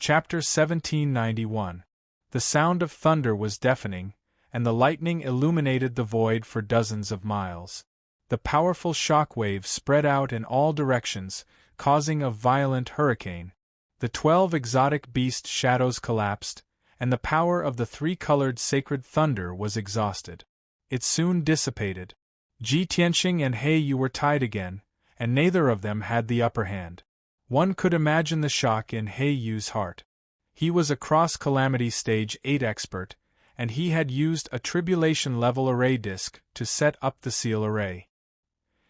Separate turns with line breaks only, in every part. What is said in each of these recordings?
Chapter 1791. The sound of thunder was deafening, and the lightning illuminated the void for dozens of miles. The powerful shock waves spread out in all directions, causing a violent hurricane. The 12 exotic beast shadows collapsed, and the power of the three-colored sacred thunder was exhausted. It soon dissipated. Ji Tianqing and He Yu were tied again, and neither of them had the upper hand. One could imagine the shock in He Yu's heart. He was a cross-calamity stage 8 expert, and he had used a tribulation-level array disk to set up the seal array.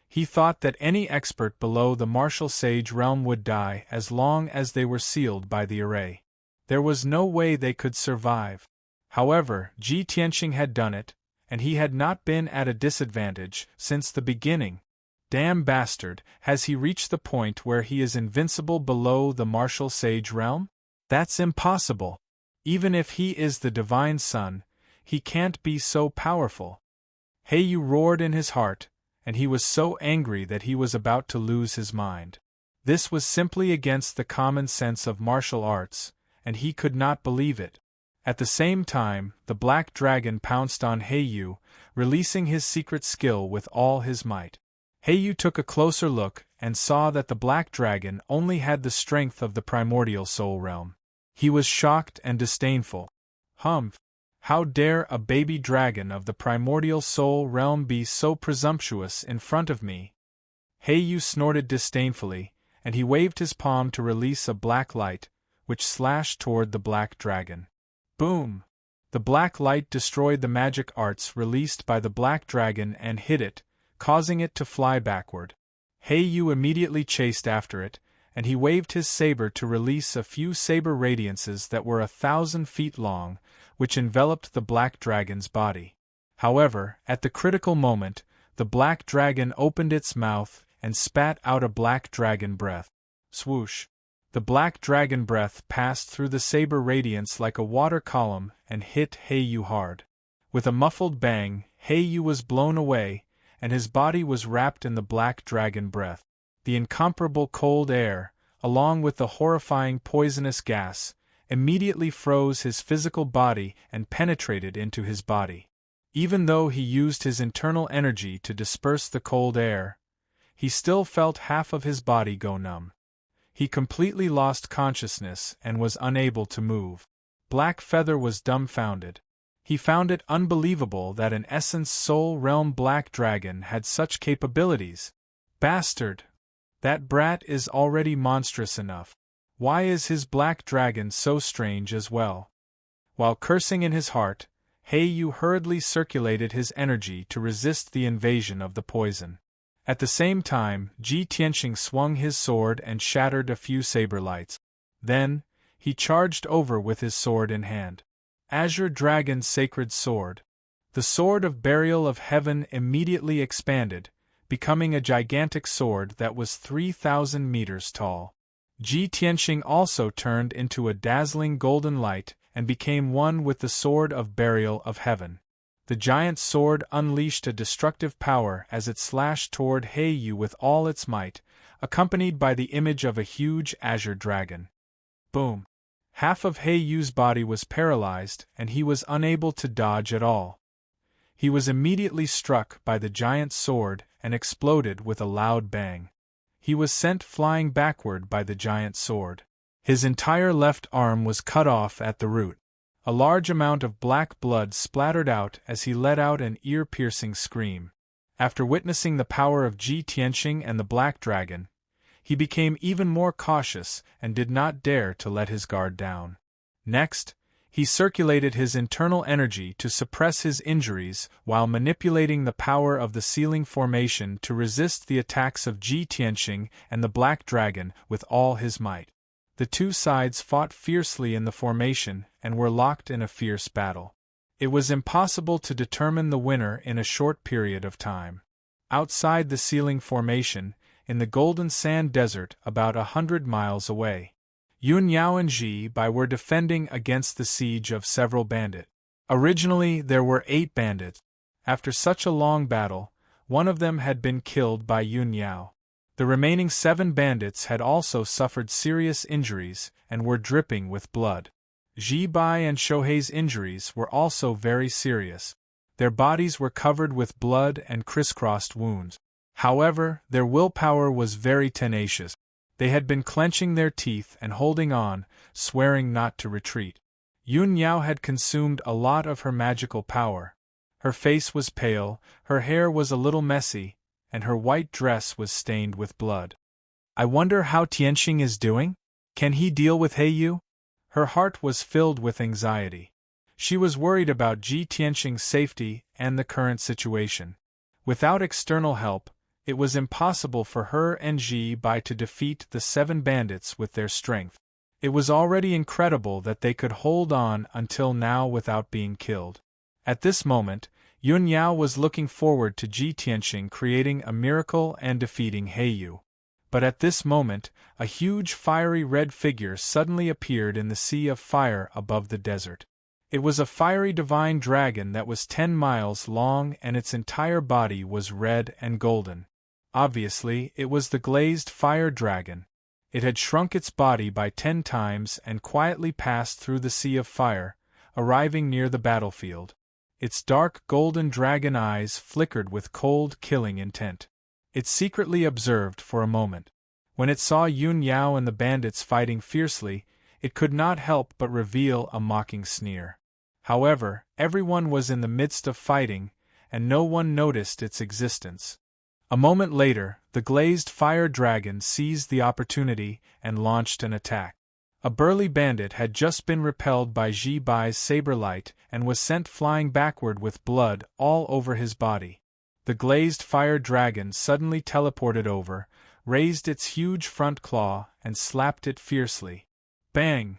He thought that any expert below the martial sage realm would die as long as they were sealed by the array. There was no way they could survive. However, Ji Tianqing had done it, and he had not been at a disadvantage since the beginning. Damn bastard, has he reached the point where he is invincible below the martial sage realm? That's impossible. Even if he is the divine son, he can't be so powerful. He Yu roared in his heart, and he was so angry that he was about to lose his mind. This was simply against the common sense of martial arts, and he could not believe it. At the same time, the black dragon pounced on He Yu, releasing his secret skill with all his might. He Yu took a closer look and saw that the black dragon only had the strength of the primordial soul realm. He was shocked and disdainful. Humph! How dare a baby dragon of the primordial soul realm be so presumptuous in front of me? He Yu snorted disdainfully, and he waved his palm to release a black light, which slashed toward the black dragon. Boom! The black light destroyed the magic arts released by the black dragon and hit it, causing it to fly backward. He Yu immediately chased after it, and he waved his saber to release a few saber radiances that were 1,000 feet long, which enveloped the black dragon's body. However, at the critical moment, the black dragon opened its mouth and spat out a black dragon breath. Swoosh! The black dragon breath passed through the saber radiance like a water column and hit He Yu hard. With a muffled bang, He Yu was blown away, and his body was wrapped in the black dragon breath. The incomparable cold air, along with the horrifying poisonous gas, immediately froze his physical body and penetrated into his body. Even though he used his internal energy to disperse the cold air, he still felt half of his body go numb. He completely lost consciousness and was unable to move. Black Feather was dumbfounded. He found it unbelievable that an Essence Soul Realm black dragon had such capabilities. Bastard! That brat is already monstrous enough. Why is his black dragon so strange as well? While cursing in his heart, He Yu hurriedly circulated his energy to resist the invasion of the poison. At the same time, Ji Tianqing swung his sword and shattered a few saber lights. Then, he charged over with his sword in hand. Azure Dragon's Sacred Sword. The Sword of Burial of Heaven immediately expanded, becoming a gigantic sword that was 3,000 meters tall. Ji Tianqing also turned into a dazzling golden light and became one with the Sword of Burial of Heaven. The giant sword unleashed a destructive power as it slashed toward He Yu with all its might, accompanied by the image of a huge azure dragon. Boom! Half of He Yu's body was paralyzed and he was unable to dodge at all. He was immediately struck by the giant sword and exploded with a loud bang. He was sent flying backward by the giant sword. His entire left arm was cut off at the root. A large amount of black blood splattered out as he let out an ear-piercing scream. After witnessing the power of Ji Tianqing and the black dragon, he became even more cautious and did not dare to let his guard down. Next, he circulated his internal energy to suppress his injuries while manipulating the power of the sealing formation to resist the attacks of Ji Tianqing and the black dragon with all his might. The two sides fought fiercely in the formation and were locked in a fierce battle. It was impossible to determine the winner in a short period of time. Outside the sealing formation, in the Golden Sand Desert about 100 miles away, Yun Yao and Ji Bai were defending against the siege of several bandits. Originally there were 8 bandits. After such a long battle, one of them had been killed by Yun Yao. The remaining 7 bandits had also suffered serious injuries and were dripping with blood. Ji Bai and Shohei's injuries were also very serious. Their bodies were covered with blood and crisscrossed wounds. However, their willpower was very tenacious. They had been clenching their teeth and holding on, swearing not to retreat. Yun Yao had consumed a lot of her magical power. Her face was pale, her hair was a little messy, and her white dress was stained with blood. I wonder how Tianxing is doing? Can he deal with Heiyu? Her heart was filled with anxiety. She was worried about Ji Tianxing's safety and the current situation. Without external help, it was impossible for her and Ji Bai to defeat the 7 bandits with their strength. It was already incredible that they could hold on until now without being killed. At this moment, Yun Yao was looking forward to Ji Tianxing creating a miracle and defeating Heiyu. But at this moment, a huge fiery red figure suddenly appeared in the sea of fire above the desert. It was a fiery divine dragon that was 10 miles long and its entire body was red and golden. Obviously, it was the glazed fire dragon. It had shrunk its body by 10 times and quietly passed through the sea of fire, arriving near the battlefield. Its dark golden dragon eyes flickered with cold, killing intent. It secretly observed for a moment. When it saw Yun Yao and the bandits fighting fiercely, it could not help but reveal a mocking sneer. However, everyone was in the midst of fighting, and no one noticed its existence. A moment later, the glazed fire dragon seized the opportunity and launched an attack. A burly bandit had just been repelled by Ji Bai's saber light and was sent flying backward with blood all over his body. The glazed fire dragon suddenly teleported over, raised its huge front claw, and slapped it fiercely. Bang!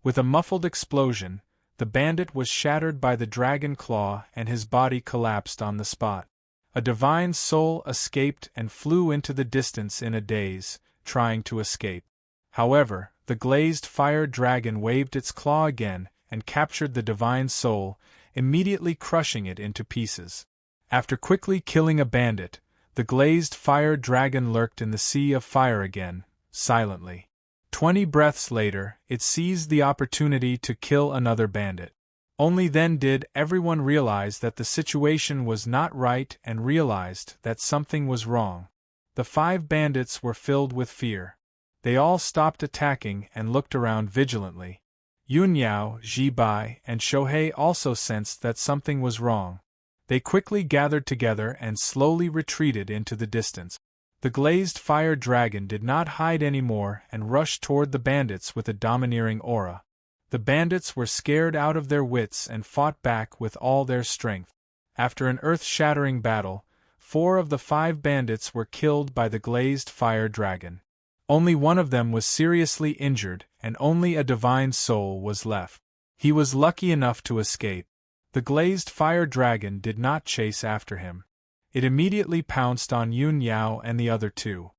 With a muffled explosion, the bandit was shattered by the dragon claw and his body collapsed on the spot. A divine soul escaped and flew into the distance in a daze, trying to escape. However, the glazed fire dragon waved its claw again and captured the divine soul, immediately crushing it into pieces. After quickly killing a bandit, the glazed fire dragon lurked in the sea of fire again, silently. 20 breaths later, it seized the opportunity to kill another bandit. Only then did everyone realize that the situation was not right and realized that something was wrong. The 5 bandits were filled with fear. They all stopped attacking and looked around vigilantly. Yun Yao, Ji Bai, and Shohei also sensed that something was wrong. They quickly gathered together and slowly retreated into the distance. The glazed fire dragon did not hide anymore and rushed toward the bandits with a domineering aura. The bandits were scared out of their wits and fought back with all their strength. After an earth-shattering battle, 4 of the 5 bandits were killed by the glazed fire dragon. Only one of them was seriously injured, and only a divine soul was left. He was lucky enough to escape. The glazed fire dragon did not chase after him. It immediately pounced on Yun Yao and the other 2.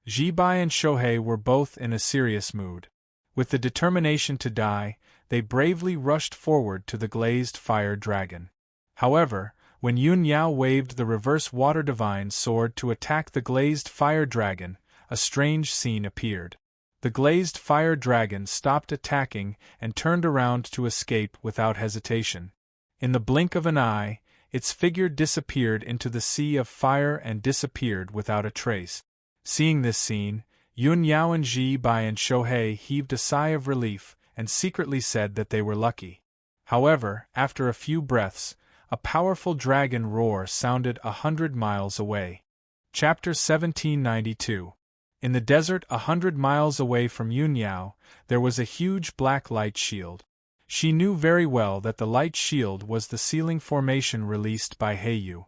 Ji Bai and Shohei were both in a serious mood. With the determination to die, they bravely rushed forward to the glazed fire dragon. However, when Yun Yao waved the reverse water divine sword to attack the glazed fire dragon, a strange scene appeared. The glazed fire dragon stopped attacking and turned around to escape without hesitation. In the blink of an eye, its figure disappeared into the sea of fire and disappeared without a trace. Seeing this scene, Yun Yao and Ji Bai and Shohei heaved a sigh of relief and secretly said that they were lucky. However, after a few breaths, a powerful dragon roar sounded 100 miles away. Chapter 1792. In the desert 100 miles away from Yun Yao, there was a huge black light shield. She knew very well that the light shield was the sealing formation released by Heiyu.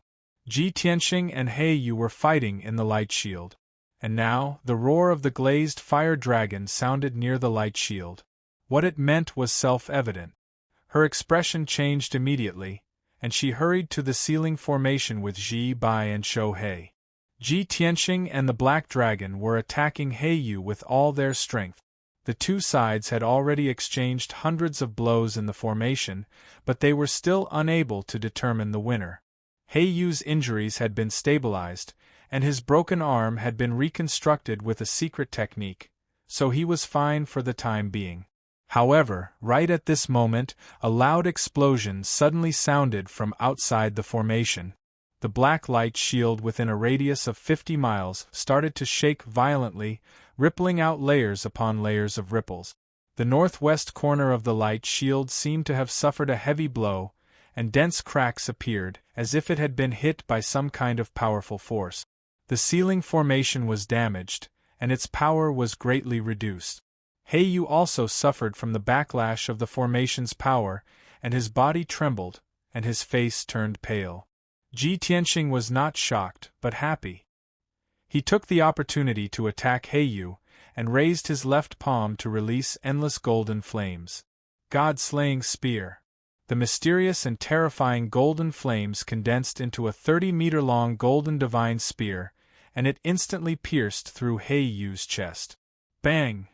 Ji Tianxing and Heiyu were fighting in the light shield. And now, the roar of the glazed fire dragon sounded near the light shield. What it meant was self-evident. Her expression changed immediately, and she hurried to the sealing formation with Ji Bai and Shohei. Ji Tianxing and the black dragon were attacking Heiyu with all their strength. The 2 sides had already exchanged hundreds of blows in the formation, but they were still unable to determine the winner. Heiyu's injuries had been stabilized, and his broken arm had been reconstructed with a secret technique, so he was fine for the time being. However, right at this moment, a loud explosion suddenly sounded from outside the formation. The black light shield within a radius of 50 miles started to shake violently, rippling out layers upon layers of ripples. The northwest corner of the light shield seemed to have suffered a heavy blow, and dense cracks appeared, as if it had been hit by some kind of powerful force. The ceiling formation was damaged, and its power was greatly reduced. Heiyu also suffered from the backlash of the formation's power, and his body trembled, and his face turned pale. Ji Tianxing was not shocked, but happy. He took the opportunity to attack Heiyu, and raised his left palm to release endless golden flames. God-slaying spear. The mysterious and terrifying golden flames condensed into a 30-meter-long golden divine spear, and it instantly pierced through Heiyu's chest. Bang!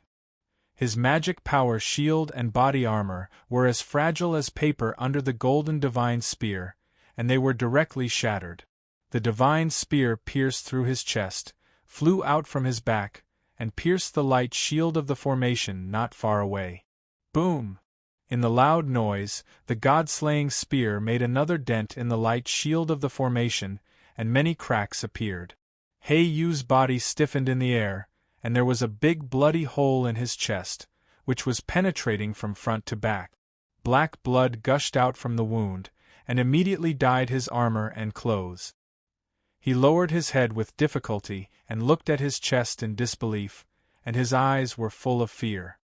His magic power shield and body armor were as fragile as paper under the golden divine spear, and they were directly shattered. The divine spear pierced through his chest, flew out from his back, and pierced the light shield of the formation not far away. Boom! In the loud noise, the god-slaying spear made another dent in the light shield of the formation, and many cracks appeared. Heiyu's body stiffened in the air, and there was a big bloody hole in his chest, which was penetrating from front to back. Black blood gushed out from the wound, and immediately dyed his armor and clothes. He lowered his head with difficulty and looked at his chest in disbelief, and his eyes were full of fear.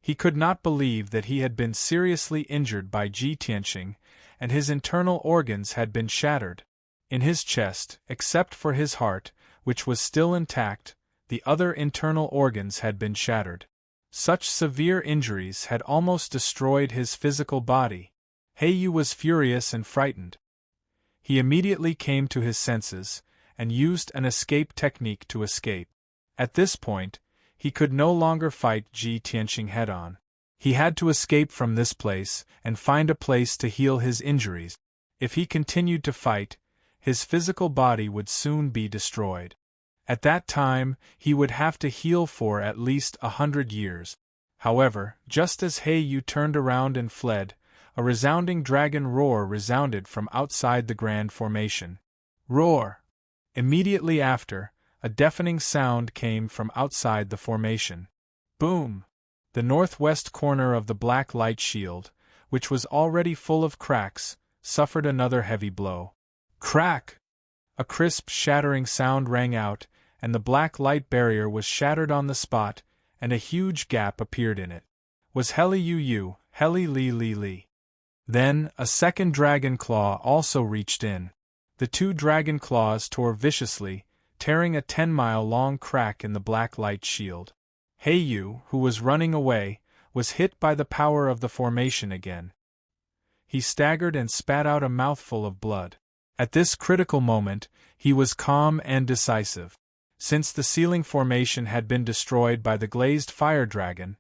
He could not believe that he had been seriously injured by Ji Tianxing, and his internal organs had been shattered. In his chest, except for his heart, which was still intact, the other internal organs had been shattered. Such severe injuries had almost destroyed his physical body. Heiyu was furious and frightened. He immediately came to his senses, and used an escape technique to escape. At this point, he could no longer fight Ji Tianxing head-on. He had to escape from this place and find a place to heal his injuries. If he continued to fight, his physical body would soon be destroyed. At that time, he would have to heal for at least 100 years. However, just as Heiyu turned around and fled, a resounding dragon roar resounded from outside the grand formation. Roar! Immediately after, a deafening sound came from outside the formation. Boom! The northwest corner of the black light shield, which was already full of cracks, suffered another heavy blow. Crack! A crisp shattering sound rang out, and the black light barrier was shattered on the spot, and a huge gap appeared in it. Was Heli Yu, Heli Li Li Li. Then, a second dragon claw also reached in. The two dragon claws tore viciously, tearing a 10-mile-long crack in the black light shield. Heiyu, who was running away, was hit by the power of the formation again. He staggered and spat out a mouthful of blood. At this critical moment, he was calm and decisive. Since the ceiling formation had been destroyed by the glazed fire dragon,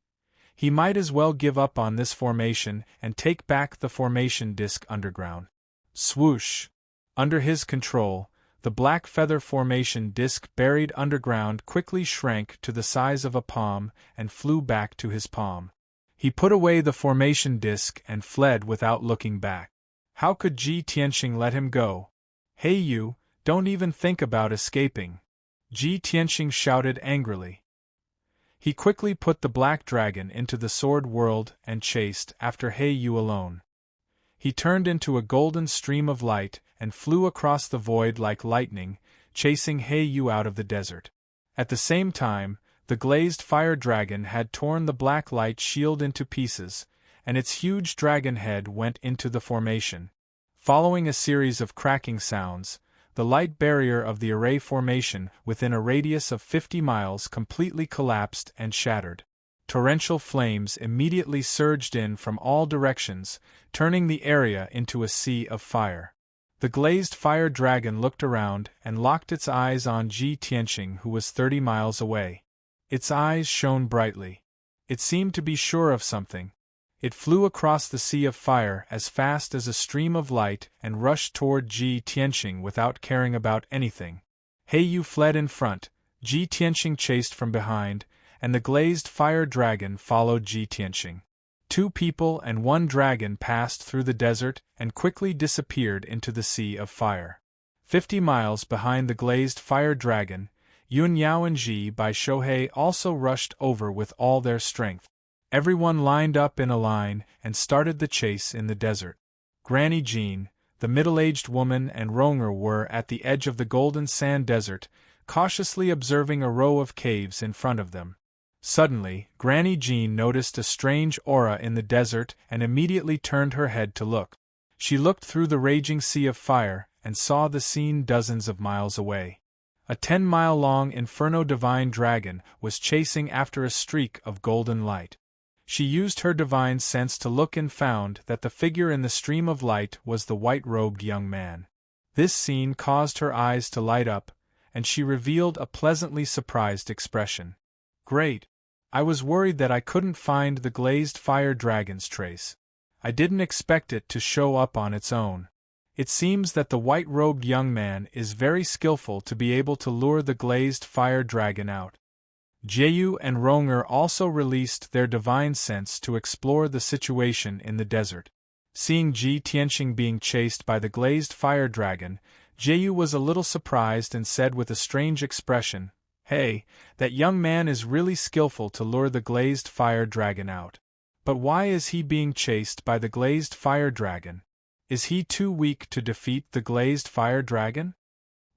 he might as well give up on this formation and take back the formation disk underground. Swoosh! Under his control, the black feather formation disk buried underground quickly shrank to the size of a palm and flew back to his palm. He put away the formation disk and fled without looking back. How could Ji Tianxing let him go? Heiyu, don't even think about escaping! Ji Tianxing shouted angrily. He quickly put the black dragon into the sword world and chased after Heiyu alone. He turned into a golden stream of light and flew across the void like lightning, chasing Heiyu out of the desert. At the same time, the glazed fire dragon had torn the black light shield into pieces, and its huge dragon head went into the formation. Following a series of cracking sounds, the light barrier of the array formation within a radius of 50 miles completely collapsed and shattered. Torrential flames immediately surged in from all directions, turning the area into a sea of fire. The glazed fire dragon looked around and locked its eyes on Ji Tianxing, who was 30 miles away. Its eyes shone brightly. It seemed to be sure of something. It flew across the sea of fire as fast as a stream of light and rushed toward Ji Tianxing without caring about anything. Yu fled in front, Ji Tianxing chased from behind, and the glazed fire dragon followed Ji Tianxing. 2 people and 1 dragon passed through the desert and quickly disappeared into the sea of fire. 50 miles behind the glazed fire dragon, Yun Yao and Ji Bai Shohei also rushed over with all their strength. Everyone lined up in a line and started the chase in the desert. Granny Jean, the middle-aged woman, and Ronger were at the edge of the golden sand desert, cautiously observing a row of caves in front of them. Suddenly, Granny Jean noticed a strange aura in the desert and immediately turned her head to look. She looked through the raging sea of fire and saw the scene dozens of miles away. A 10-mile-long inferno divine dragon was chasing after a streak of golden light. She used her divine sense to look and found that the figure in the stream of light was the white-robed young man. This scene caused her eyes to light up, and she revealed a pleasantly surprised expression. "Great! I was worried that I couldn't find the glazed fire dragon's trace. I didn't expect it to show up on its own. It seems that the white-robed young man is very skillful to be able to lure the glazed fire dragon out." Jeyu and Ronger also released their divine sense to explore the situation in the desert. Seeing Ji Tianxing being chased by the glazed fire dragon, Jeyu was a little surprised and said with a strange expression, "Hey, that young man is really skillful to lure the glazed fire dragon out. But why is he being chased by the glazed fire dragon? Is he too weak to defeat the glazed fire dragon?"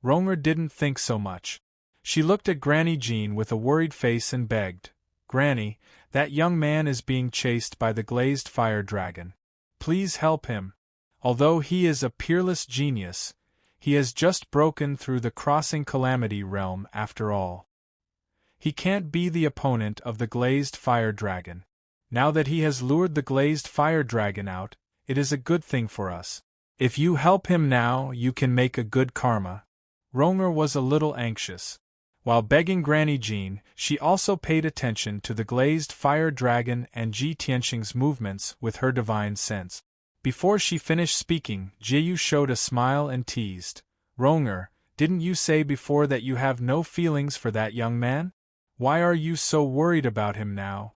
Ronger didn't think so much. She looked at Granny Jean with a worried face and begged, "Granny, that young man is being chased by the glazed fire dragon. Please help him. Although he is a peerless genius, he has just broken through the crossing calamity realm after all. He can't be the opponent of the glazed fire dragon. Now that he has lured the glazed fire dragon out, it is a good thing for us. If you help him now, you can make a good karma." Ronger was a little anxious. While begging Granny Jean, she also paid attention to the glazed fire dragon and Ji Tianxing's movements with her divine sense. Before she finished speaking, Jeyu showed a smile and teased, "Ronger, didn't you say before that you have no feelings for that young man? Why are you so worried about him now?"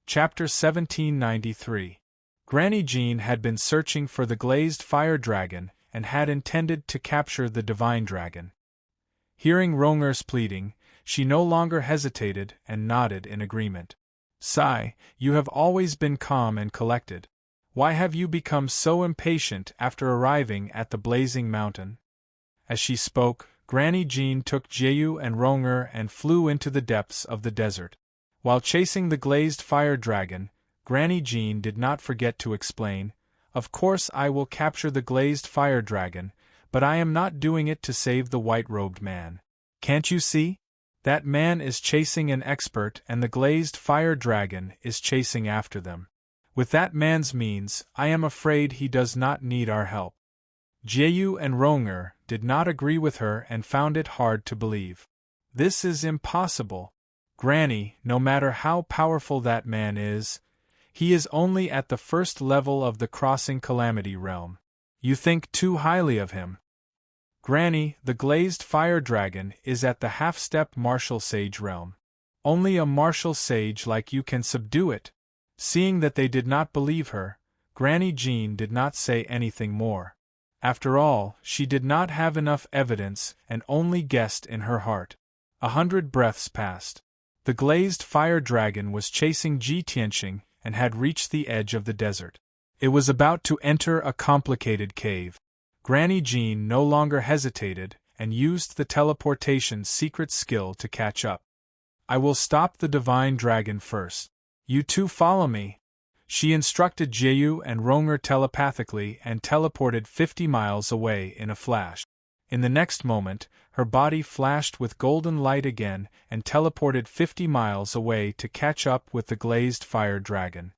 Chapter 1793. Granny Jean had been searching for the glazed fire dragon and had intended to capture the divine dragon. Hearing Ronger's pleading, she no longer hesitated and nodded in agreement. "Sai, you have always been calm and collected. Why have you become so impatient after arriving at the blazing mountain?" As she spoke, Granny Jean took Jeyu and Ronger and flew into the depths of the desert. While chasing the glazed fire dragon, Granny Jean did not forget to explain, "Of course I will capture the glazed fire dragon, but I am not doing it to save the white-robed man. Can't you see? That man is chasing an expert and the glazed fire dragon is chasing after them. With that man's means, I am afraid he does not need our help." Jeyu and Ronger did not agree with her and found it hard to believe. "This is impossible. Granny, no matter how powerful that man is, he is only at the first level of the crossing calamity realm. You think too highly of him." "Granny, the glazed fire dragon is at the half-step martial sage realm. Only a martial sage like you can subdue it." Seeing that they did not believe her, Granny Jean did not say anything more. After all, she did not have enough evidence and only guessed in her heart. 100 breaths passed. The glazed fire dragon was chasing Ji Tianxing and had reached the edge of the desert. It was about to enter a complicated cave. Granny Jean no longer hesitated and used the teleportation's secret skill to catch up. "I will stop the divine dragon first. You two follow me." She instructed Jeyu and Ronger telepathically and teleported 50 miles away in a flash. In the next moment, her body flashed with golden light again and teleported 50 miles away to catch up with the glazed fire dragon.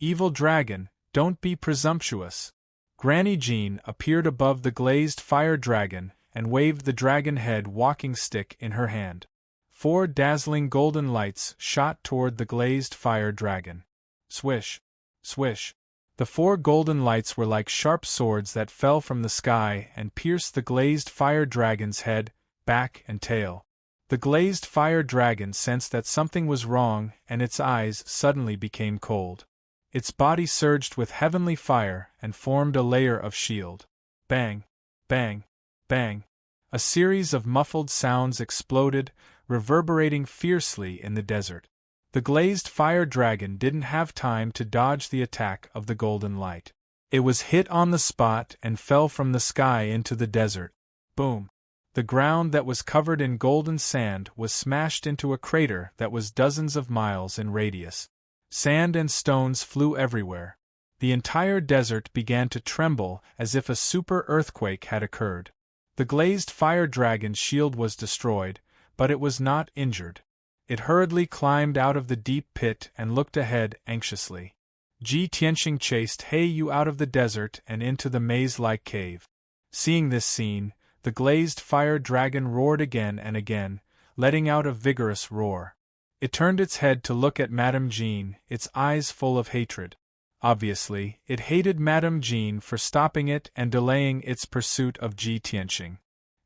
"Evil dragon, don't be presumptuous." Granny Jean appeared above the glazed fire dragon and waved the dragon head walking stick in her hand. 4 dazzling golden lights shot toward the glazed fire dragon. Swish! Swish! The 4 golden lights were like sharp swords that fell from the sky and pierced the glazed fire dragon's head, back, and tail. The glazed fire dragon sensed that something was wrong, and its eyes suddenly became cold. Its body surged with heavenly fire and formed a layer of shield. Bang! Bang! Bang! A series of muffled sounds exploded, reverberating fiercely in the desert. The glazed fire dragon didn't have time to dodge the attack of the golden light. It was hit on the spot and fell from the sky into the desert. Boom! The ground that was covered in golden sand was smashed into a crater that was dozens of miles in radius. Sand and stones flew everywhere. The entire desert began to tremble as if a super earthquake had occurred. The glazed fire dragon's shield was destroyed, but it was not injured. It hurriedly climbed out of the deep pit and looked ahead anxiously. Ji Tianxing chased He Yu out of the desert and into the maze-like cave. Seeing this scene, the glazed fire dragon roared again and again, letting out a vigorous roar. It turned its head to look at Madame Jean, its eyes full of hatred. Obviously, it hated Madame Jean for stopping it and delaying its pursuit of Ji Tianxing.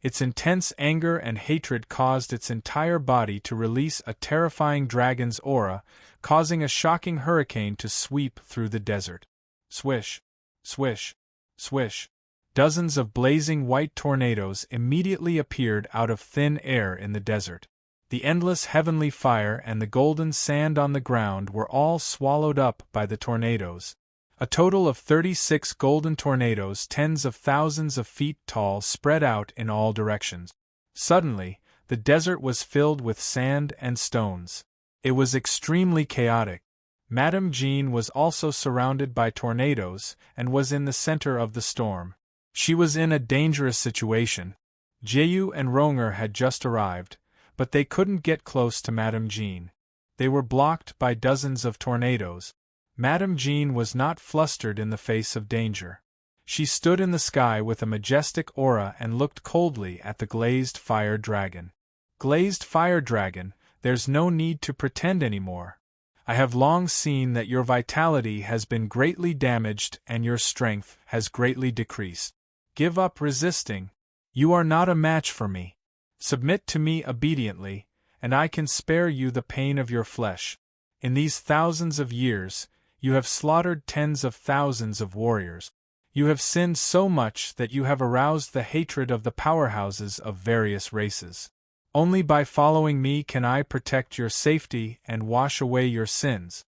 Its intense anger and hatred caused its entire body to release a terrifying dragon's aura, causing a shocking hurricane to sweep through the desert. Swish! Swish! Swish! Dozens of blazing white tornadoes immediately appeared out of thin air in the desert. The endless heavenly fire and the golden sand on the ground were all swallowed up by the tornadoes. A total of 36 golden tornadoes tens of thousands of feet tall spread out in all directions. Suddenly, the desert was filled with sand and stones. It was extremely chaotic. Madame Jean was also surrounded by tornadoes and was in the center of the storm. She was in a dangerous situation. Jeyu and Ronger had just arrived, but they couldn't get close to Madame Jean. They were blocked by dozens of tornadoes. Madame Jean was not flustered in the face of danger. She stood in the sky with a majestic aura and looked coldly at the glazed fire dragon. Glazed fire dragon, there's no need to pretend anymore. I have long seen that your vitality has been greatly damaged and your strength has greatly decreased. Give up resisting. You are not a match for me. Submit to me obediently, and I can spare you the pain of your flesh. In these thousands of years, you have slaughtered tens of thousands of warriors. You have sinned so much that you have aroused the hatred of the powerhouses of various races. Only by following me can I protect your safety and wash away your sins.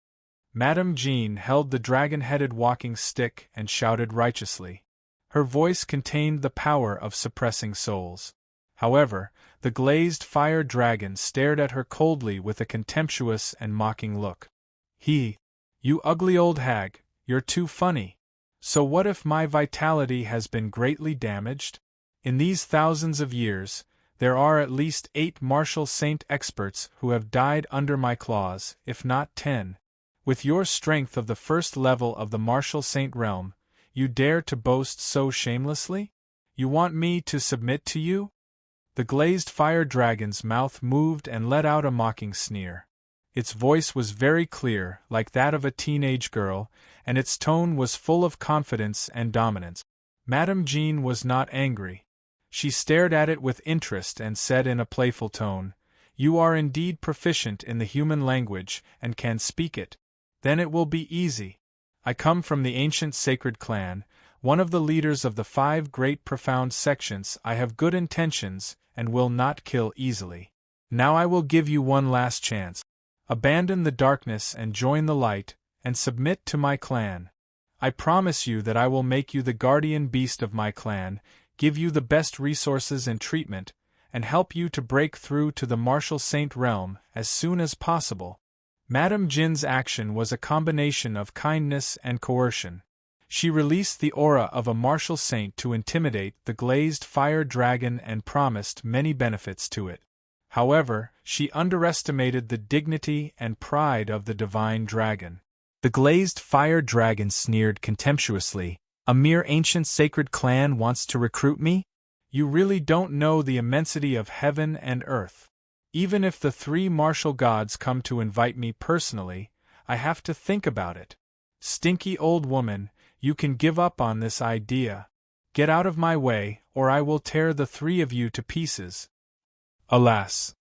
Madame Jean held the dragon-headed walking stick and shouted righteously. Her voice contained the power of suppressing souls. However, the glazed fire dragon stared at her coldly with a contemptuous and mocking look. You ugly old hag, you're too funny. So what if my vitality has been greatly damaged? In these thousands of years, there are at least 8 martial saint experts who have died under my claws, if not 10. With your strength of the first level of the martial saint realm, you dare to boast so shamelessly? You want me to submit to you? The glazed fire dragon's mouth moved and let out a mocking sneer. Its voice was very clear, like that of a teenage girl, and its tone was full of confidence and dominance. Madame Jean was not angry. She stared at it with interest and said in a playful tone, "You are indeed proficient in the human language and can speak it. Then it will be easy. I come from the ancient sacred clan, one of the leaders of the 5 great profound sections. I have good intentions and will not kill easily. Now I will give you one last chance. Abandon the darkness and join the light, and submit to my clan. I promise you that I will make you the guardian beast of my clan, give you the best resources and treatment, and help you to break through to the martial saint realm as soon as possible." Madame Jin's action was a combination of kindness and coercion. She released the aura of a martial saint to intimidate the glazed fire dragon and promised many benefits to it. However, she underestimated the dignity and pride of the divine dragon. The glazed fire dragon sneered contemptuously. "A mere ancient sacred clan wants to recruit me? You really don't know the immensity of heaven and earth. Even if the 3 martial gods come to invite me personally, I have to think about it. Stinky old woman, you can give up on this idea. Get out of my way, or I will tear the 3 of you to pieces." Alas!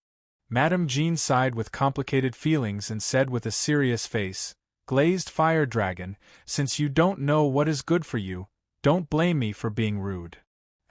Madame Jean sighed with complicated feelings and said with a serious face, "Glazed fire dragon, since you don't know what is good for you, don't blame me for being rude."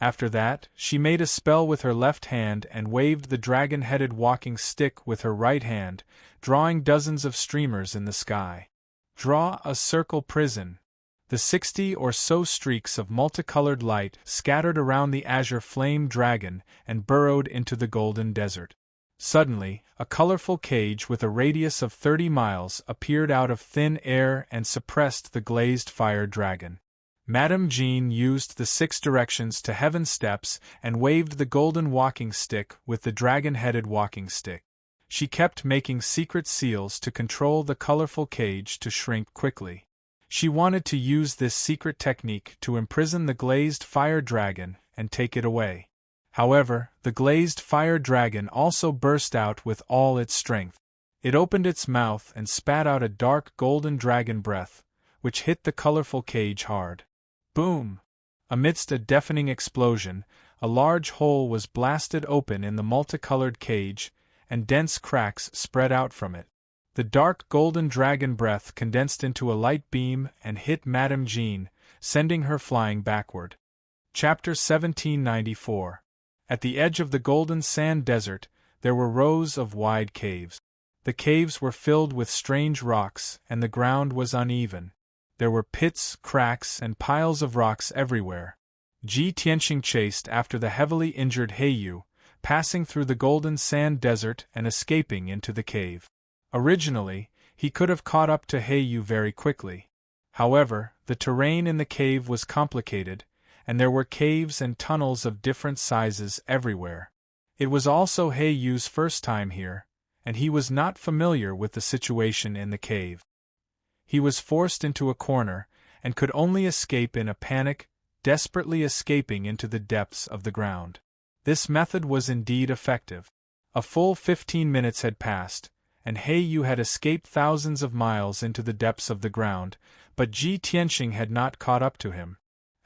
After that, she made a spell with her left hand and waved the dragon-headed walking stick with her right hand, drawing dozens of streamers in the sky. Draw a circle prison. The 60 or so streaks of multicolored light scattered around the azure flame dragon and burrowed into the golden desert. Suddenly, a colorful cage with a radius of 30 miles appeared out of thin air and suppressed the glazed fire dragon. Madame Jean used the 6 directions to heaven steps and waved the golden walking stick with the dragon-headed walking stick. She kept making secret seals to control the colorful cage to shrink quickly. She wanted to use this secret technique to imprison the glazed fire dragon and take it away. However, the glazed fire dragon also burst out with all its strength. It opened its mouth and spat out a dark golden dragon breath, which hit the colorful cage hard. Boom! Amidst a deafening explosion, a large hole was blasted open in the multicolored cage, and dense cracks spread out from it. The dark golden dragon breath condensed into a light beam and hit Madame Jean, sending her flying backward. Chapter 1794. At the edge of the golden sand desert, there were rows of wide caves. The caves were filled with strange rocks, and the ground was uneven. There were pits, cracks, and piles of rocks everywhere. Ji Tianqing chased after the heavily injured Heiyu, passing through the golden sand desert and escaping into the cave. Originally, he could have caught up to Heiyu very quickly. However, the terrain in the cave was complicated, and there were caves and tunnels of different sizes everywhere. It was also Heiyu's first time here, and he was not familiar with the situation in the cave. He was forced into a corner, and could only escape in a panic, desperately escaping into the depths of the ground. This method was indeed effective. A full 15 minutes had passed, and Heiyu had escaped thousands of miles into the depths of the ground, but Ji Tianqing had not caught up to him.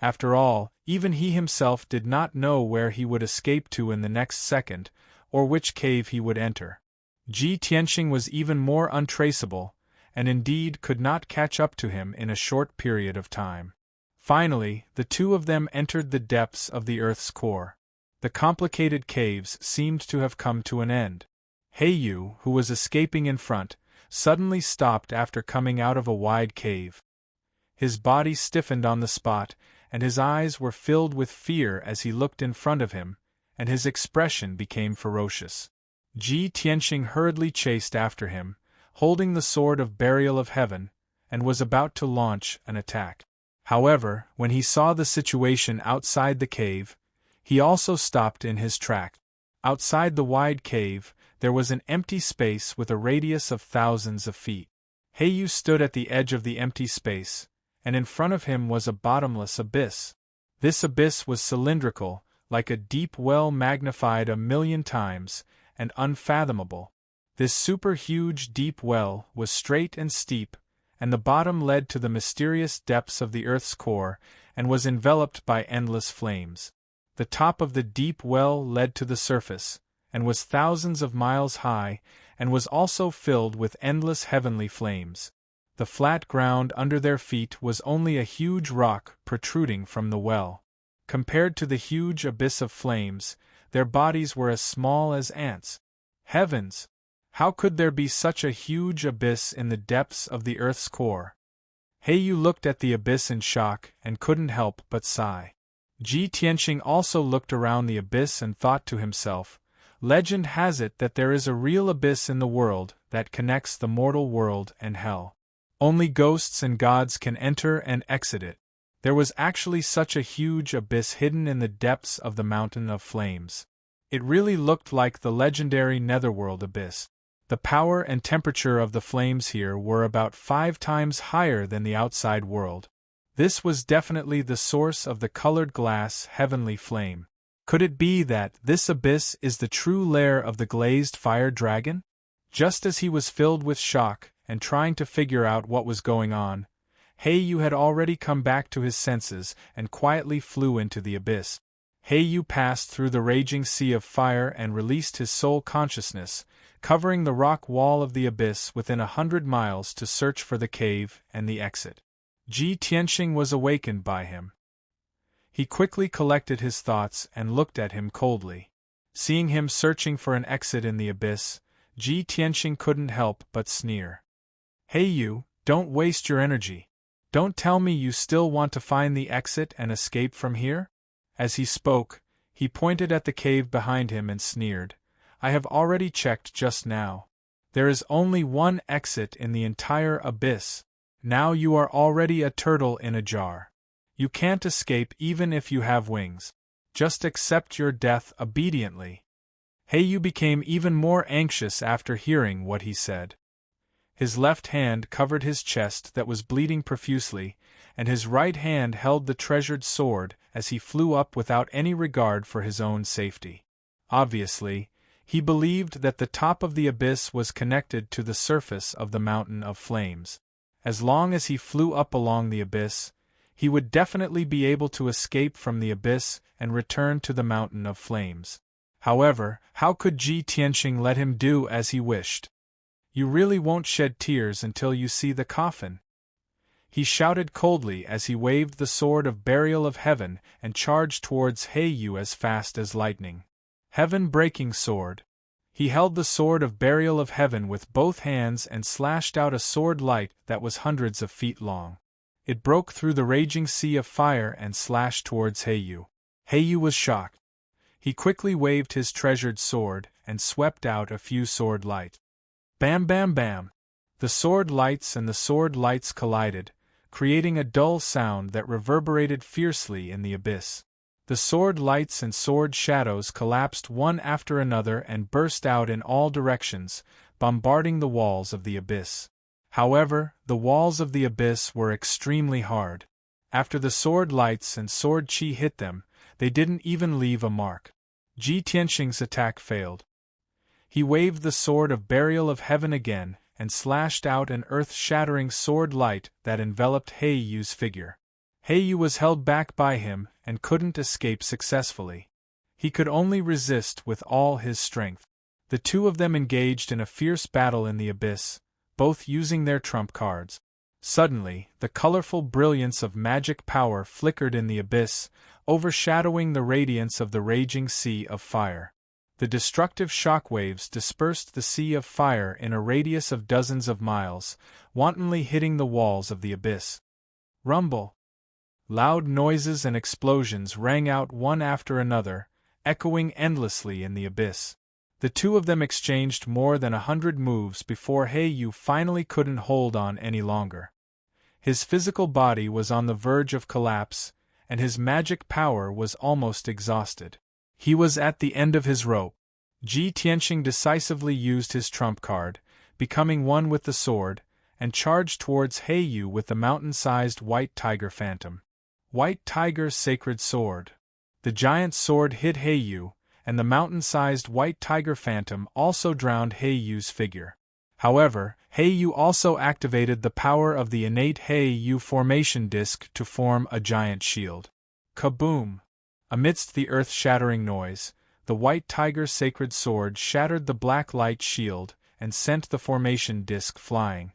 After all, even he himself did not know where he would escape to in the next second, or which cave he would enter. Ji Tianqing was even more untraceable, and indeed could not catch up to him in a short period of time. Finally, the two of them entered the depths of the Earth's core. The complicated caves seemed to have come to an end. Heiyu, who was escaping in front, suddenly stopped after coming out of a wide cave. His body stiffened on the spot, and his eyes were filled with fear as he looked in front of him, and his expression became ferocious. Ji Tianqing hurriedly chased after him, holding the sword of burial of heaven, and was about to launch an attack. However, when he saw the situation outside the cave, he also stopped in his track. Outside the wide cave, there was an empty space with a radius of thousands of feet. Heiyu stood at the edge of the empty space, and in front of him was a bottomless abyss. This abyss was cylindrical, like a deep well magnified 1,000,000 times, and unfathomable. This super-huge deep well was straight and steep, and the bottom led to the mysterious depths of the Earth's core, and was enveloped by endless flames. The top of the deep well led to the surface, and was thousands of miles high, and was also filled with endless heavenly flames. The flat ground under their feet was only a huge rock protruding from the well. Compared to the huge abyss of flames, their bodies were as small as ants. Heavens! How could there be such a huge abyss in the depths of the Earth's core? Heiyu looked at the abyss in shock and couldn't help but sigh. Ji Tianqing also looked around the abyss and thought to himself, "Legend has it that there is a real abyss in the world that connects the mortal world and hell. Only ghosts and gods can enter and exit it." There was actually such a huge abyss hidden in the depths of the mountain of flames. It really looked like the legendary Netherworld abyss. The power and temperature of the flames here were about 5 times higher than the outside world. This was definitely the source of the colored glass heavenly flame. Could it be that this abyss is the true lair of the glazed fire dragon? Just as he was filled with shock and trying to figure out what was going on, Heiyu had already come back to his senses and quietly flew into the abyss. Heiyu passed through the raging sea of fire and released his soul consciousness, covering the rock wall of the abyss within 100 miles to search for the cave and the exit. Ji Tianxing was awakened by him. He quickly collected his thoughts and looked at him coldly. Seeing him searching for an exit in the abyss, Ji Tianxing couldn't help but sneer. Heiyu, don't waste your energy. Don't tell me you still want to find the exit and escape from here? As he spoke, he pointed at the cave behind him and sneered. I have already checked just now. There is only one exit in the entire abyss. Now you are already a turtle in a jar. You can't escape even if you have wings. Just accept your death obediently. Heiyu became even more anxious after hearing what he said. His left hand covered his chest that was bleeding profusely, and his right hand held the treasured sword as he flew up without any regard for his own safety. Obviously, he believed that the top of the abyss was connected to the surface of the mountain of flames. As long as he flew up along the abyss, he would definitely be able to escape from the abyss and return to the mountain of flames. However, how could Ji Tianxing let him do as he wished? You really won't shed tears until you see the coffin? He shouted coldly as he waved the sword of burial of heaven and charged towards Heiyu as fast as lightning. Heaven-breaking sword. He held the sword of burial of heaven with both hands and slashed out a sword light that was hundreds of feet long. It broke through the raging sea of fire and slashed towards Heiyu. Heiyu was shocked. He quickly waved his treasured sword and swept out a few sword light. Bam bam bam! The sword lights and the sword lights collided, creating a dull sound that reverberated fiercely in the abyss. The sword lights and sword shadows collapsed one after another and burst out in all directions, bombarding the walls of the abyss. However, the walls of the abyss were extremely hard. After the sword lights and sword chi hit them, they didn't even leave a mark. Ji Tianxing's attack failed. He waved the sword of burial of heaven again and slashed out an earth-shattering sword light that enveloped Heiyu's figure. Heiyu was held back by him and couldn't escape successfully. He could only resist with all his strength. The two of them engaged in a fierce battle in the abyss, both using their trump cards. Suddenly, the colorful brilliance of magic power flickered in the abyss, overshadowing the radiance of the raging sea of fire. The destructive shockwaves dispersed the sea of fire in a radius of dozens of miles, wantonly hitting the walls of the abyss. Rumble! Loud noises and explosions rang out one after another, echoing endlessly in the abyss. The two of them exchanged more than 100 moves before Heiyu finally couldn't hold on any longer. His physical body was on the verge of collapse, and his magic power was almost exhausted. He was at the end of his rope. Ji Tianxing decisively used his trump card, becoming one with the sword, and charged towards Heiyu with the mountain-sized White Tiger Phantom. White Tiger's Sacred Sword. The giant sword hit Heiyu, and the mountain-sized White Tiger Phantom also drowned Heiyu's figure. However, Heiyu also activated the power of the innate Heiyu formation disc to form a giant shield. Kaboom! Amidst the earth-shattering noise, the White Tiger's sacred sword shattered the black light shield and sent the formation disc flying.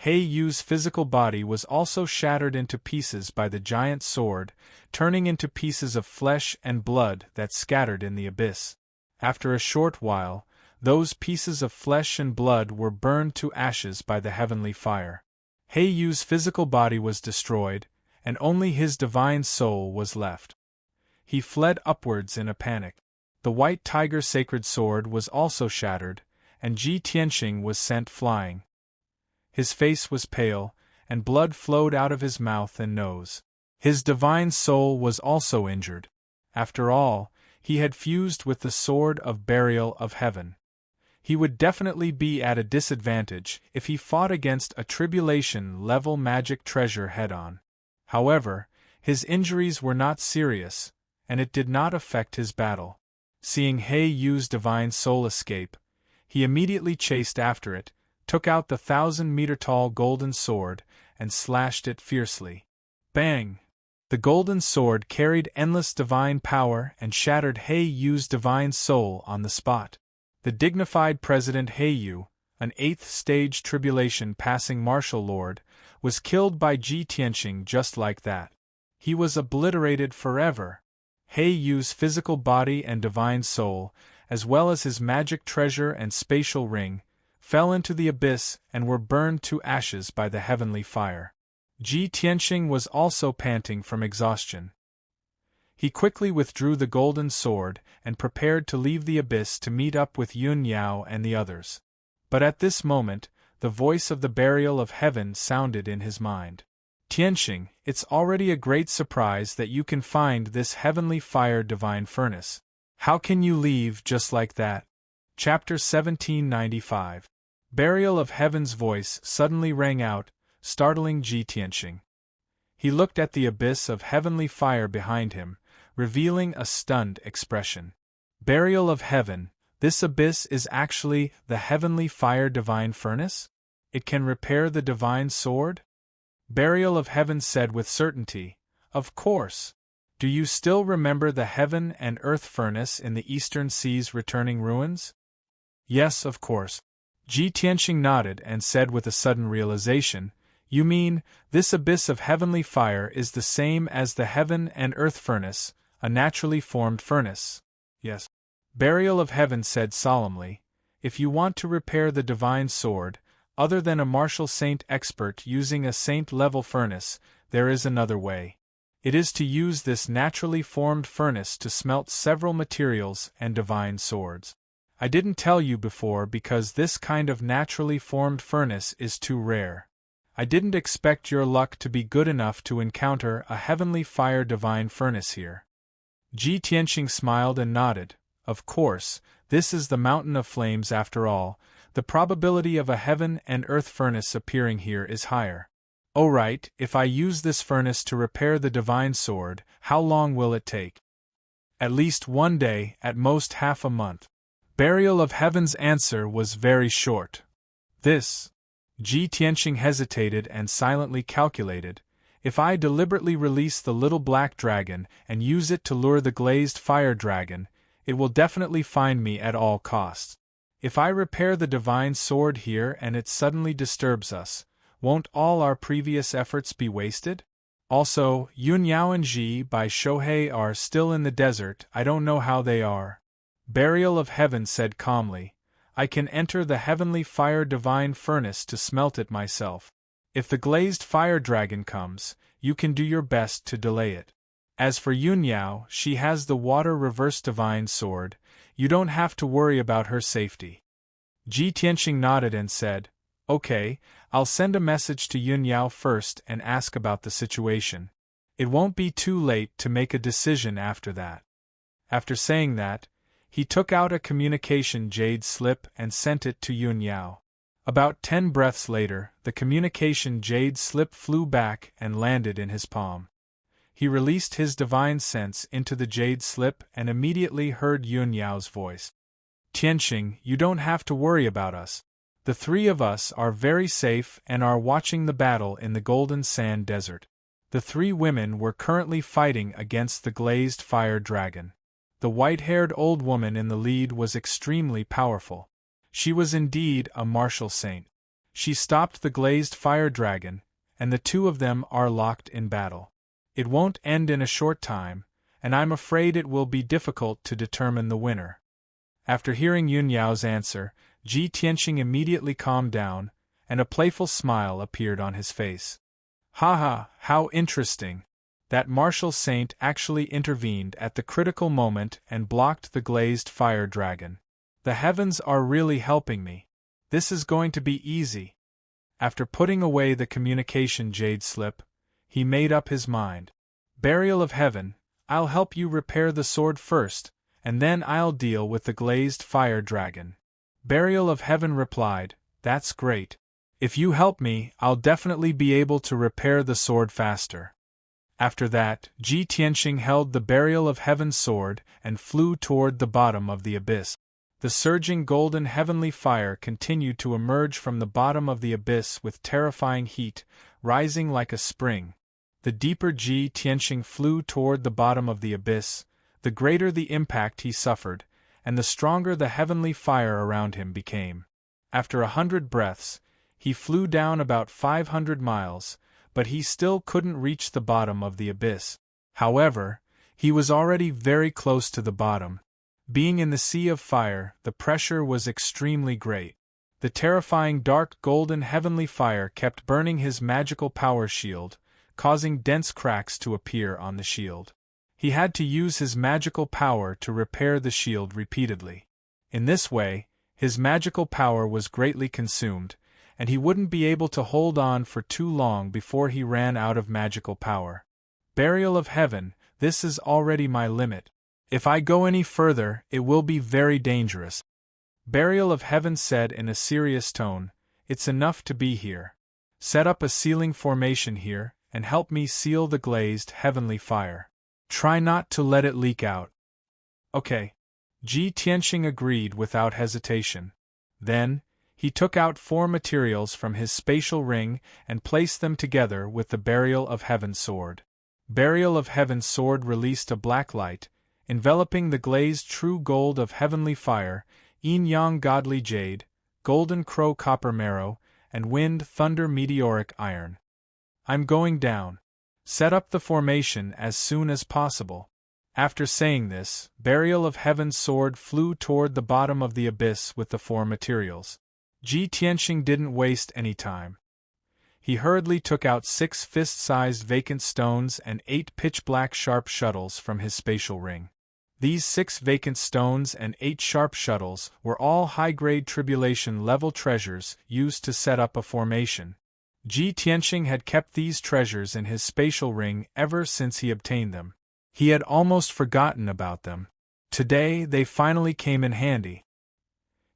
Heiyu's physical body was also shattered into pieces by the giant sword, turning into pieces of flesh and blood that scattered in the abyss. After a short while, those pieces of flesh and blood were burned to ashes by the heavenly fire. Heiyu's physical body was destroyed, and only his divine soul was left. He fled upwards in a panic. The White Tiger's sacred sword was also shattered, and Ji Tianxing was sent flying. His face was pale, and blood flowed out of his mouth and nose. His divine soul was also injured. After all, he had fused with the sword of burial of heaven. He would definitely be at a disadvantage if he fought against a tribulation-level magic treasure head-on. However, his injuries were not serious, and it did not affect his battle. Seeing Heiyu's divine soul escape, he immediately chased after it, took out the 1,000-meter-tall golden sword, and slashed it fiercely. Bang! The golden sword carried endless divine power and shattered He-Yu's divine soul on the spot. The dignified President He-Yu, an 8th-stage tribulation-passing martial lord, was killed by Ji Tianqing just like that. He was obliterated forever. He-Yu's physical body and divine soul, as well as his magic treasure and spatial ring, fell into the abyss and were burned to ashes by the heavenly fire. Ji Tianqing was also panting from exhaustion. He quickly withdrew the golden sword and prepared to leave the abyss to meet up with Yun Yao and the others. But at this moment, the voice of the burial of heaven sounded in his mind. Tianqing, it's already a great surprise that you can find this heavenly fire divine furnace. How can you leave just like that? Chapter 1795. Burial of Heaven's voice suddenly rang out, startling Ji Tianqing. He looked at the abyss of heavenly fire behind him, revealing a stunned expression. Burial of Heaven, this abyss is actually the heavenly fire divine furnace? It can repair the divine sword? Burial of Heaven said with certainty, of course. Do you still remember the heaven and earth furnace in the Eastern Sea's returning ruins? Yes, of course. Ji Tianqing nodded and said with a sudden realization, you mean, this abyss of heavenly fire is the same as the heaven and earth furnace, a naturally formed furnace? Yes. Burial of Heaven said solemnly, if you want to repair the divine sword, other than a martial saint expert using a saint-level furnace, there is another way. It is to use this naturally formed furnace to smelt several materials and divine swords. I didn't tell you before because this kind of naturally formed furnace is too rare. I didn't expect your luck to be good enough to encounter a heavenly fire divine furnace here. Ji Tianqing smiled and nodded. Of course, this is the Mountain of Flames after all. The probability of a heaven and earth furnace appearing here is higher. Oh right, if I use this furnace to repair the divine sword, how long will it take? At least 1 day, at most half a month. Burial of Heaven's answer was very short. This. Ji Tianqing hesitated and silently calculated. If I deliberately release the little black dragon and use it to lure the glazed fire dragon, it will definitely find me at all costs. If I repair the divine sword here and it suddenly disturbs us, won't all our previous efforts be wasted? Also, Yun Yao and Ji by Shohei are still in the desert, I don't know how they are. Burial of Heaven said calmly, I can enter the heavenly fire divine furnace to smelt it myself. If the glazed fire dragon comes, you can do your best to delay it. As for Yun Yao, she has the water reverse divine sword, you don't have to worry about her safety. Ji Tianqing nodded and said, okay, I'll send a message to Yun Yao first and ask about the situation. It won't be too late to make a decision after that. After saying that, he took out a communication jade slip and sent it to Yun Yao. About 10 breaths later, the communication jade slip flew back and landed in his palm. He released his divine sense into the jade slip and immediately heard Yun Yao's voice. Tianqing, you don't have to worry about us. The 3 of us are very safe and are watching the battle in the Golden Sand Desert. The 3 women were currently fighting against the glazed fire dragon. The white-haired old woman in the lead was extremely powerful. She was indeed a martial saint. She stopped the glazed fire dragon, and the 2 of them are locked in battle. It won't end in a short time, and I'm afraid it will be difficult to determine the winner. After hearing Yun Yao's answer, Ji Tianqing immediately calmed down, and a playful smile appeared on his face. Haha, how interesting! That martial saint actually intervened at the critical moment and blocked the glazed fire dragon. The heavens are really helping me. This is going to be easy. After putting away the communication jade slip, he made up his mind. Burial of Heaven, I'll help you repair the sword first, and then I'll deal with the glazed fire dragon. Burial of Heaven replied, that's great. If you help me, I'll definitely be able to repair the sword faster. After that, Ji Tianqing held the Burial of Heaven's sword and flew toward the bottom of the abyss. The surging golden heavenly fire continued to emerge from the bottom of the abyss with terrifying heat, rising like a spring. The deeper Ji Tianxing flew toward the bottom of the abyss, the greater the impact he suffered, and the stronger the heavenly fire around him became. After 100 breaths, he flew down about 500 miles, but he still couldn't reach the bottom of the abyss. However, he was already very close to the bottom. Being in the sea of fire, the pressure was extremely great. The terrifying dark golden heavenly fire kept burning his magical power shield, causing dense cracks to appear on the shield. He had to use his magical power to repair the shield repeatedly. In this way, his magical power was greatly consumed, and he wouldn't be able to hold on for too long before he ran out of magical power. Burial of Heaven, this is already my limit. If I go any further, it will be very dangerous. Burial of Heaven said in a serious tone, it's enough to be here. Set up a sealing formation here, and help me seal the glazed heavenly fire. Try not to let it leak out. Okay. Ji Tianxing agreed without hesitation. Then, he took out 4 materials from his spatial ring and placed them together with the Burial of Heaven sword. Burial of Heaven's sword released a black light, enveloping the glazed true gold of heavenly fire, yin-yang godly jade, golden crow copper marrow, and wind thunder meteoric iron. I'm going down. Set up the formation as soon as possible. After saying this, Burial of Heaven's sword flew toward the bottom of the abyss with the 4 materials. Ji Tianxing didn't waste any time. He hurriedly took out 6 fist-sized vacant stones and 8 pitch-black sharp shuttles from his spatial ring. These 6 vacant stones and 8 sharp shuttles were all high-grade tribulation-level treasures used to set up a formation. Ji Tianxing had kept these treasures in his spatial ring ever since he obtained them. He had almost forgotten about them. Today they finally came in handy.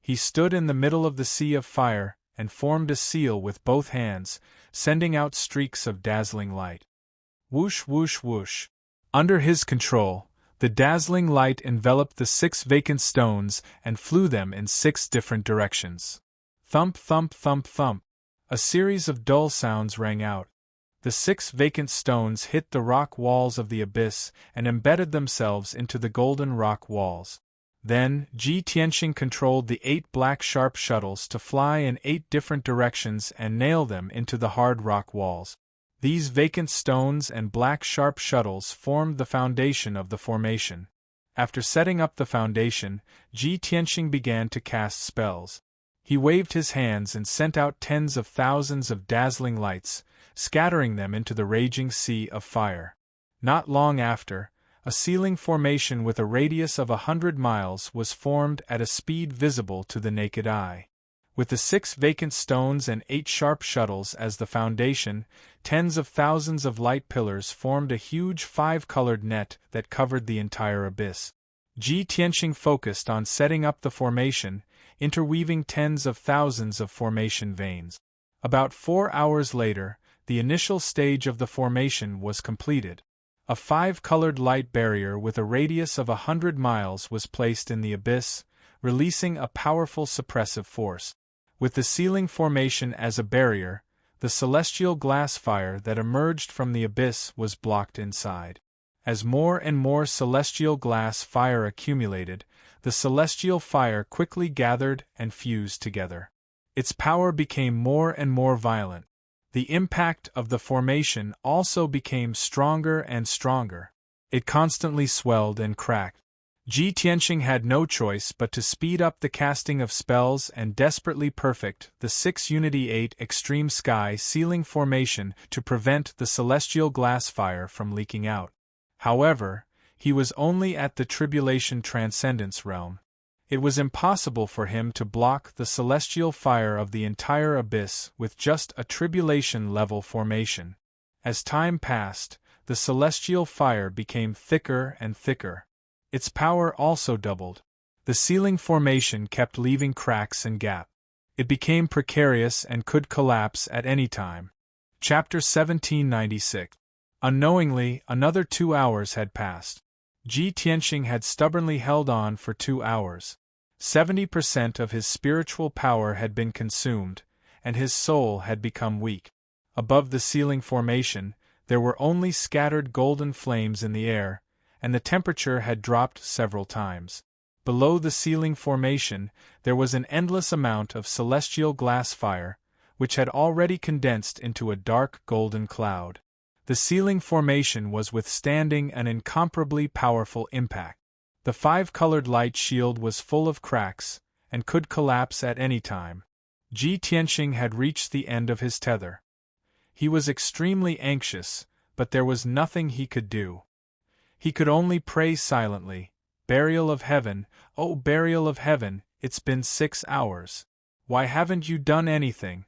He stood in the middle of the sea of fire and formed a seal with both hands, sending out streaks of dazzling light. Whoosh whoosh whoosh. Under his control, the dazzling light enveloped the 6 vacant stones and flew them in 6 different directions. Thump thump thump thump. A series of dull sounds rang out. The 6 vacant stones hit the rock walls of the abyss and embedded themselves into the golden rock walls. Then, Ji Tianxing controlled the 8 black sharp shuttles to fly in 8 different directions and nail them into the hard rock walls. These vacant stones and black sharp shuttles formed the foundation of the formation. After setting up the foundation, Ji Tianxing began to cast spells. He waved his hands and sent out tens of thousands of dazzling lights, scattering them into the raging sea of fire. Not long after, a sealing formation with a radius of 100 miles was formed at a speed visible to the naked eye. With the 6 vacant stones and 8 sharp shuttles as the foundation, tens of thousands of light pillars formed a huge 5-colored net that covered the entire abyss. Ji Tianxing focused on setting up the formation, interweaving tens of thousands of formation veins. About 4 hours later, the initial stage of the formation was completed. A 5-colored light barrier with a radius of 100 miles was placed in the abyss, releasing a powerful suppressive force. With the sealing formation as a barrier, the celestial glass fire that emerged from the abyss was blocked inside. As more and more celestial glass fire accumulated, the celestial fire quickly gathered and fused together. Its power became more and more violent. The impact of the formation also became stronger and stronger. It constantly swelled and cracked. Ji Tianxing had no choice but to speed up the casting of spells and desperately perfect the 6 Unity 8 Extreme Sky sealing formation to prevent the celestial glass fire from leaking out. However, he was only at the Tribulation Transcendence realm. It was impossible for him to block the celestial fire of the entire abyss with just a tribulation-level formation. As time passed, the celestial fire became thicker and thicker. Its power also doubled. The sealing formation kept leaving cracks and gaps. It became precarious and could collapse at any time. Chapter 1796. Unknowingly, another 2 hours had passed. Ji Tianxing had stubbornly held on for 2 hours. 70% of his spiritual power had been consumed, and his soul had become weak. Above the sealing formation, There were only scattered golden flames in the air, and the temperature had dropped several times. Below the ceiling formation, there was an endless amount of celestial glass fire, which had already condensed into a dark golden cloud. The ceiling formation was withstanding an incomparably powerful impact. The five-colored light shield was full of cracks, and could collapse at any time. Ji Tianxing had reached the end of his tether. He was extremely anxious, but there was nothing he could do. He could only pray silently, "Burial of heaven, oh burial of heaven, it's been 6 hours. Why haven't you done anything?"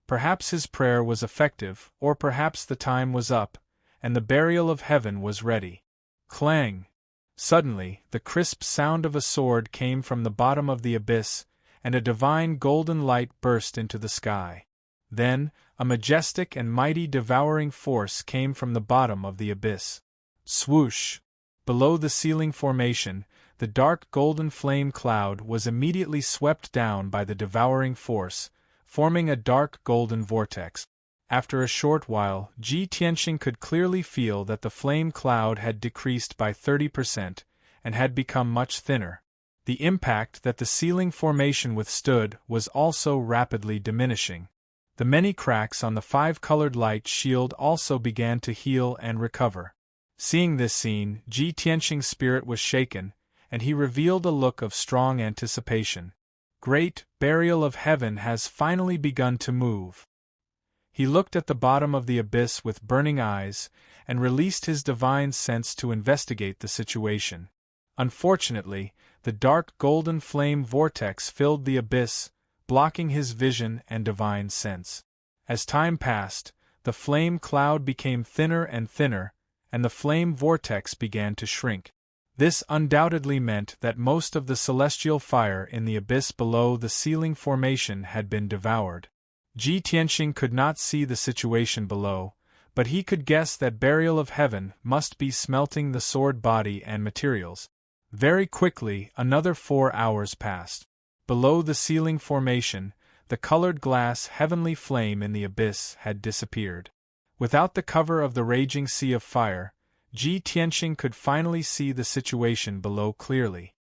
Perhaps his prayer was effective, or perhaps the time was up, and the burial of heaven was ready. Clang! Suddenly, the crisp sound of a sword came from the bottom of the abyss, and a divine golden light burst into the sky. Then, a majestic and mighty devouring force came from the bottom of the abyss. Swoosh! Below the ceiling formation, the dark golden flame cloud was immediately swept down by the devouring force, forming a dark golden vortex. After a short while, Ji Tianxing could clearly feel that the flame cloud had decreased by 30% and had become much thinner. The impact that the ceiling formation withstood was also rapidly diminishing. The many cracks on the five-colored light shield also began to heal and recover. Seeing this scene, Ji Tianxing's spirit was shaken, and he revealed a look of strong anticipation. Great burial of heaven has finally begun to move. He looked at the bottom of the abyss with burning eyes, and released his divine sense to investigate the situation. Unfortunately, the dark golden flame vortex filled the abyss, blocking his vision and divine sense. As time passed, the flame cloud became thinner and thinner, and the flame vortex began to shrink. This undoubtedly meant that most of the celestial fire in the abyss below the ceiling formation had been devoured. Ji Tianxing could not see the situation below, but he could guess that burial of heaven must be smelting the sword body and materials. Very quickly, another 4 hours passed. Below the ceiling formation, the colored glass heavenly flame in the abyss had disappeared. Without the cover of the raging sea of fire, Ji Tianxing could finally see the situation below clearly.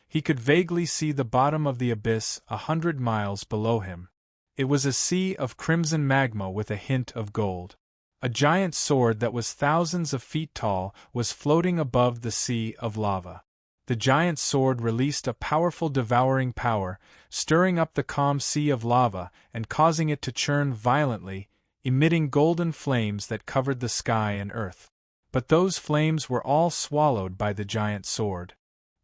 He could vaguely see the bottom of the abyss 100 miles below him. It was a sea of crimson magma with a hint of gold. A giant sword that was thousands of feet tall was floating above the sea of lava. The giant sword released a powerful devouring power, stirring up the calm sea of lava and causing it to churn violently, emitting golden flames that covered the sky and earth. But those flames were all swallowed by the giant sword.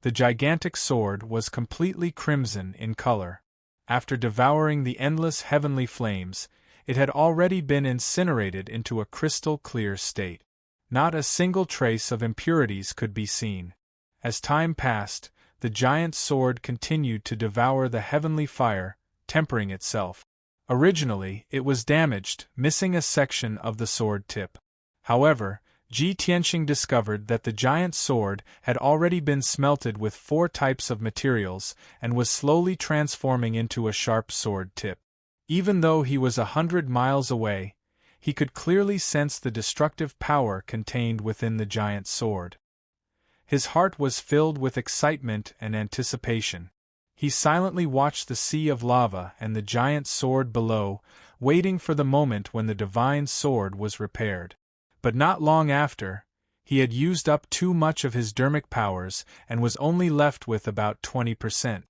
The gigantic sword was completely crimson in color. After devouring the endless heavenly flames, it had already been incinerated into a crystal-clear state. Not a single trace of impurities could be seen. As time passed, the giant sword continued to devour the heavenly fire, tempering itself. Originally, it was damaged, missing a section of the sword tip. However, Ji Tianxing discovered that the giant sword had already been smelted with 4 types of materials and was slowly transforming into a sharp sword tip. Even though he was 100 miles away, he could clearly sense the destructive power contained within the giant sword. His heart was filled with excitement and anticipation. He silently watched the sea of lava and the giant sword below, waiting for the moment when the divine sword was repaired. But not long after, he had used up too much of his dermic powers and was only left with about 20%.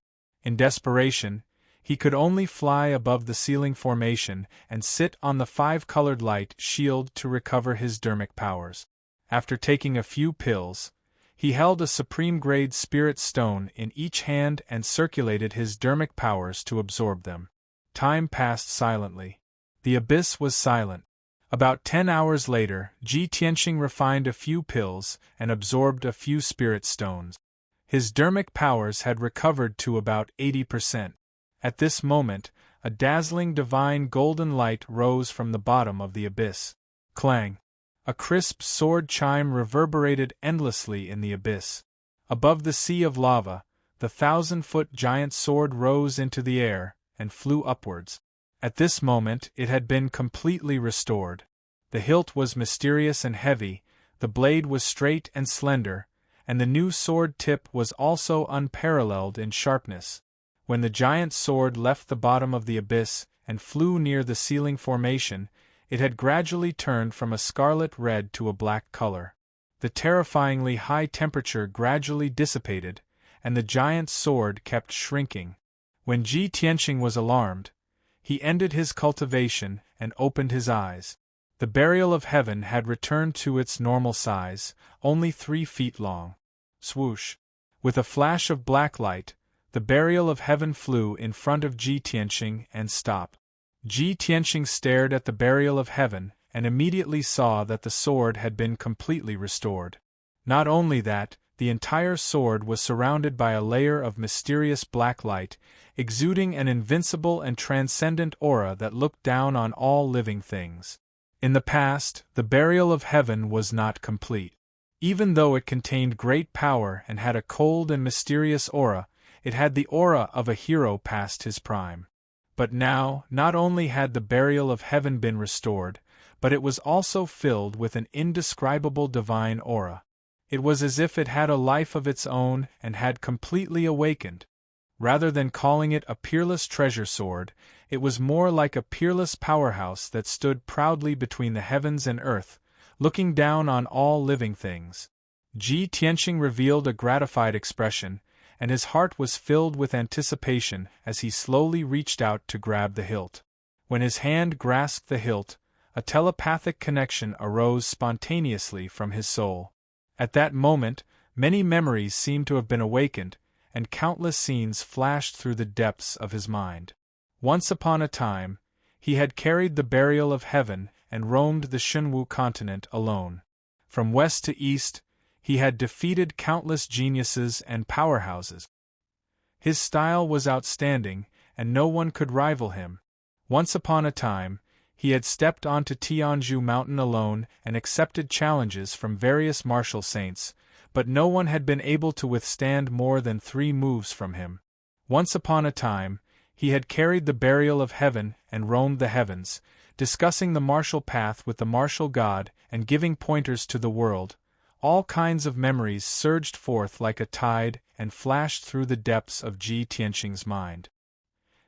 In desperation, he could only fly above the ceiling formation and sit on the 5-colored light shield to recover his dermic powers. After taking a few pills, he held a supreme-grade spirit stone in each hand and circulated his dermic powers to absorb them. Time passed silently. The abyss was silent. About 10 hours later, Ji Tianxing refined a few pills and absorbed a few spirit stones. His dermic powers had recovered to about 80%. At this moment, a dazzling divine golden light rose from the bottom of the abyss. Clang! A crisp sword chime reverberated endlessly in the abyss. Above the sea of lava, the 1,000-foot giant sword rose into the air and flew upwards. At this moment it had been completely restored. The hilt was mysterious and heavy, the blade was straight and slender, and the new sword tip was also unparalleled in sharpness. When the giant sword left the bottom of the abyss and flew near the ceiling formation, it had gradually turned from a scarlet red to a black color. The terrifyingly high temperature gradually dissipated, and the giant sword kept shrinking. When Ji Tianqing was alarmed, he ended his cultivation and opened his eyes. The burial of heaven had returned to its normal size, only 3 feet long. Swoosh! With a flash of black light, the burial of heaven flew in front of Ji Tianqing and stopped. Ji Tianqing stared at the burial of heaven and immediately saw that the sword had been completely restored. Not only that, the entire sword was surrounded by a layer of mysterious black light, exuding an invincible and transcendent aura that looked down on all living things. In the past, the burial of heaven was not complete. Even though it contained great power and had a cold and mysterious aura, it had the aura of a hero past his prime. But now, not only had the burial of heaven been restored, but it was also filled with an indescribable divine aura. It was as if it had a life of its own and had completely awakened. Rather than calling it a peerless treasure sword, it was more like a peerless powerhouse that stood proudly between the heavens and earth, looking down on all living things. Ji Tianqing revealed a gratified expression, and his heart was filled with anticipation as he slowly reached out to grab the hilt. When his hand grasped the hilt, a telepathic connection arose spontaneously from his soul. At that moment, many memories seemed to have been awakened, and countless scenes flashed through the depths of his mind. Once upon a time, he had carried the burial of heaven and roamed the Shenwu continent alone. From west to east, he had defeated countless geniuses and powerhouses. His style was outstanding, and no one could rival him. Once upon a time, he had stepped onto Tianzhu Mountain alone and accepted challenges from various martial saints, but no one had been able to withstand more than 3 moves from him. Once upon a time, he had carried the burial of heaven and roamed the heavens, discussing the martial path with the martial god and giving pointers to the world. All kinds of memories surged forth like a tide and flashed through the depths of Ji Tianqing's mind.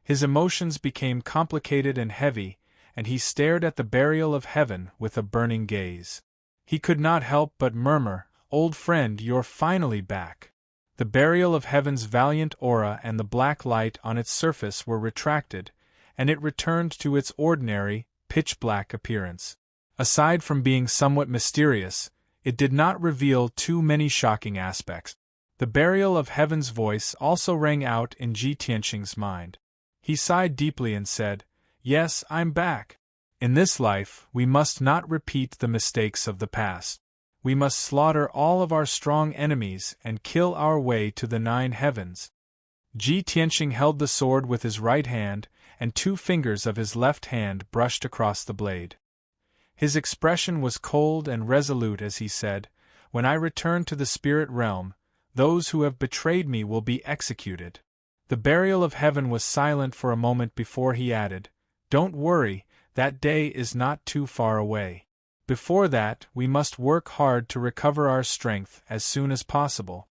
His emotions became complicated and heavy, and he stared at the burial of heaven with a burning gaze. He could not help but murmur, "Old friend, you're finally back." The burial of heaven's valiant aura and the black light on its surface were retracted, and it returned to its ordinary, pitch-black appearance. Aside from being somewhat mysterious, it did not reveal too many shocking aspects. The burial of heaven's voice also rang out in Ji Tianqing's mind. He sighed deeply and said, "Yes, I'm back. In this life, we must not repeat the mistakes of the past. We must slaughter all of our strong enemies and kill our way to the 9 heavens." Ji Tianqing held the sword with his right hand, and 2 fingers of his left hand brushed across the blade. His expression was cold and resolute as he said, "When I return to the spirit realm, those who have betrayed me will be executed." The burial of heaven was silent for a moment before he added, "Don't worry, that day is not too far away. Before that, we must work hard to recover our strength as soon as possible."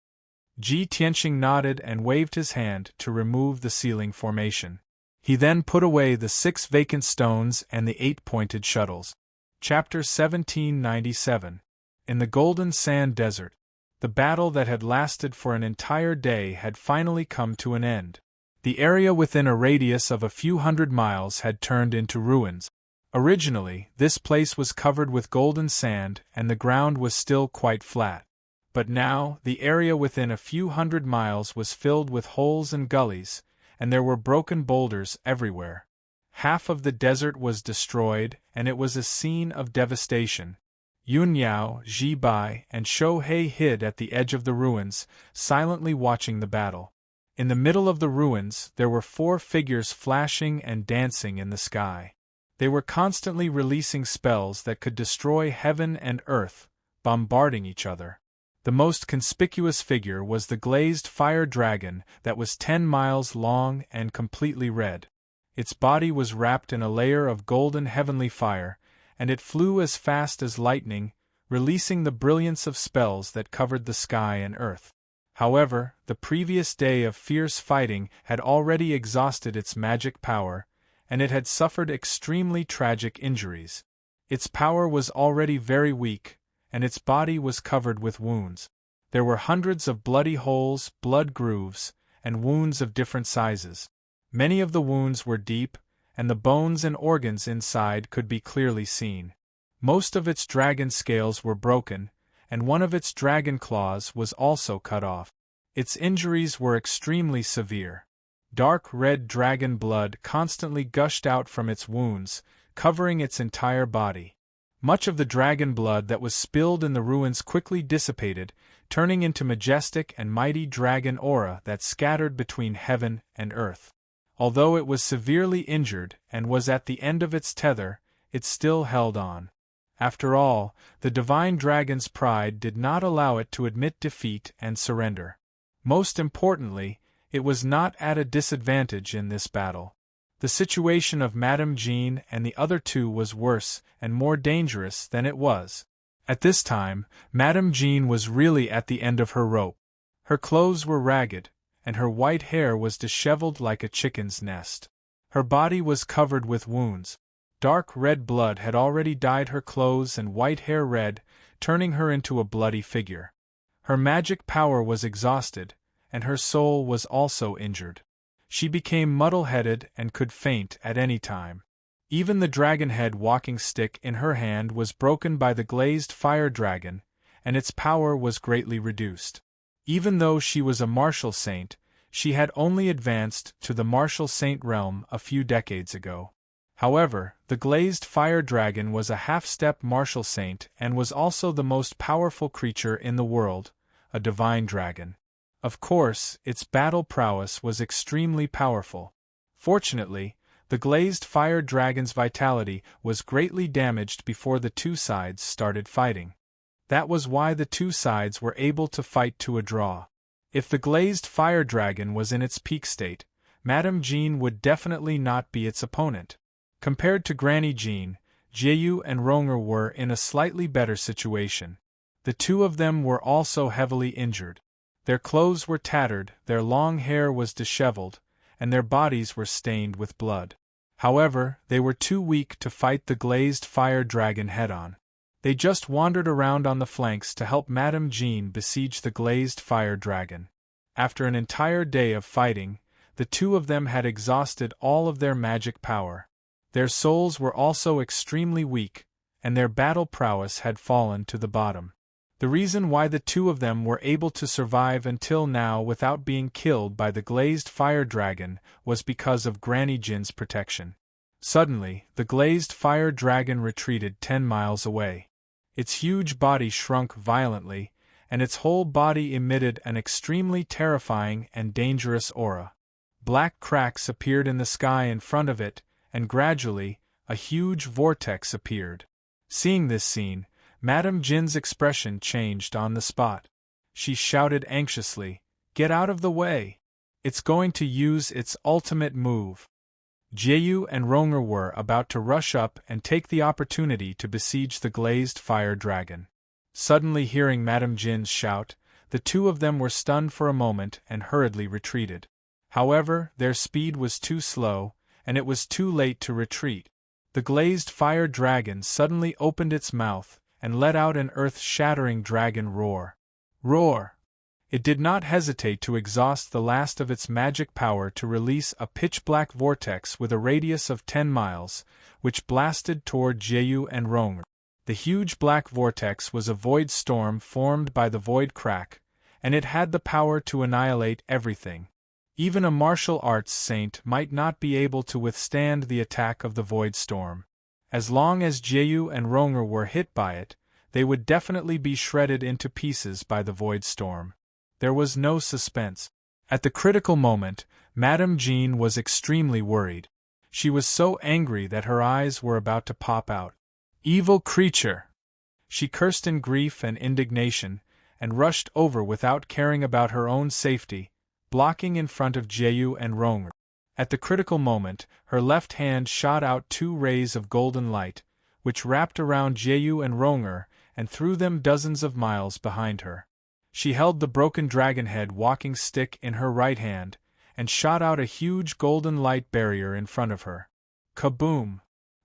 Ji Tianqing nodded and waved his hand to remove the ceiling formation. He then put away the 6 vacant stones and the 8 pointed shuttles. Chapter 1797. In the Golden Sand Desert. The battle that had lasted for an entire day had finally come to an end. The area within a radius of a few hundred miles had turned into ruins. Originally, this place was covered with golden sand and the ground was still quite flat. But now, the area within a few hundred miles was filled with holes and gullies, and there were broken boulders everywhere. Half of the desert was destroyed, and it was a scene of devastation. Yun Yao, Ji Bai, and Shou Hei hid at the edge of the ruins, silently watching the battle. In the middle of the ruins, there were 4 figures flashing and dancing in the sky. They were constantly releasing spells that could destroy heaven and earth, bombarding each other. The most conspicuous figure was the glazed fire dragon that was 10 miles long and completely red. Its body was wrapped in a layer of golden heavenly fire, and it flew as fast as lightning, releasing the brilliance of spells that covered the sky and earth. However, the previous day of fierce fighting had already exhausted its magic power, and it had suffered extremely tragic injuries. Its power was already very weak, and its body was covered with wounds. There were hundreds of bloody holes, blood grooves, and wounds of different sizes. Many of the wounds were deep, and the bones and organs inside could be clearly seen. Most of its dragon scales were broken, and one of its dragon claws was also cut off. Its injuries were extremely severe. Dark red dragon blood constantly gushed out from its wounds, covering its entire body. Much of the dragon blood that was spilled in the ruins quickly dissipated, turning into majestic and mighty dragon aura that scattered between heaven and earth. Although it was severely injured and was at the end of its tether, it still held on. After all, the divine dragon's pride did not allow it to admit defeat and surrender. Most importantly, it was not at a disadvantage in this battle. The situation of Madame Jean and the other two was worse and more dangerous than it was. At this time, Madame Jean was really at the end of her rope. Her clothes were ragged, and her white hair was disheveled like a chicken's nest. Her body was covered with wounds. Dark red blood had already dyed her clothes and white hair red, turning her into a bloody figure. Her magic power was exhausted, and her soul was also injured. She became muddle-headed and could faint at any time. Even the dragon-head walking stick in her hand was broken by the glazed fire dragon, and its power was greatly reduced. Even though she was a martial saint, she had only advanced to the martial saint realm a few decades ago. However, the glazed fire dragon was a half-step martial saint and was also the most powerful creature in the world, a divine dragon. Of course, its battle prowess was extremely powerful. Fortunately, the glazed fire dragon's vitality was greatly damaged before the two sides started fighting. That was why the two sides were able to fight to a draw. If the glazed fire dragon was in its peak state, Madame Jean would definitely not be its opponent. Compared to Granny Jean, Jeyu and Ronger were in a slightly better situation. The two of them were also heavily injured. Their clothes were tattered, their long hair was disheveled, and their bodies were stained with blood. However, they were too weak to fight the glazed fire dragon head-on. They just wandered around on the flanks to help Madame Jean besiege the glazed fire dragon. After an entire day of fighting, the two of them had exhausted all of their magic power. Their souls were also extremely weak, and their battle prowess had fallen to the bottom. The reason why the two of them were able to survive until now without being killed by the glazed fire dragon was because of Granny Jin's protection. Suddenly, the glazed fire dragon retreated 10 miles away. Its huge body shrunk violently, and its whole body emitted an extremely terrifying and dangerous aura. Black cracks appeared in the sky in front of it, and gradually, a huge vortex appeared. Seeing this scene, Madame Jin's expression changed on the spot. She shouted anxiously, "Get out of the way! It's going to use its ultimate move." Jeyu and Ronger were about to rush up and take the opportunity to besiege the glazed fire dragon. Suddenly hearing Madame Jin's shout, the two of them were stunned for a moment and hurriedly retreated. However, their speed was too slow, and it was too late to retreat. The glazed fire dragon suddenly opened its mouth and let out an earth-shattering dragon roar. Roar! It did not hesitate to exhaust the last of its magic power to release a pitch-black vortex with a radius of 10 miles, which blasted toward Jeyu and Ronger. The huge black vortex was a void storm formed by the void crack, and it had the power to annihilate everything. Even a martial arts saint might not be able to withstand the attack of the void storm. As long as Jeyu and Ronger were hit by it, they would definitely be shredded into pieces by the void storm. There was no suspense. At the critical moment, Madame Jean was extremely worried. She was so angry that her eyes were about to pop out. "Evil creature!" She cursed in grief and indignation, and rushed over without caring about her own safety, blocking in front of Jeyu and Ronger. At the critical moment, her left hand shot out 2 rays of golden light, which wrapped around Jeyu and Ronger and threw them dozens of miles behind her. She held the broken dragonhead walking stick in her right hand, and shot out a huge golden light barrier in front of her. Kaboom!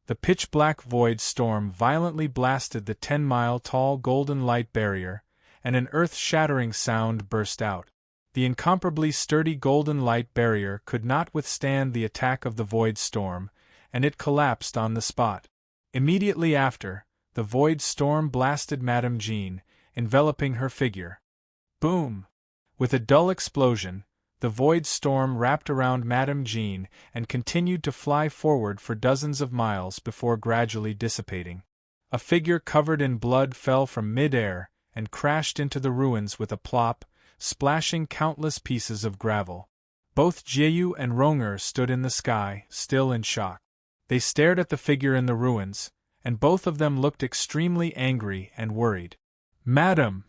The pitch-black void storm violently blasted the 10-mile-tall golden light barrier, and an earth-shattering sound burst out. The incomparably sturdy golden light barrier could not withstand the attack of the void storm, and it collapsed on the spot. Immediately after, the void storm blasted Madame Jean, enveloping her figure. Boom! With a dull explosion, the void storm wrapped around Madame Jean and continued to fly forward for dozens of miles before gradually dissipating. A figure covered in blood fell from mid-air and crashed into the ruins with a plop, splashing countless pieces of gravel. Both Jeyu and Ronger stood in the sky, still in shock. They stared at the figure in the ruins, and both of them looked extremely angry and worried. "Madam!"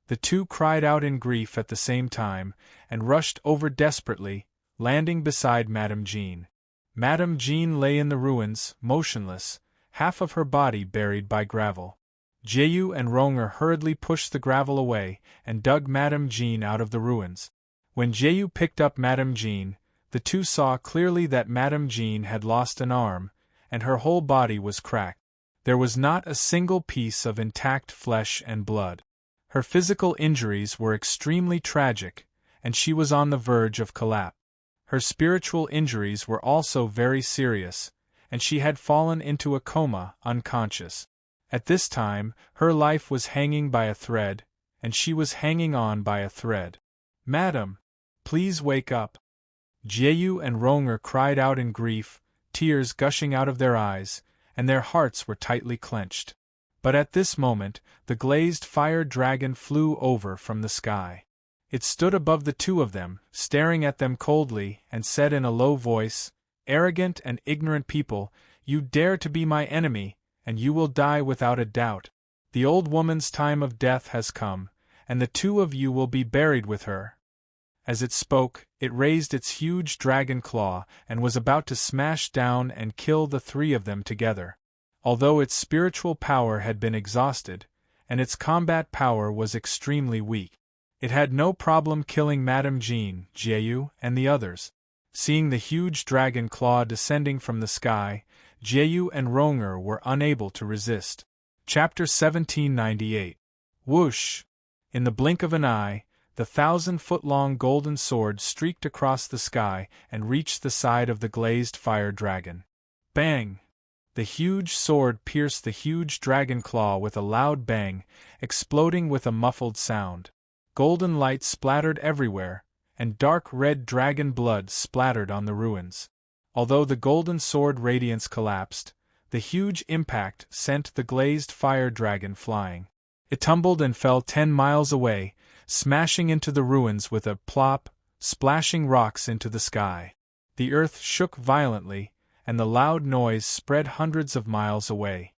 The two cried out in grief at the same time, and rushed over desperately, landing beside Madame Jean. Madame Jean lay in the ruins, motionless, half of her body buried by gravel. Jeyu and Ronger hurriedly pushed the gravel away and dug Madame Jean out of the ruins. When Jeyu picked up Madame Jean, the two saw clearly that Madame Jean had lost an arm, and her whole body was cracked. There was not a single piece of intact flesh and blood. Her physical injuries were extremely tragic, and she was on the verge of collapse. Her spiritual injuries were also very serious, and she had fallen into a coma, unconscious. At this time, her life was hanging by a thread, and she was hanging on by a thread. "Madam, please wake up." Jeyu and Ronger cried out in grief, tears gushing out of their eyes, and their hearts were tightly clenched. But at this moment, the glazed fire dragon flew over from the sky. It stood above the two of them, staring at them coldly, and said in a low voice, "Arrogant and ignorant people, you dare to be my enemy, and you will die without a doubt. The old woman's time of death has come, and the two of you will be buried with her." As it spoke, it raised its huge dragon claw and was about to smash down and kill the three of them together. Although its spiritual power had been exhausted, and its combat power was extremely weak, it had no problem killing Madame Jean, Jeyu, and the others. Seeing the huge dragon claw descending from the sky, Jeyu and Ronger were unable to resist. Chapter 1798. Whoosh! In the blink of an eye, the 1,000-foot-long golden sword streaked across the sky and reached the side of the glazed fire dragon. Bang! The huge sword pierced the huge dragon claw with a loud bang, exploding with a muffled sound. Golden light splattered everywhere, and dark red dragon blood splattered on the ruins. Although the golden sword radiance collapsed, the huge impact sent the glazed fire dragon flying. It tumbled and fell 10 miles away, smashing into the ruins with a plop, splashing rocks into the sky. The earth shook violently, and the loud noise spread hundreds of miles away.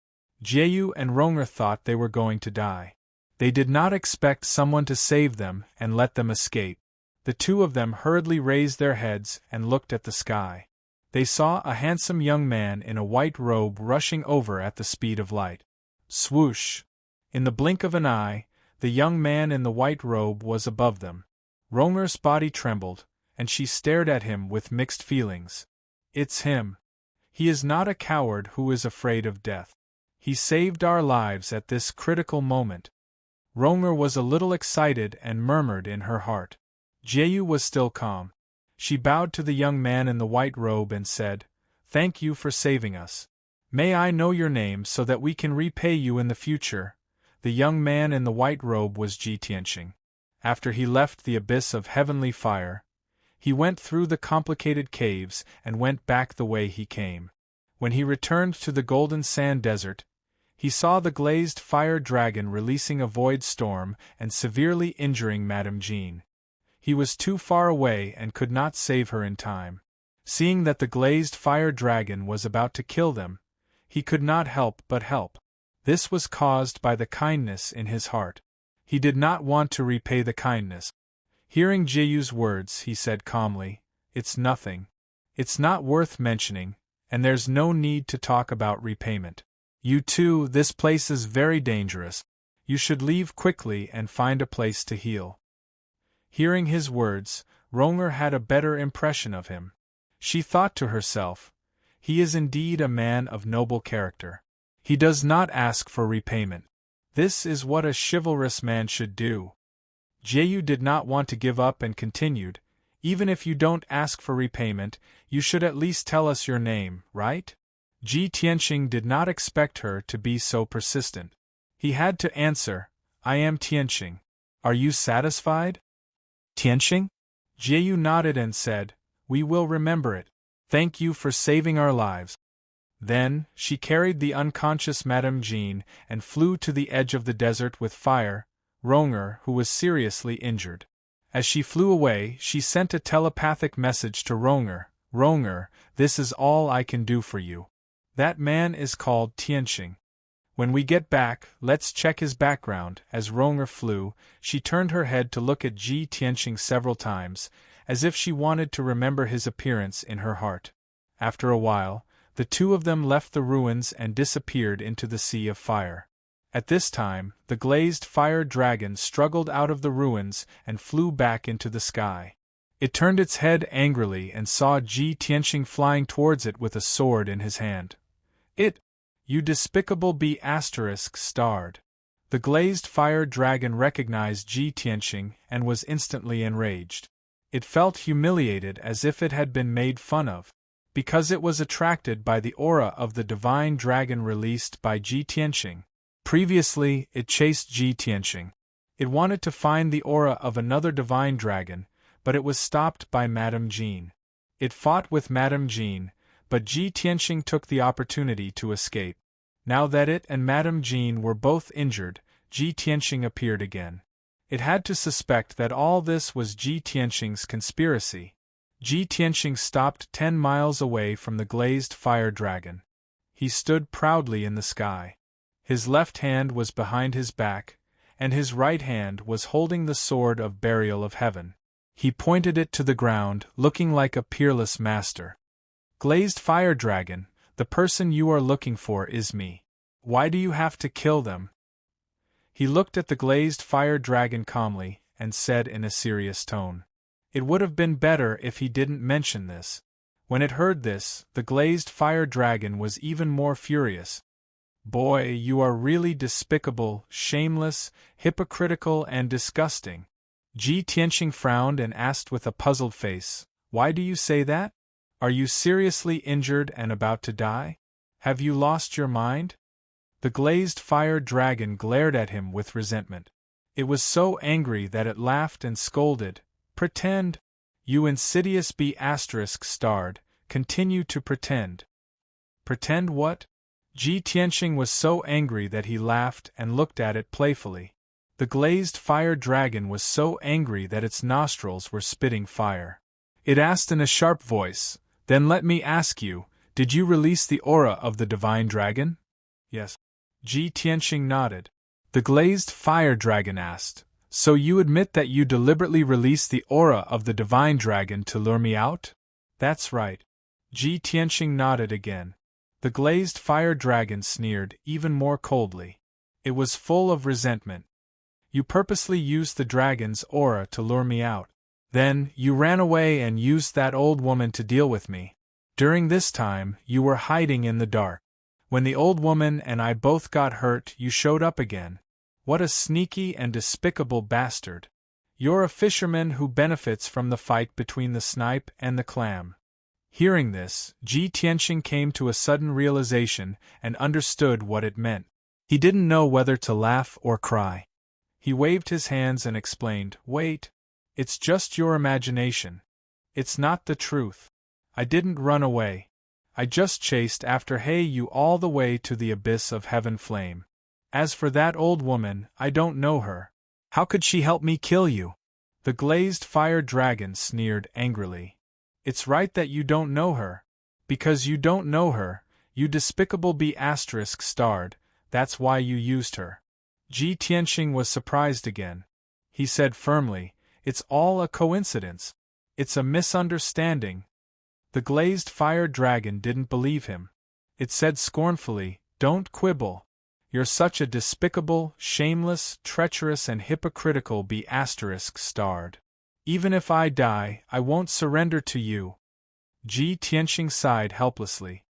Jeyu and Ronger thought they were going to die. They did not expect someone to save them and let them escape. The two of them hurriedly raised their heads and looked at the sky. They saw a handsome young man in a white robe rushing over at the speed of light. Swoosh! In the blink of an eye, the young man in the white robe was above them. Ronger's body trembled, and she stared at him with mixed feelings. It's him. He is not a coward who is afraid of death. He saved our lives at this critical moment. Ronger was a little excited and murmured in her heart. Jeyu was still calm. She bowed to the young man in the white robe and said, "Thank you for saving us. May I know your name so that we can repay you in the future?" The young man in the white robe was Ji Tianxing. After he left the abyss of heavenly fire, he went through the complicated caves and went back the way he came. When he returned to the golden sand desert, he saw the glazed fire dragon releasing a void storm and severely injuring Madame Jean. He was too far away and could not save her in time. Seeing that the glazed fire dragon was about to kill them, he could not help but help. This was caused by the kindness in his heart. He did not want to repay the kindness. Hearing Jeyu's words, he said calmly, "It's nothing. It's not worth mentioning, and there's no need to talk about repayment. You too, this place is very dangerous. You should leave quickly and find a place to heal. Hearing his words, Ronger had a better impression of him. She thought to herself, he is indeed a man of noble character. He does not ask for repayment. This is what a chivalrous man should do. Jeyu did not want to give up and continued, even if you don't ask for repayment, you should at least tell us your name, right? Ji Tianqing did not expect her to be so persistent. He had to answer, I am Tianqing. Are you satisfied? Tianqing? Jeyu nodded and said, we will remember it. Thank you for saving our lives. Then, she carried the unconscious Madame Jean and flew to the edge of the desert with Fire, Ronger, who was seriously injured. As she flew away, she sent a telepathic message to Ronger, Ronger, this is all I can do for you. That man is called Tianqing. When we get back, let's check his background. As Ronger flew, she turned her head to look at Ji Tianqing several times, as if she wanted to remember his appearance in her heart. After a while, the two of them left the ruins and disappeared into the sea of fire. At this time, the glazed fire dragon struggled out of the ruins and flew back into the sky. It turned its head angrily and saw Ji Tianqing flying towards it with a sword in his hand. You despicable bee starred. The glazed fire dragon recognized Ji Tianqing and was instantly enraged. It felt humiliated as if it had been made fun of. Because it was attracted by the aura of the divine dragon released by Ji Tianqing. Previously, it chased Ji Tianqing. It wanted to find the aura of another divine dragon, but it was stopped by Madame Jean. It fought with Madame Jean, but Ji Tianqing took the opportunity to escape. Now that it and Madame Jean were both injured, Ji Tianqing appeared again. It had to suspect that all this was Ji Tianqing's conspiracy. Ji Tianqing stopped 10 miles away from the glazed fire dragon. He stood proudly in the sky. His left hand was behind his back, and his right hand was holding the sword of burial of heaven. He pointed it to the ground, looking like a peerless master. Glazed fire dragon, the person you are looking for is me. Why do you have to kill them? He looked at the glazed fire dragon calmly, and said in a serious tone. It would have been better if he didn't mention this. When it heard this, the glazed fire dragon was even more furious. Boy, you are really despicable, shameless, hypocritical and disgusting. Ji Tianqing frowned and asked with a puzzled face, why do you say that? Are you seriously injured and about to die? Have you lost your mind? The glazed fire dragon glared at him with resentment. It was so angry that it laughed and scolded. Pretend! You insidious bee starred, continue to pretend. Pretend what? Ji Tianqing was so angry that he laughed and looked at it playfully. The glazed fire dragon was so angry that its nostrils were spitting fire. It asked in a sharp voice, then let me ask you, did you release the aura of the divine dragon? Yes. Ji Tianqing nodded. The glazed fire dragon asked, so you admit that you deliberately released the aura of the divine dragon to lure me out? That's right. Ji Tianqing nodded again. The glazed fire dragon sneered even more coldly. It was full of resentment. You purposely used the dragon's aura to lure me out. Then, you ran away and used that old woman to deal with me. During this time, you were hiding in the dark. When the old woman and I both got hurt, you showed up again. What a sneaky and despicable bastard. You're a fisherman who benefits from the fight between the snipe and the clam. Hearing this, Ji Tianqing came to a sudden realization and understood what it meant. He didn't know whether to laugh or cry. He waved his hands and explained, wait. It's just your imagination. It's not the truth. I didn't run away. I just chased after you all the way to the abyss of heaven flame. As for that old woman, I don't know her. How could she help me kill you? The glazed fire dragon sneered angrily. It's right that you don't know her. Because you don't know her, you despicable bee starred, that's why you used her. Ji Tianqing was surprised again. He said firmly, it's all a coincidence. It's a misunderstanding. The glazed fire dragon didn't believe him. It said scornfully, Don't quibble. You're such a despicable, shameless, treacherous and hypocritical ****. Even if I die, I won't surrender to you. Ji Tianxing sighed helplessly.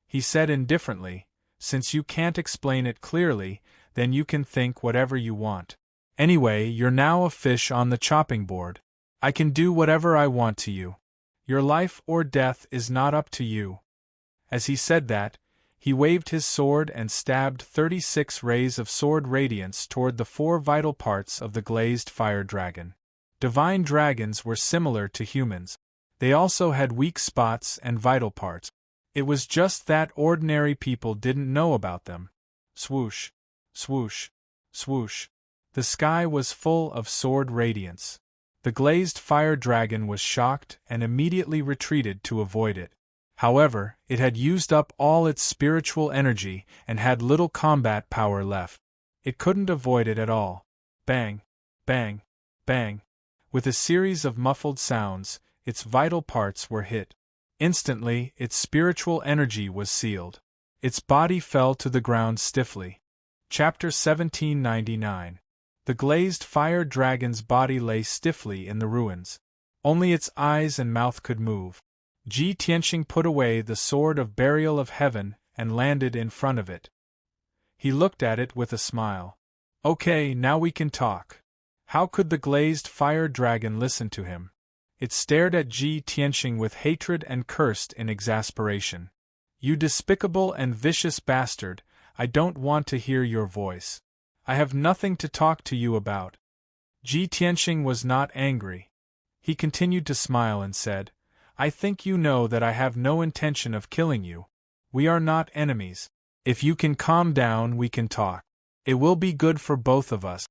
He said indifferently, since you can't explain it clearly, then you can think whatever you want. Anyway, you're now a fish on the chopping board. I can do whatever I want to you. Your life or death is not up to you. As he said that, he waved his sword and stabbed 36 rays of sword radiance toward the 4 vital parts of the glazed fire dragon. Divine dragons were similar to humans. They also had weak spots and vital parts. It was just that ordinary people didn't know about them. Swoosh, swoosh, swoosh. The sky was full of sword radiance. The glazed fire dragon was shocked and immediately retreated to avoid it. However, it had used up all its spiritual energy and had little combat power left. It couldn't avoid it at all. Bang, bang, bang. With a series of muffled sounds, its vital parts were hit. Instantly, its spiritual energy was sealed. Its body fell to the ground stiffly. Chapter 1799. The glazed fire dragon's body lay stiffly in the ruins. Only its eyes and mouth could move. Ji Tianxing put away the sword of burial of heaven and landed in front of it. He looked at it with a smile. Okay, now we can talk. How could the glazed fire dragon listen to him? It stared at Ji Tianxing with hatred and cursed in exasperation. You despicable and vicious bastard, I don't want to hear your voice. I have nothing to talk to you about. Ji Tianxing was not angry. He continued to smile and said, I think you know that I have no intention of killing you. We are not enemies. If you can calm down, we can talk. It will be good for both of us.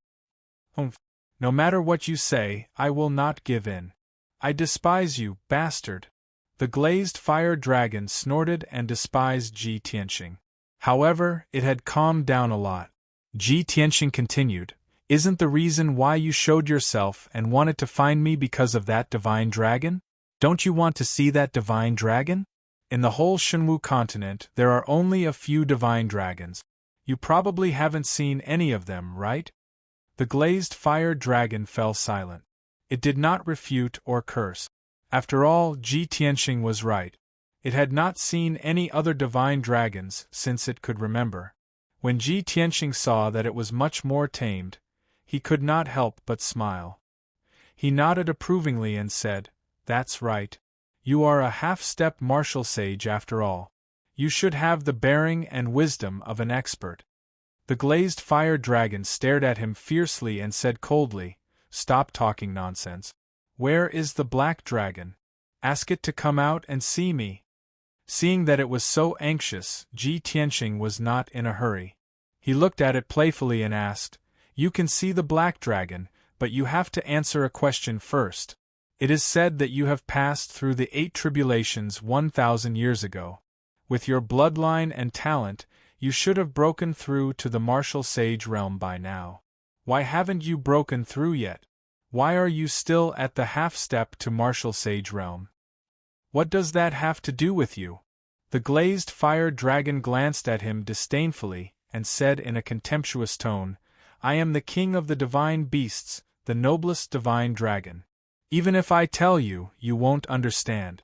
No matter what you say, I will not give in. I despise you, bastard. The glazed fire dragon snorted and despised Ji Tianxing. However, it had calmed down a lot. Ji Tianxing continued, Isn't the reason why you showed yourself and wanted to find me because of that divine dragon? Don't you want to see that divine dragon? In the whole Shenwu continent, there are only a few divine dragons. You probably haven't seen any of them, right? The glazed fire dragon fell silent. It did not refute or curse. After all, Ji Tianxing was right. It had not seen any other divine dragons since it could remember. When Ji Tianxing saw that it was much more tamed, he could not help but smile. He nodded approvingly and said, That's right. You are a half-step martial sage after all. You should have the bearing and wisdom of an expert. The glazed fire dragon stared at him fiercely and said coldly, Stop talking nonsense. Where is the black dragon? Ask it to come out and see me. Seeing that it was so anxious, Ji Tianxing was not in a hurry. He looked at it playfully and asked, You can see the black dragon, but you have to answer a question first. It is said that you have passed through the 8 tribulations 1,000 years ago. With your bloodline and talent, you should have broken through to the martial sage realm by now. Why haven't you broken through yet? Why are you still at the half-step to martial sage realm? What does that have to do with you? The glazed fire dragon glanced at him disdainfully and said in a contemptuous tone, I am the king of the divine beasts, the noblest divine dragon. Even if I tell you, you won't understand.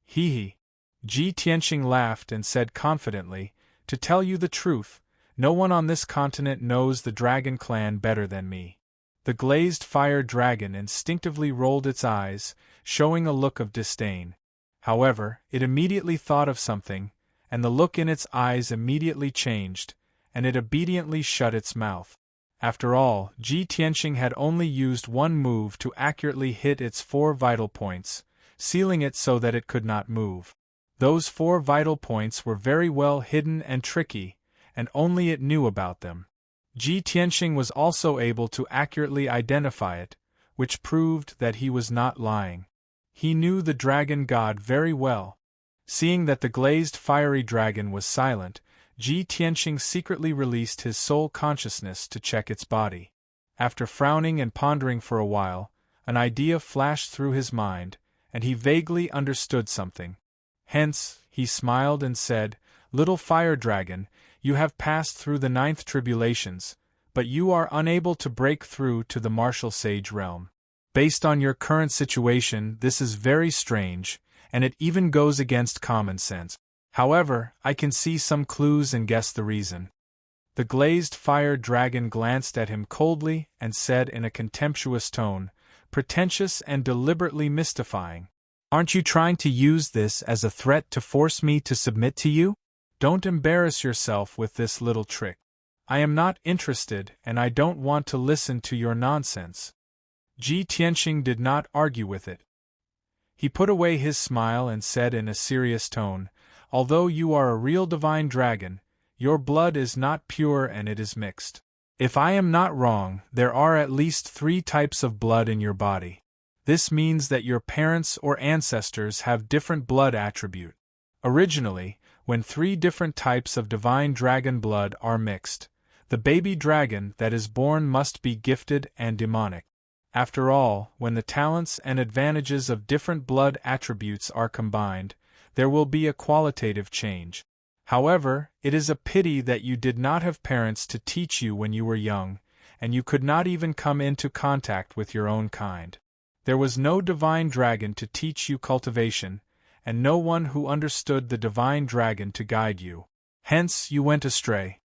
Hee. Ji Tianxing laughed and said confidently, To tell you the truth, no one on this continent knows the dragon clan better than me. The glazed fire dragon instinctively rolled its eyes, showing a look of disdain. However, it immediately thought of something, and the look in its eyes immediately changed, and it obediently shut its mouth. After all, Ji Tianxing had only used one move to accurately hit its 4 vital points, sealing it so that it could not move. Those 4 vital points were very well hidden and tricky, and only it knew about them. Ji Tianxing was also able to accurately identify it, which proved that he was not lying. He knew the dragon god very well. Seeing that the glazed fiery dragon was silent, Ji Tianxing secretly released his soul consciousness to check its body. After frowning and pondering for a while, an idea flashed through his mind, and he vaguely understood something. Hence, he smiled and said, Little fire dragon, You have passed through the 9th tribulations, but you are unable to break through to the martial sage realm. Based on your current situation, this is very strange, and it even goes against common sense. However, I can see some clues and guess the reason. The glazed fire dragon glanced at him coldly and said in a contemptuous tone, pretentious and deliberately mystifying, "Aren't you trying to use this as a threat to force me to submit to you? Don't embarrass yourself with this little trick. I am not interested and I don't want to listen to your nonsense." Ji Tianqing did not argue with it. He put away his smile and said in a serious tone, "Although you are a real divine dragon, your blood is not pure and it is mixed. If I am not wrong, there are at least 3 types of blood in your body. This means that your parents or ancestors have different blood attribute. Originally, when 3 different types of divine dragon blood are mixed, the baby dragon that is born must be gifted and demonic. After all, when the talents and advantages of different blood attributes are combined, there will be a qualitative change. However, it is a pity that you did not have parents to teach you when you were young, and you could not even come into contact with your own kind. There was no divine dragon to teach you cultivation, and no one who understood the divine dragon to guide you. Hence, you went astray."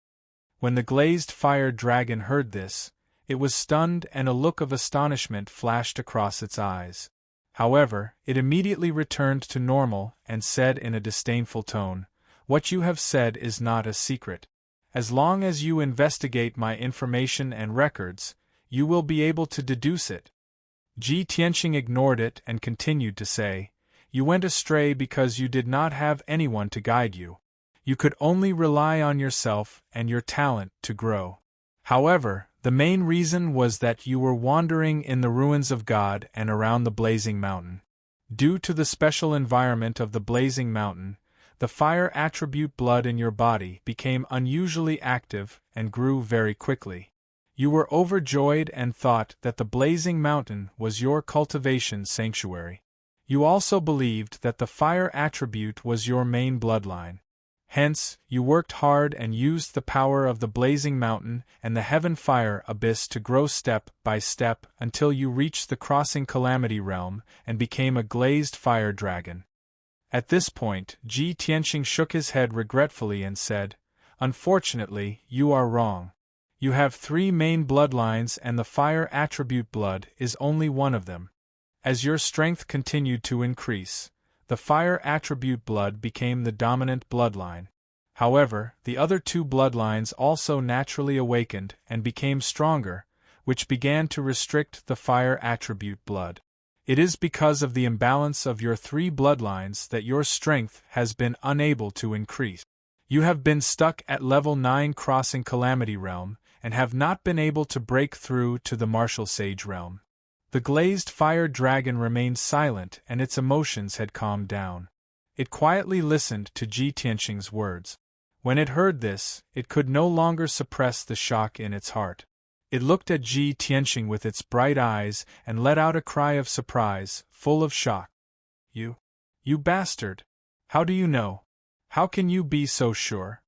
When the glazed fire dragon heard this, it was stunned and a look of astonishment flashed across its eyes. However, it immediately returned to normal and said in a disdainful tone, "What you have said is not a secret. As long as you investigate my information and records, you will be able to deduce it." Ji Tianqing ignored it and continued to say, "You went astray because you did not have anyone to guide you. You could only rely on yourself and your talent to grow. However, the main reason was that you were wandering in the ruins of God and around the blazing mountain. Due to the special environment of the blazing mountain, the fire attribute blood in your body became unusually active and grew very quickly. You were overjoyed and thought that the blazing mountain was your cultivation sanctuary. You also believed that the fire attribute was your main bloodline. Hence, you worked hard and used the power of the blazing mountain and the heaven fire abyss to grow step by step until you reached the crossing calamity realm and became a glazed fire dragon." At this point, Ji Tianqing shook his head regretfully and said, "Unfortunately, you are wrong. You have 3 main bloodlines and the fire attribute blood is only one of them. As your strength continued to increase, the fire attribute blood became the dominant bloodline. However, the other 2 bloodlines also naturally awakened and became stronger, which began to restrict the fire attribute blood. It is because of the imbalance of your 3 bloodlines that your strength has been unable to increase. You have been stuck at level 9 crossing Calamity Realm, and have not been able to break through to the Martial Sage Realm." The glazed fire dragon remained silent and its emotions had calmed down. It quietly listened to Ji Tianqing's words. When it heard this, it could no longer suppress the shock in its heart. It looked at Ji Tianqing with its bright eyes and let out a cry of surprise, full of shock. You bastard! How do you know? How can you be so sure?"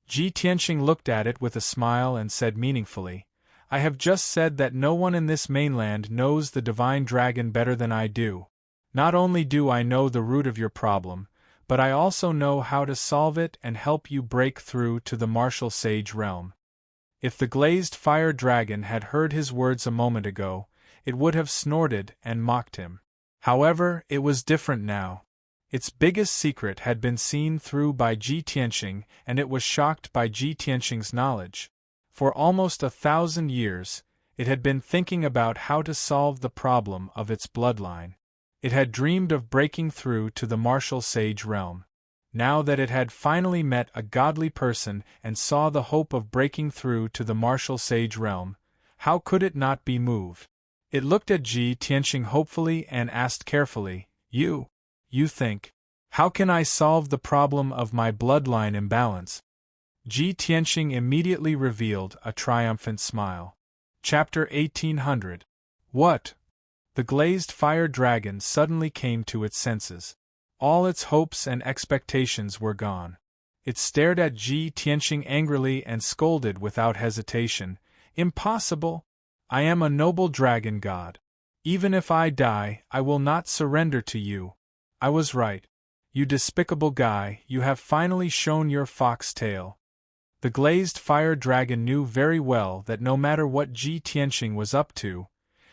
Ji Tianqing looked at it with a smile and said meaningfully, "I have just said that no one in this mainland knows the divine dragon better than I do. Not only do I know the root of your problem, but I also know how to solve it and help you break through to the martial sage realm." If the glazed fire dragon had heard his words a moment ago, it would have snorted and mocked him. However, it was different now. Its biggest secret had been seen through by Ji Tianqing, and it was shocked by Ji Tianqing's knowledge. For almost 1,000 years, it had been thinking about how to solve the problem of its bloodline. It had dreamed of breaking through to the martial sage realm. Now that it had finally met a godly person and saw the hope of breaking through to the martial sage realm, how could it not be moved? It looked at Ji Tianqing hopefully and asked carefully, You think, how can I solve the problem of my bloodline imbalance?" Ji Tianqing immediately revealed a triumphant smile. Chapter 1800. What? The glazed fire dragon suddenly came to its senses. All its hopes and expectations were gone. It stared at Ji Tianxing angrily and scolded without hesitation. Impossible! I am a noble dragon god. Even if I die, I will not surrender to you. I was right. You despicable guy, you have finally shown your fox tail. The glazed fire dragon knew very well that no matter what Ji Tianxing was up to,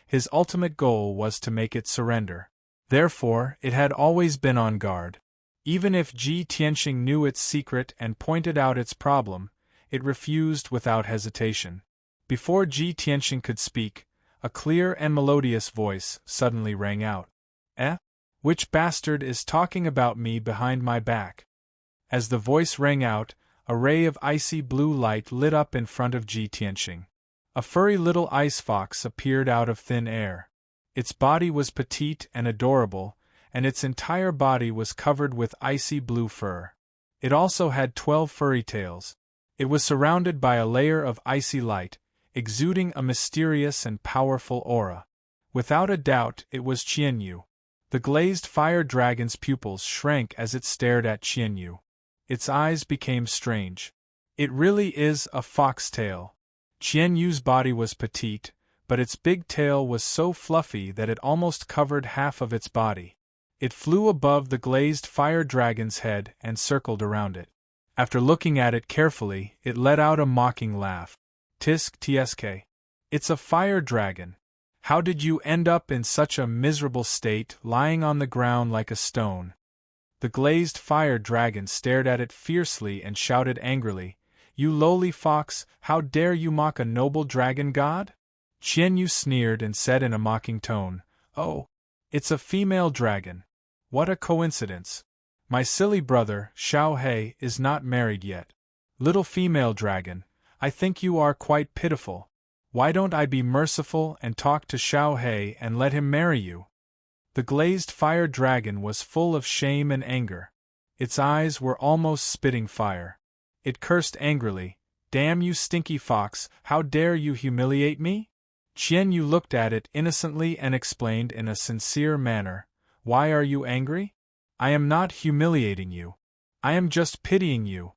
his ultimate goal was to make it surrender. Therefore, it had always been on guard. Even if Ji Tianxing knew its secret and pointed out its problem, it refused without hesitation. Before Ji Tianxing could speak, a clear and melodious voice suddenly rang out. Eh? Which bastard is talking about me behind my back? As the voice rang out, a ray of icy blue light lit up in front of Ji Tianxing. A furry little ice fox appeared out of thin air. Its body was petite and adorable, and its entire body was covered with icy blue fur. It also had 12 furry tails. It was surrounded by a layer of icy light, exuding a mysterious and powerful aura. Without a doubt, it was Qianyu. The glazed fire dragon's pupils shrank as it stared at Qianyu. Its eyes became strange. It really is a foxtail. Qianyu's body was petite, but its big tail was so fluffy that it almost covered half of its body. It flew above the glazed fire dragon's head and circled around it. After looking at it carefully, it let out a mocking laugh. Tisk tsk. It's a fire dragon. How did you end up in such a miserable state, lying on the ground like a stone? The glazed fire dragon stared at it fiercely and shouted angrily, You lowly fox, how dare you mock a noble dragon god? Qianyu sneered and said in a mocking tone, Oh, it's a female dragon. What a coincidence. My silly brother, Xiao He, is not married yet. Little female dragon, I think you are quite pitiful. Why don't I be merciful and talk to Xiao He and let him marry you? The glazed fire dragon was full of shame and anger. Its eyes were almost spitting fire. It cursed angrily, Damn you stinky fox, how dare you humiliate me? Qianyu looked at it innocently and explained in a sincere manner, Why are you angry? I am not humiliating you. I am just pitying you.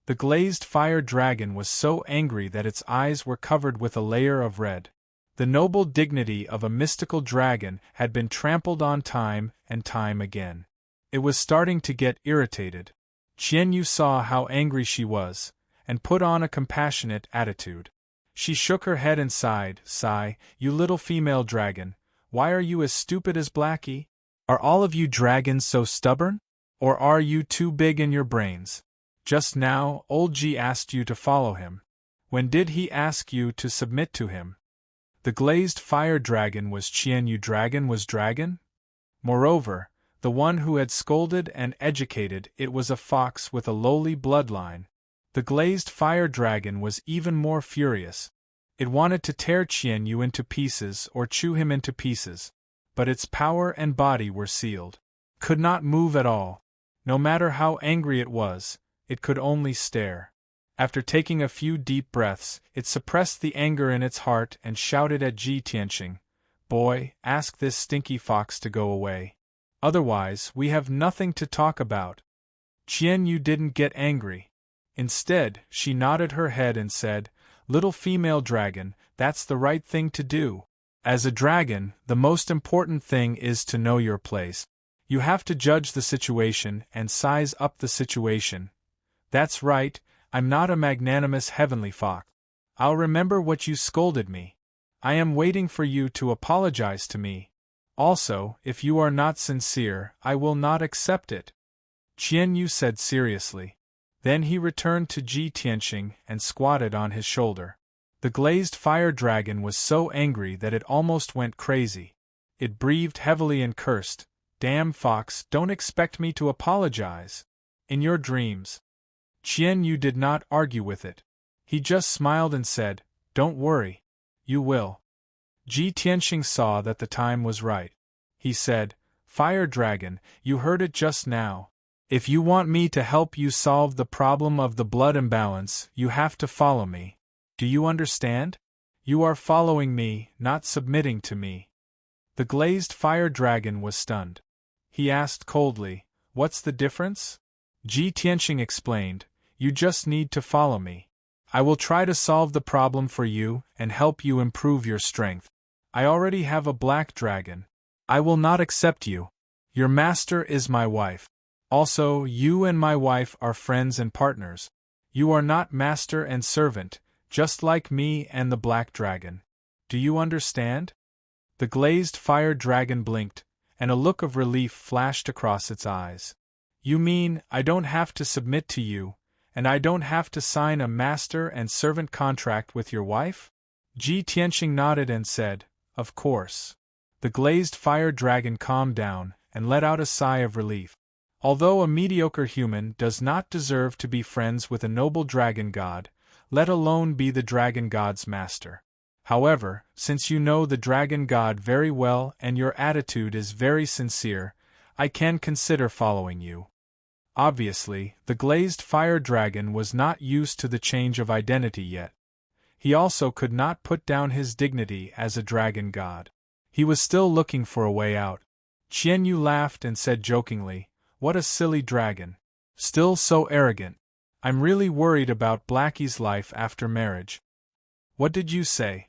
The glazed fire dragon was so angry that its eyes were covered with a layer of red. The noble dignity of a mystical dragon had been trampled on time and time again. It was starting to get irritated. Qianyu saw how angry she was, and put on a compassionate attitude. She shook her head and sighed, Sigh, you little female dragon, why are you as stupid as Blackie? Are all of you dragons so stubborn? Or are you too big in your brains? Just now, old Ji asked you to follow him. When did he ask you to submit to him? The glazed fire dragon was Qianyu dragon? Moreover, the one who had scolded and educated it was a fox with a lowly bloodline. The glazed fire dragon was even more furious. It wanted to tear Qianyu into pieces or chew him into pieces, but its power and body were sealed. Could not move at all. No matter how angry it was, it could only stare. After taking a few deep breaths, it suppressed the anger in its heart and shouted at Ji Tianxing, Boy, ask this stinky fox to go away. Otherwise, we have nothing to talk about. Qianyu didn't get angry. Instead, she nodded her head and said, Little female dragon, that's the right thing to do. As a dragon, the most important thing is to know your place. You have to judge the situation and size up the situation. That's right, I'm not a magnanimous heavenly fox. I'll remember what you scolded me. I am waiting for you to apologize to me. Also, if you are not sincere, I will not accept it. Qianyu said seriously. Then he returned to Ji Tianxing and squatted on his shoulder. The glazed fire dragon was so angry that it almost went crazy. It breathed heavily and cursed, Damn fox, don't expect me to apologize. In your dreams. Qianyu did not argue with it. He just smiled and said, Don't worry. You will. Ji Tianxing saw that the time was right. He said, Fire dragon, you heard it just now. If you want me to help you solve the problem of the blood imbalance, you have to follow me. Do you understand? You are following me, not submitting to me. The glazed fire dragon was stunned. He asked coldly, What's the difference? Ji Tianxing explained, You just need to follow me. I will try to solve the problem for you and help you improve your strength. I already have a black dragon. I will not accept you. Your master is my wife. Also, you and my wife are friends and partners. You are not master and servant, just like me and the black dragon. Do you understand? The glazed fire dragon blinked, and a look of relief flashed across its eyes. You mean, I don't have to submit to you, and I don't have to sign a master and servant contract with your wife? Ji Tianqing nodded and said, Of course. The glazed fire dragon calmed down and let out a sigh of relief. Although a mediocre human does not deserve to be friends with a noble dragon god, let alone be the dragon god's master. However, since you know the dragon god very well and your attitude is very sincere, I can consider following you. Obviously, the glazed fire dragon was not used to the change of identity yet. He also could not put down his dignity as a dragon god. He was still looking for a way out. Qian Yu laughed and said jokingly, What a silly dragon. Still so arrogant. I'm really worried about Blackie's life after marriage. What did you say?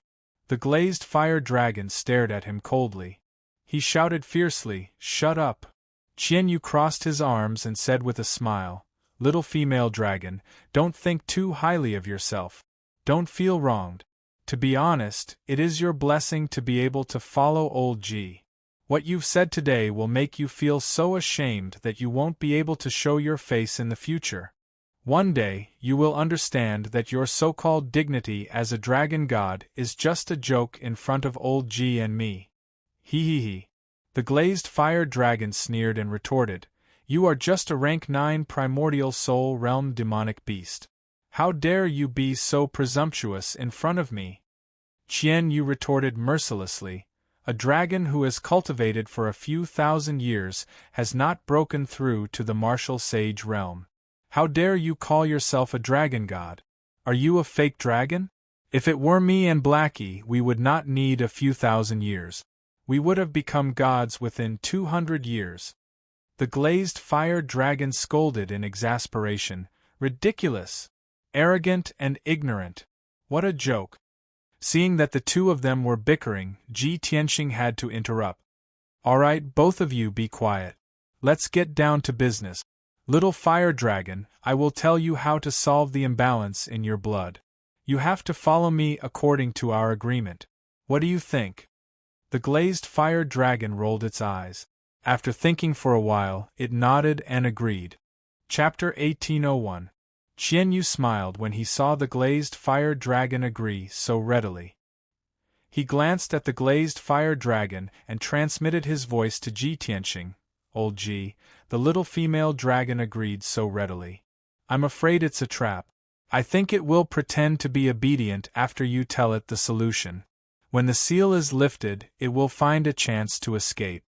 The glazed fire dragon stared at him coldly. He shouted fiercely, Shut up. Qian Yu crossed his arms and said with a smile, Little female dragon, don't think too highly of yourself. Don't feel wronged. To be honest, it is your blessing to be able to follow old G. What you've said today will make you feel so ashamed that you won't be able to show your face in the future. One day, you will understand that your so-called dignity as a dragon god is just a joke in front of old G and me. He. The glazed fire dragon sneered and retorted, You are just a rank 9 primordial soul realm demonic beast. How dare you be so presumptuous in front of me? Qian Yu retorted mercilessly, A dragon who has cultivated for a few thousand years has not broken through to the martial sage realm. How dare you call yourself a dragon god? Are you a fake dragon? If it were me and Blackie, we would not need a few thousand years. We would have become gods within 200 years. The glazed fire dragon scolded in exasperation, Ridiculous! Arrogant and ignorant. What a joke. Seeing that the two of them were bickering, Ji Tianqing had to interrupt. All right, both of you be quiet. Let's get down to business. Little fire dragon, I will tell you how to solve the imbalance in your blood. You have to follow me according to our agreement. What do you think? The glazed fire dragon rolled its eyes. After thinking for a while, it nodded and agreed. Chapter 1801. Qian Yu smiled when he saw the glazed fire dragon agree so readily. He glanced at the glazed fire dragon and transmitted his voice to Ji Tianqing. Old Ji, the little female dragon agreed so readily. I'm afraid it's a trap. I think it will pretend to be obedient after you tell it the solution. When the seal is lifted, it will find a chance to escape.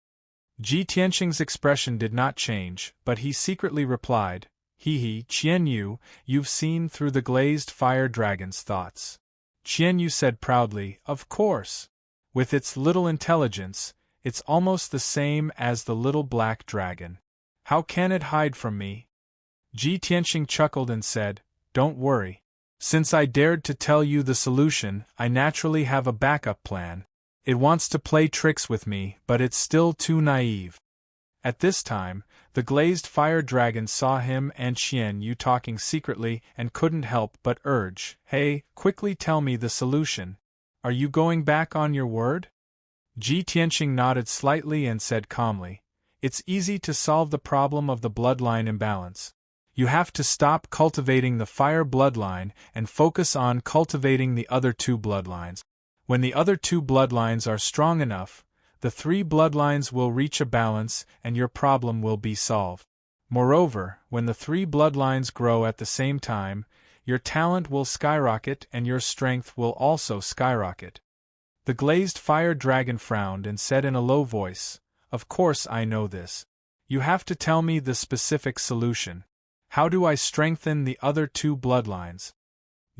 Ji Tianqing's expression did not change, but he secretly replied, Qian Yu, you've seen through the glazed fire dragon's thoughts. Qian Yu said proudly, Of course. With its little intelligence, it's almost the same as the little black dragon. How can it hide from me? Ji Tianqing chuckled and said, Don't worry. Since I dared to tell you the solution, I naturally have a backup plan. It wants to play tricks with me, but it's still too naive. At this time, the glazed fire dragon saw him and Qian Yu talking secretly and couldn't help but urge, Hey, quickly tell me the solution. Are you going back on your word? Ji Tianqing nodded slightly and said calmly, It's easy to solve the problem of the bloodline imbalance. You have to stop cultivating the fire bloodline and focus on cultivating the other two bloodlines. When the other two bloodlines are strong enough, the three bloodlines will reach a balance and your problem will be solved. Moreover, when the three bloodlines grow at the same time, your talent will skyrocket and your strength will also skyrocket. The glazed fire dragon frowned and said in a low voice, Of course I know this. You have to tell me the specific solution. How do I strengthen the other two bloodlines?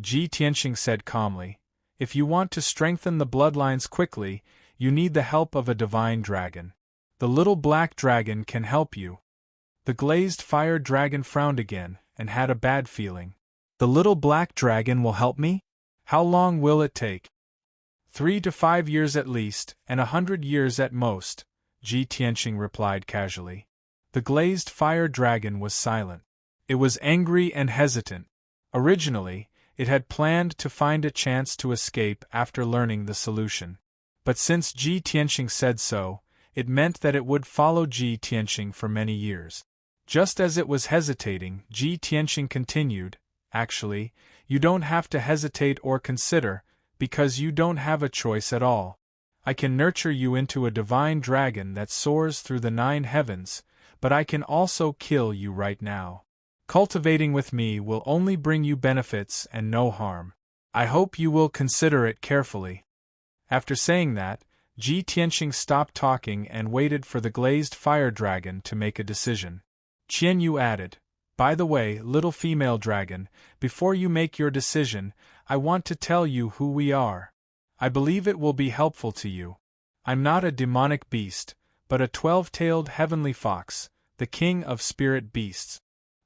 Ji Tianqing said calmly, If you want to strengthen the bloodlines quickly, you need the help of a divine dragon. The little black dragon can help you. The glazed fire dragon frowned again, and had a bad feeling. The little black dragon will help me? How long will it take? 3 to 5 years at least, and 100 years at most, Ji Tianqing replied casually. The glazed fire dragon was silent. It was angry and hesitant. Originally, it had planned to find a chance to escape after learning the solution. But since Ji Tianqing said so, it meant that it would follow Ji Tianqing for many years. Just as it was hesitating, Ji Tianqing continued, "Actually, you don't have to hesitate or consider, because you don't have a choice at all. I can nurture you into a divine dragon that soars through the 9 heavens, but I can also kill you right now. Cultivating with me will only bring you benefits and no harm. I hope you will consider it carefully." After saying that, Ji Tianqing stopped talking and waited for the glazed fire dragon to make a decision. Qian Yu added, "By the way, little female dragon, before you make your decision, I want to tell you who we are. I believe it will be helpful to you. I'm not a demonic beast, but a 12-tailed heavenly fox, the king of spirit beasts.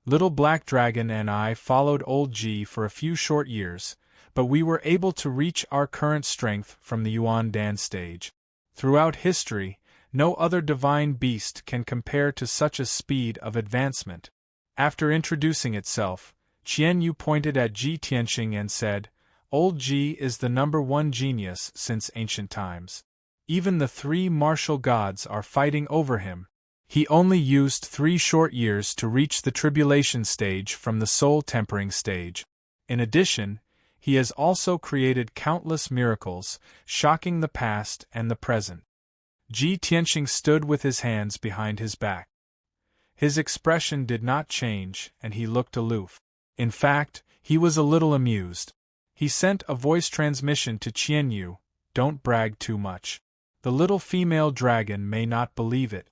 Little Black Dragon and I followed Old Ji for a few short years, but we were able to reach our current strength from the Yuan Dan stage. Throughout history, no other divine beast can compare to such a speed of advancement." After introducing itself, Qian Yu pointed at Ji Tianqing and said, "Old Ji is the #1 genius since ancient times. Even the 3 martial gods are fighting over him. He only used 3 short years to reach the tribulation stage from the soul-tempering stage. In addition, he has also created countless miracles, shocking the past and the present." Ji Tianqing stood with his hands behind his back. His expression did not change, and he looked aloof. In fact, he was a little amused. He sent a voice transmission to Qian Yu, "Don't brag too much. The little female dragon may not believe it."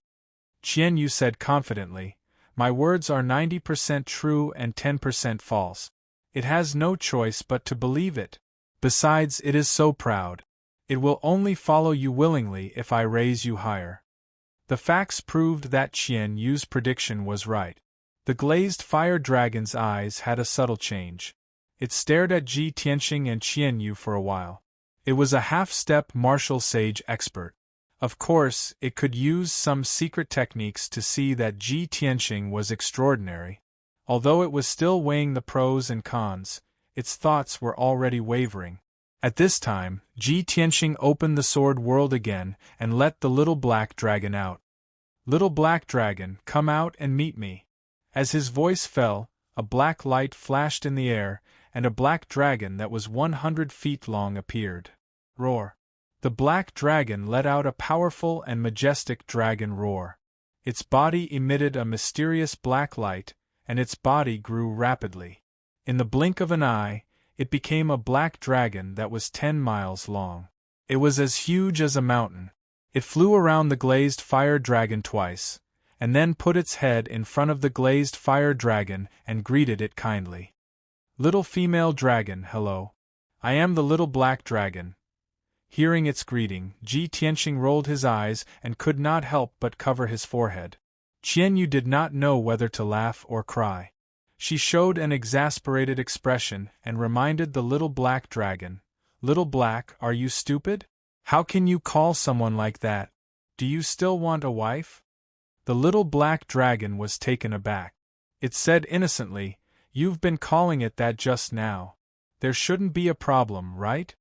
Qian Yu said confidently, "My words are 90% true and 10% false. It has no choice but to believe it. Besides, it is so proud. It will only follow you willingly if I raise you higher." The facts proved that Qian Yu's prediction was right. The glazed fire dragon's eyes had a subtle change. It stared at Ji Tianqing and Qian Yu for a while. It was a half-step martial sage expert. Of course, it could use some secret techniques to see that Ji Tianqing was extraordinary. Although it was still weighing the pros and cons, its thoughts were already wavering. At this time, Ji Tianqing opened the sword world again and let the little black dragon out. "Little black dragon, come out and meet me." As his voice fell, a black light flashed in the air, and a black dragon that was 100 feet long appeared. Roar! The black dragon let out a powerful and majestic dragon roar. Its body emitted a mysterious black light, and its body grew rapidly. In the blink of an eye, it became a black dragon that was 10 miles long. It was as huge as a mountain. It flew around the glazed fire dragon twice, and then put its head in front of the glazed fire dragon and greeted it kindly. "Little female dragon, hello. I am the little black dragon." Hearing its greeting, Ji Tianqing rolled his eyes and could not help but cover his forehead. Qian Yu did not know whether to laugh or cry. She showed an exasperated expression and reminded the little black dragon, "Little Black, are you stupid? How can you call someone like that? Do you still want a wife?" The little black dragon was taken aback. It said innocently, "You've been calling it that just now. There shouldn't be a problem, right?"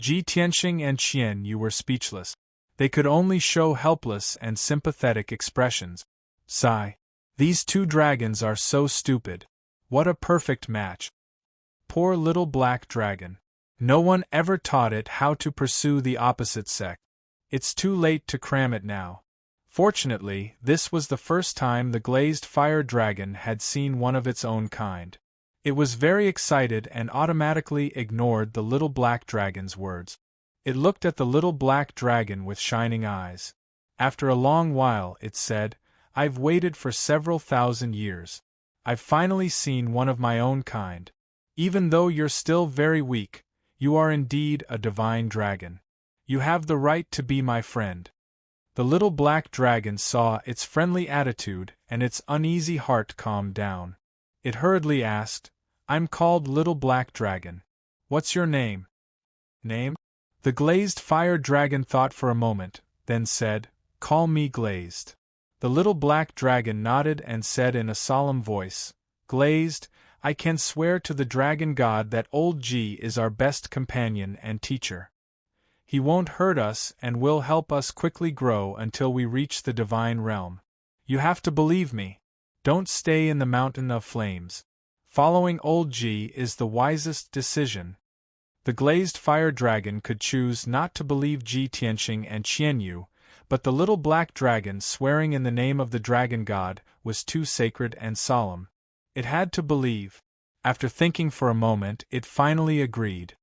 Ji Tianqing and Qian Yu were speechless. They could only show helpless and sympathetic expressions. Sigh. These 2 dragons are so stupid. What a perfect match. Poor little black dragon. No one ever taught it how to pursue the opposite sex. It's too late to cram it now. Fortunately, this was the first time the glazed fire dragon had seen one of its own kind. It was very excited and automatically ignored the little black dragon's words. It looked at the little black dragon with shining eyes. After a long while, it said, "I've waited for several thousand years. I've finally seen one of my own kind. Even though you're still very weak, you are indeed a divine dragon. You have the right to be my friend." The little black dragon saw its friendly attitude and its uneasy heart calmed down. It hurriedly asked, "I'm called Little Black Dragon. What's your name?" Name? The glazed fire dragon thought for a moment, then said, "Call me Glazed." The little black dragon nodded and said in a solemn voice, "Glazed, I can swear to the dragon god that old G is our best companion and teacher. He won't hurt us and will help us quickly grow until we reach the divine realm. You have to believe me. Don't stay in the mountain of flames. Following old G is the wisest decision." The glazed fire dragon could choose not to believe Ji Tianqing and Qianyu, but the little black dragon swearing in the name of the dragon god was too sacred and solemn. It had to believe. After thinking for a moment, it finally agreed.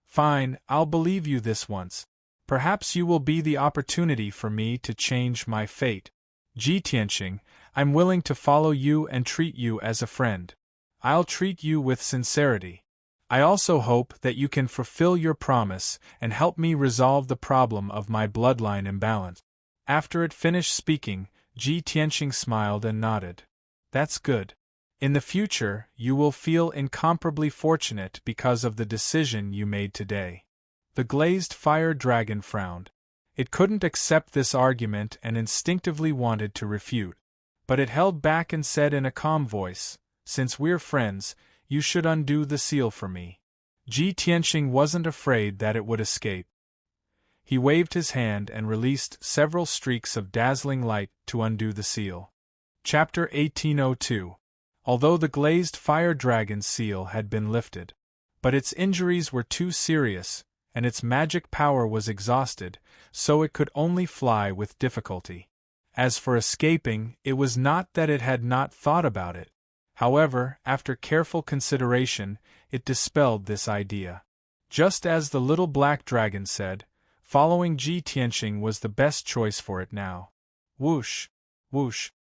"Fine, I'll believe you this once. Perhaps you will be the opportunity for me to change my fate. Ji Tianqing, I'm willing to follow you and treat you as a friend. I'll treat you with sincerity. I also hope that you can fulfill your promise and help me resolve the problem of my bloodline imbalance." After it finished speaking, Ji Tianqing smiled and nodded. "That's good. In the future, you will feel incomparably fortunate because of the decision you made today." The glazed fire dragon frowned. It couldn't accept this argument and instinctively wanted to refute. But it held back and said in a calm voice, "Since we're friends, you should undo the seal for me." Ji Tianqing wasn't afraid that it would escape. He waved his hand and released several streaks of dazzling light to undo the seal. Chapter 1802. Although the glazed fire dragon's seal had been lifted, but its injuries were too serious, and its magic power was exhausted, so it could only fly with difficulty. As for escaping, it was not that it had not thought about it. However, after careful consideration, it dispelled this idea. Just as the little black dragon said, following Ji Tianqing was the best choice for it now. Whoosh! Whoosh!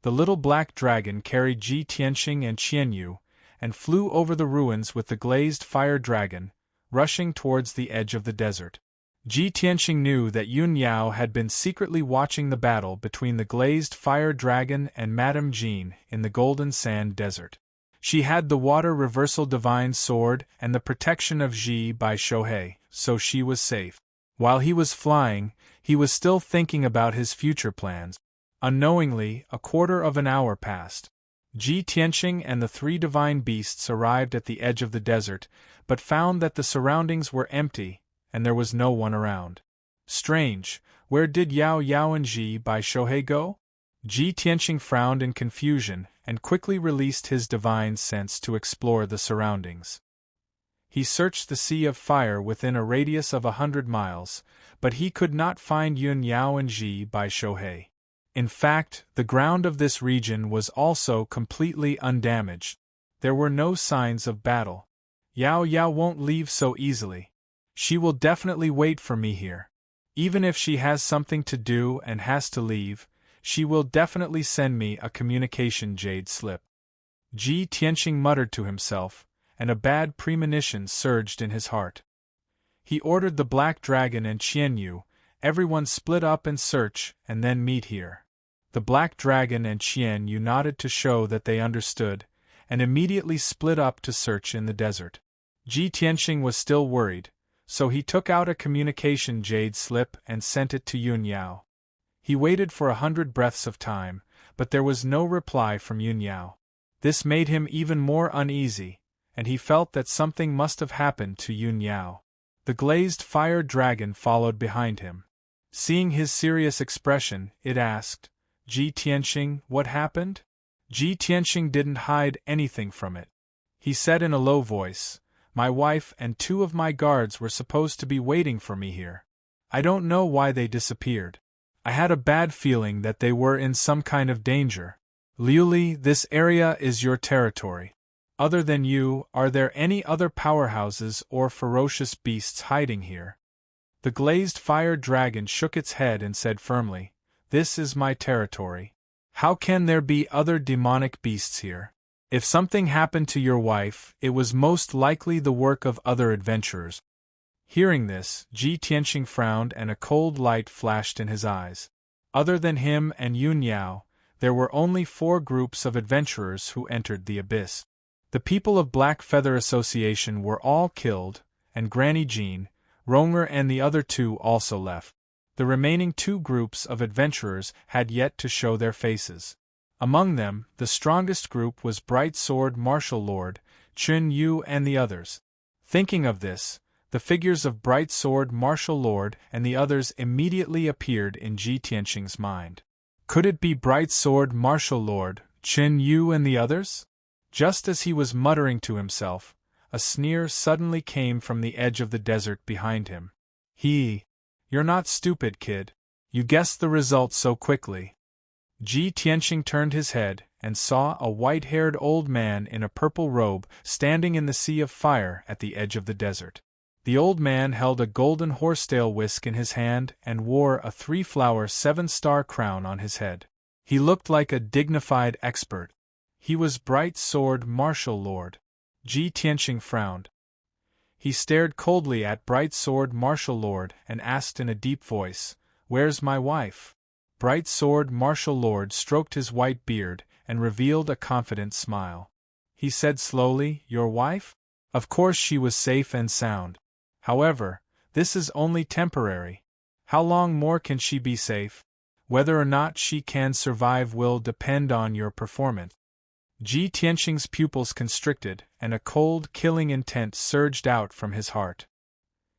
The little black dragon carried Ji Tianqing and Qianyu, and flew over the ruins with the glazed fire dragon, rushing towards the edge of the desert. Ji Tianqing knew that Yun Yao had been secretly watching the battle between the glazed fire dragon and Madame Jean in the Golden Sand Desert. She had the water reversal divine sword and the protection of Ji by Shohei, so she was safe. While he was flying, he was still thinking about his future plans. Unknowingly, a quarter of an hour passed. Ji Tianqing and the three divine beasts arrived at the edge of the desert, but found that the surroundings were empty, and there was no one around. Strange, where did Yao Yao and Ji by Shohei go? Ji Tianqing frowned in confusion and quickly released his divine sense to explore the surroundings. He searched the sea of fire within a radius of 100 miles, but he could not find Yun Yao and Ji by Shohei. In fact, the ground of this region was also completely undamaged. There were no signs of battle. Yao Yao won't leave so easily. She will definitely wait for me here. Even if she has something to do and has to leave, she will definitely send me a communication jade slip. Ji Tianqing muttered to himself, and a bad premonition surged in his heart. He ordered the Black Dragon and Qianyu, everyone split up and search, and then meet here. The Black Dragon and Qianyu nodded to show that they understood, and immediately split up to search in the desert. Ji Tianqing was still worried, so he took out a communication jade slip and sent it to Yun Yao. He waited for 100 breaths of time, but there was no reply from Yun Yao. This made him even more uneasy, and he felt that something must have happened to Yun Yao. The glazed fire dragon followed behind him. Seeing his serious expression, it asked, "Ji Tianqing, what happened?" Ji Tianqing didn't hide anything from it. He said in a low voice, "My wife and 2 of my guards were supposed to be waiting for me here. I don't know why they disappeared. I had a bad feeling that they were in some kind of danger. Liuli, this area is your territory. Other than you, are there any other powerhouses or ferocious beasts hiding here?" The glazed fire dragon shook its head and said firmly, "This is my territory. How can there be other demonic beasts here? If something happened to your wife, it was most likely the work of other adventurers." Hearing this, Ji Tianqing frowned and a cold light flashed in his eyes. Other than him and Yun Yao, there were only 4 groups of adventurers who entered the abyss. The people of Black Feather Association were all killed, and Granny Jean, Ronger and the other 2 also left. The remaining 2 groups of adventurers had yet to show their faces. Among them, the strongest group was Bright Sword Martial Lord, Chun Yu and the others. Thinking of this, the figures of Bright Sword Martial Lord and the others immediately appeared in Ji Tianqing's mind. Could it be Bright Sword Martial Lord, Chun Yu and the others? Just as he was muttering to himself, a sneer suddenly came from the edge of the desert behind him. You're not stupid, kid. You guessed the result so quickly. Ji Tianqing turned his head and saw a white-haired old man in a purple robe standing in the sea of fire at the edge of the desert. The old man held a golden horsetail whisk in his hand and wore a 3-flower 7-star crown on his head. He looked like a dignified expert. He was Bright Sword Martial Lord. Ji Tianqing frowned. He stared coldly at Bright Sword Martial Lord and asked in a deep voice, "Where's my wife?" Bright Sword Martial Lord stroked his white beard and revealed a confident smile. He said slowly, "Your wife? Of course she was safe and sound. However, this is only temporary. How long more can she be safe? Whether or not she can survive will depend on your performance." Ji Tianqing's pupils constricted, and a cold, killing intent surged out from his heart.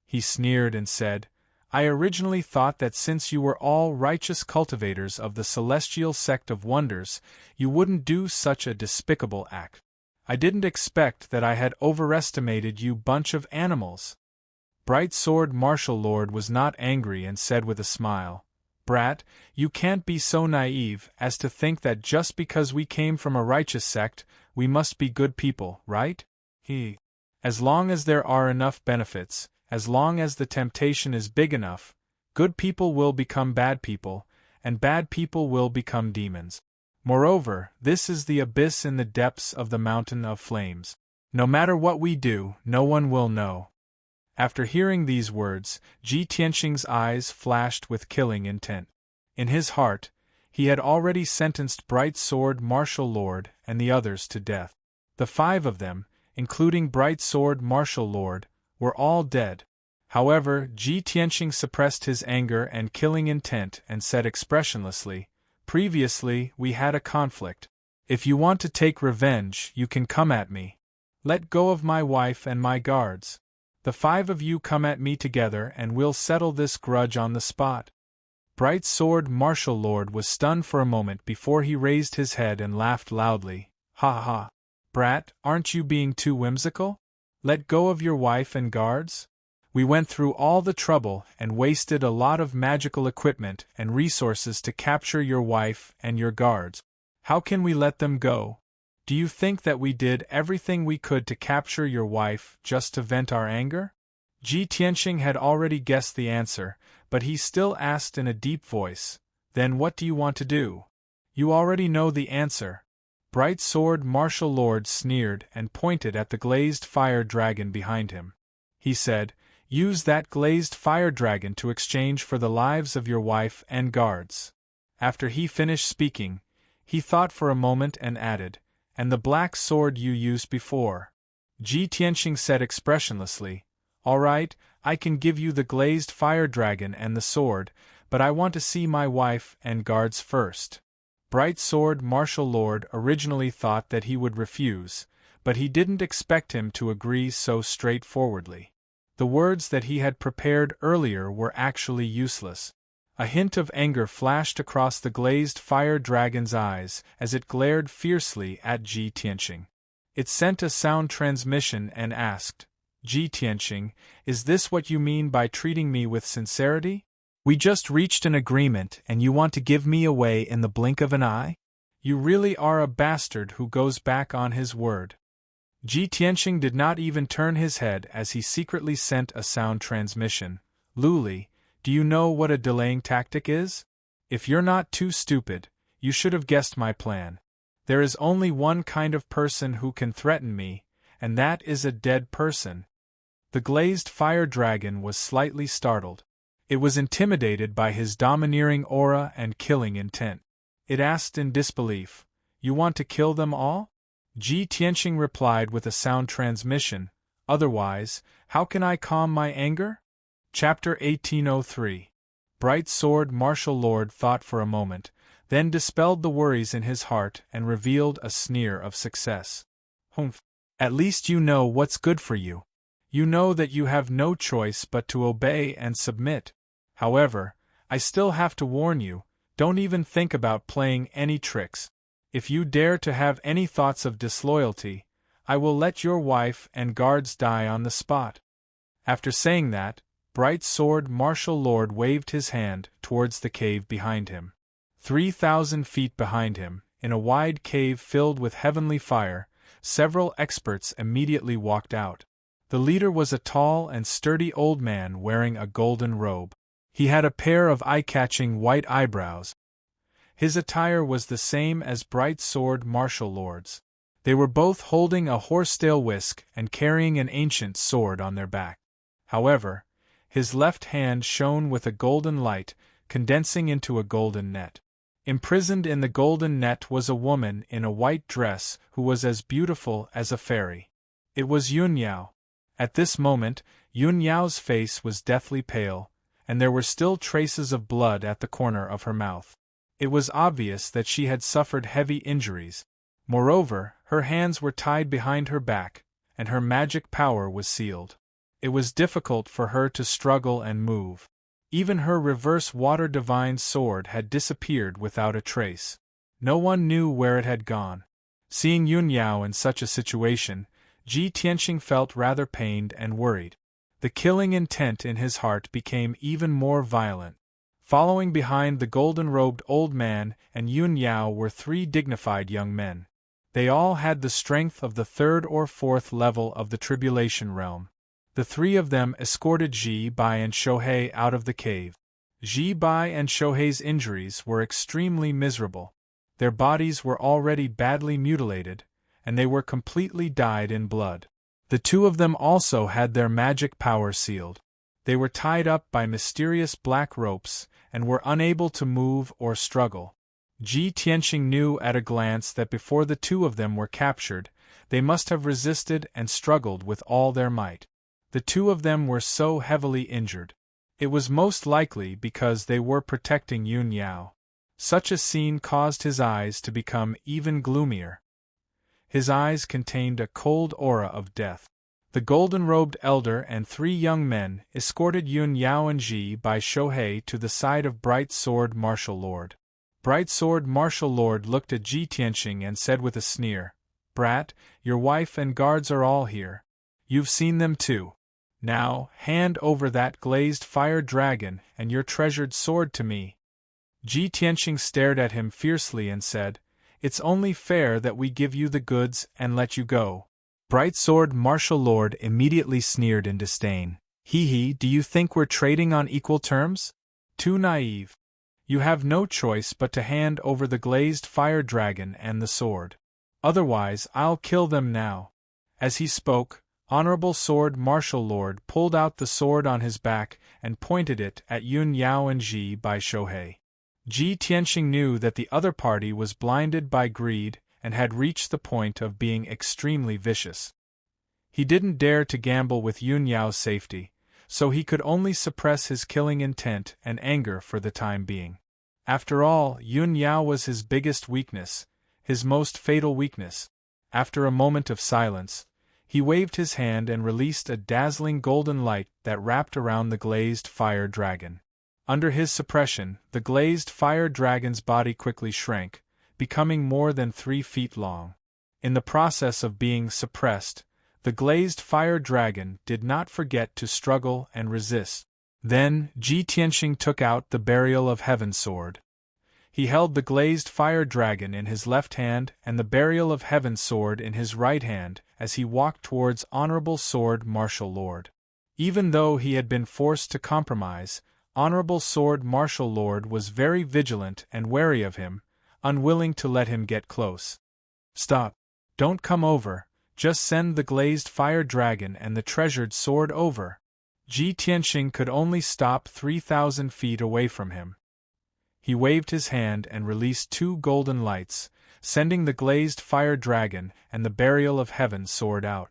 He sneered and said, "I originally thought that since you were all righteous cultivators of the celestial sect of wonders, you wouldn't do such a despicable act. I didn't expect that I had overestimated you bunch of animals." Bright Sword Martial Lord was not angry and said with a smile, "Brat, you can't be so naive as to think that just because we came from a righteous sect, we must be good people, right? As long as there are enough benefits, as long as the temptation is big enough, good people will become bad people, and bad people will become demons. Moreover, this is the abyss in the depths of the mountain of flames. No matter what we do, no one will know." After hearing these words, Ji Tianqing's eyes flashed with killing intent. In his heart, he had already sentenced Bright Sword Martial Lord and the others to death. The 5 of them, including Bright Sword Martial Lord, were all dead. However, Ji Tianqing suppressed his anger and killing intent and said expressionlessly, "Previously, we had a conflict. If you want to take revenge, you can come at me. Let go of my wife and my guards. The 5 of you come at me together and we'll settle this grudge on the spot." Bright Sword Martial Lord was stunned for a moment before he raised his head and laughed loudly. "Ha ha! Brat, aren't you being too whimsical? Let go of your wife and guards? We went through all the trouble and wasted a lot of magical equipment and resources to capture your wife and your guards. How can we let them go? Do you think that we did everything we could to capture your wife just to vent our anger?" Ji Tianqing had already guessed the answer, but he still asked in a deep voice, "Then what do you want to do?" "You already know the answer." Bright Sword Martial Lord sneered and pointed at the glazed fire dragon behind him. He said, "Use that glazed fire dragon to exchange for the lives of your wife and guards." After he finished speaking, he thought for a moment and added, "And the black sword you used before." Ji Tianqing said expressionlessly, "All right, I can give you the glazed fire dragon and the sword, but I want to see my wife and guards first." Bright Sword Martial Lord originally thought that he would refuse, but he didn't expect him to agree so straightforwardly. The words that he had prepared earlier were actually useless. A hint of anger flashed across the glazed fire dragon's eyes as it glared fiercely at Ji Tianqing. It sent a sound transmission and asked, "Ji Tianqing, is this what you mean by treating me with sincerity? We just reached an agreement and you want to give me away in the blink of an eye? You really are a bastard who goes back on his word." Ji Tianqing did not even turn his head as he secretly sent a sound transmission. "Luli, do you know what a delaying tactic is? If you're not too stupid, you should have guessed my plan. There is only one kind of person who can threaten me, and that is a dead person." The glazed fire dragon was slightly startled. It was intimidated by his domineering aura and killing intent. It asked in disbelief. You want to kill them all? Ji Tianqing replied with a sound transmission. Otherwise, how can I calm my anger? Chapter 1803. Bright Sword Martial Lord thought for a moment, then dispelled the worries in his heart and revealed a sneer of success. Humph. At least you know what's good for you. You know that you have no choice but to obey and submit. However, I still have to warn you, don't even think about playing any tricks. If you dare to have any thoughts of disloyalty, I will let your wife and guards die on the spot. After saying that, Bright Sword Martial Lord waved his hand towards the cave behind him. 3,000 feet behind him, in a wide cave filled with heavenly fire, several experts immediately walked out. The leader was a tall and sturdy old man wearing a golden robe. He had a pair of eye-catching white eyebrows. His attire was the same as Bright Sword Martial Lord's. They were both holding a horsetail whisk and carrying an ancient sword on their back. However, his left hand shone with a golden light, condensing into a golden net. Imprisoned in the golden net was a woman in a white dress who was as beautiful as a fairy. It was Yun Yao. At this moment, Yun Yao's face was deathly pale, and there were still traces of blood at the corner of her mouth. It was obvious that she had suffered heavy injuries. Moreover, her hands were tied behind her back, and her magic power was sealed. It was difficult for her to struggle and move. Even her reverse water divine sword had disappeared without a trace. No one knew where it had gone. Seeing Yun Yao in such a situation, Ji Tianqing felt rather pained and worried. The killing intent in his heart became even more violent. Following behind the golden-robed old man and Yun Yao were 3 dignified young men. They all had the strength of the 3rd or 4th level of the Tribulation Realm. The 3 of them escorted Ji Bai and Shohei out of the cave. Ji Bai and Shohei's injuries were extremely miserable. Their bodies were already badly mutilated, and they were completely dyed in blood. The 2 of them also had their magic power sealed. They were tied up by mysterious black ropes and were unable to move or struggle. Ji Tianqing knew at a glance that before the 2 of them were captured, they must have resisted and struggled with all their might. The 2 of them were so heavily injured. It was most likely because they were protecting Yun Yao. Such a scene caused his eyes to become even gloomier. His eyes contained a cold aura of death. The golden-robed elder and 3 young men escorted Yun Yao and Ji Bai Shohei to the side of Bright Sword Martial Lord. Bright Sword Martial Lord looked at Ji Tianqing and said with a sneer, "Brat, your wife and guards are all here. You've seen them too. Now, hand over that glazed fire dragon and your treasured sword to me." Ji Tianqing stared at him fiercely and said, "It's only fair that we give you the goods and let you go." Bright Sword Martial Lord immediately sneered in disdain. "Hee, do you think we're trading on equal terms? Too naive. You have no choice but to hand over the glazed fire dragon and the sword. Otherwise, I'll kill them now." As he spoke, Honorable Sword Martial Lord pulled out the sword on his back and pointed it at Yun Yao and Ji Bai Shohei. Ji Tianqing knew that the other party was blinded by greed and had reached the point of being extremely vicious. He didn't dare to gamble with Yun Yao's safety, so he could only suppress his killing intent and anger for the time being. After all, Yun Yao was his biggest weakness, his most fatal weakness. After a moment of silence, he waved his hand and released a dazzling golden light that wrapped around the glazed fire dragon. Under his suppression, the glazed fire dragon's body quickly shrank, becoming more than 3 feet long. In the process of being suppressed, the glazed fire dragon did not forget to struggle and resist. Then, Ji Tianqing took out the Burial of Heaven sword. He held the glazed fire dragon in his left hand and the Burial of Heaven sword in his right hand as he walked towards Honorable Sword Martial Lord. Even though he had been forced to compromise, Honorable Sword Martial Lord was very vigilant and wary of him, unwilling to let him get close. "Stop. Don't come over, just send the glazed fire dragon and the treasured sword over." Ji Tianqing could only stop 3,000 feet away from him. He waved his hand and released 2 golden lights, sending the glazed fire dragon and the burial of heaven sword out.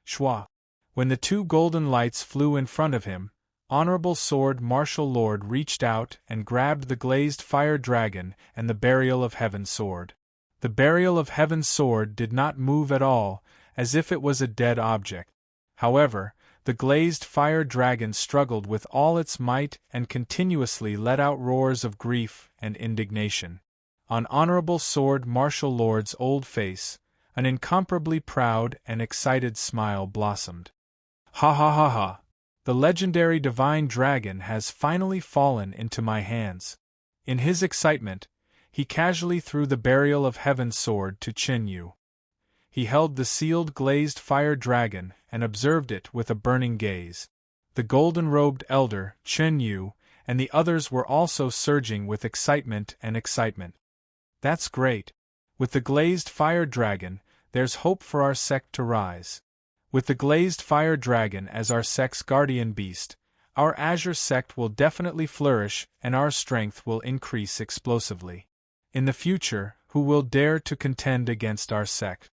Shwa! When the 2 golden lights flew in front of him, Honorable Sword Martial Lord reached out and grabbed the glazed fire dragon and the burial of heaven sword. The burial of heaven sword did not move at all, as if it was a dead object. However, the glazed fire dragon struggled with all its might and continuously let out roars of grief and indignation. On Honorable Sword Martial Lord's old face, an incomparably proud and excited smile blossomed. Ha ha ha ha! The legendary divine dragon has finally fallen into my hands. In his excitement, he casually threw the burial of heaven sword to Qin Yu. He held the sealed glazed fire dragon and observed it with a burning gaze. The golden-robed elder, Qin Yu, and the others were also surging with excitement and excitement. That's great. With the glazed fire dragon, there's hope for our sect to rise. With the glazed fire dragon as our sect's guardian beast, our Azure sect will definitely flourish and our strength will increase explosively. In the future, who will dare to contend against our sect?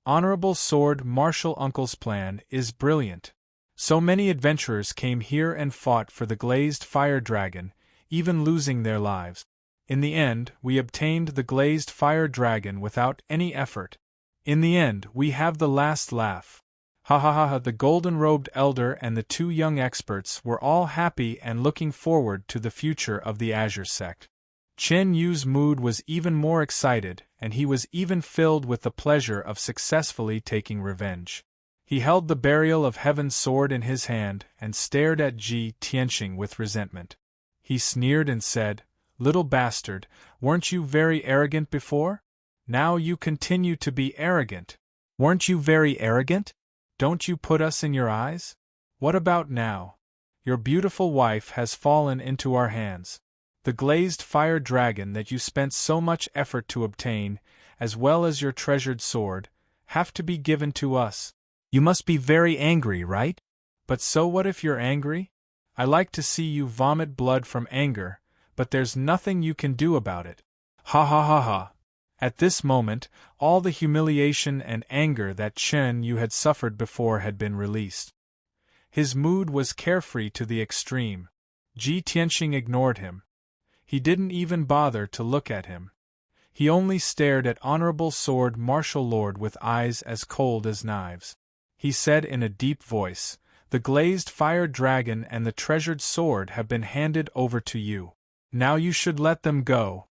Honorable Sword Martial Uncle's plan is brilliant. So many adventurers came here and fought for the glazed fire dragon, even losing their lives. In the end, we obtained the glazed fire dragon without any effort. In the end, we have the last laugh. Ha ha ha ha! The golden-robed elder and the 2 young experts were all happy and looking forward to the future of the Azure sect. Qin Yu's mood was even more excited, and he was even filled with the pleasure of successfully taking revenge. He held the burial of heaven's sword in his hand and stared at Ji Tianxing with resentment. He sneered and said, "Little bastard, weren't you very arrogant before? Now you continue to be arrogant. Weren't you very arrogant? Don't you put us in your eyes? What about now? Your beautiful wife has fallen into our hands. The glazed fire dragon that you spent so much effort to obtain, as well as your treasured sword, have to be given to us. You must be very angry, right? But so what if you're angry? I like to see you vomit blood from anger, but there's nothing you can do about it. Ha ha ha ha!" At this moment, all the humiliation and anger that Qin Yu had suffered before had been released. His mood was carefree to the extreme. Ji Tianxing ignored him. He didn't even bother to look at him. He only stared at Honorable Sword Martial Lord with eyes as cold as knives. He said in a deep voice, "The glazed fire dragon and the treasured sword have been handed over to you. Now you should let them go."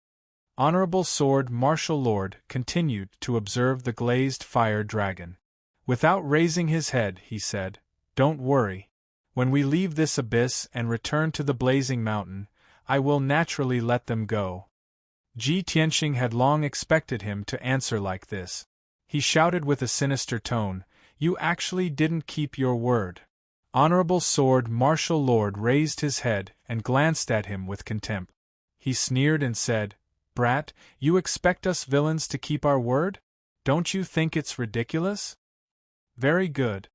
Honorable Sword Martial Lord continued to observe the glazed fire dragon. Without raising his head, he said, "Don't worry. When we leave this abyss and return to the blazing mountain, I will naturally let them go." Ji Tianxing had long expected him to answer like this. He shouted with a sinister tone, "You actually didn't keep your word." Honorable Sword Martial Lord raised his head and glanced at him with contempt. He sneered and said, "Brat, you expect us villains to keep our word? Don't you think it's ridiculous?" "Very good."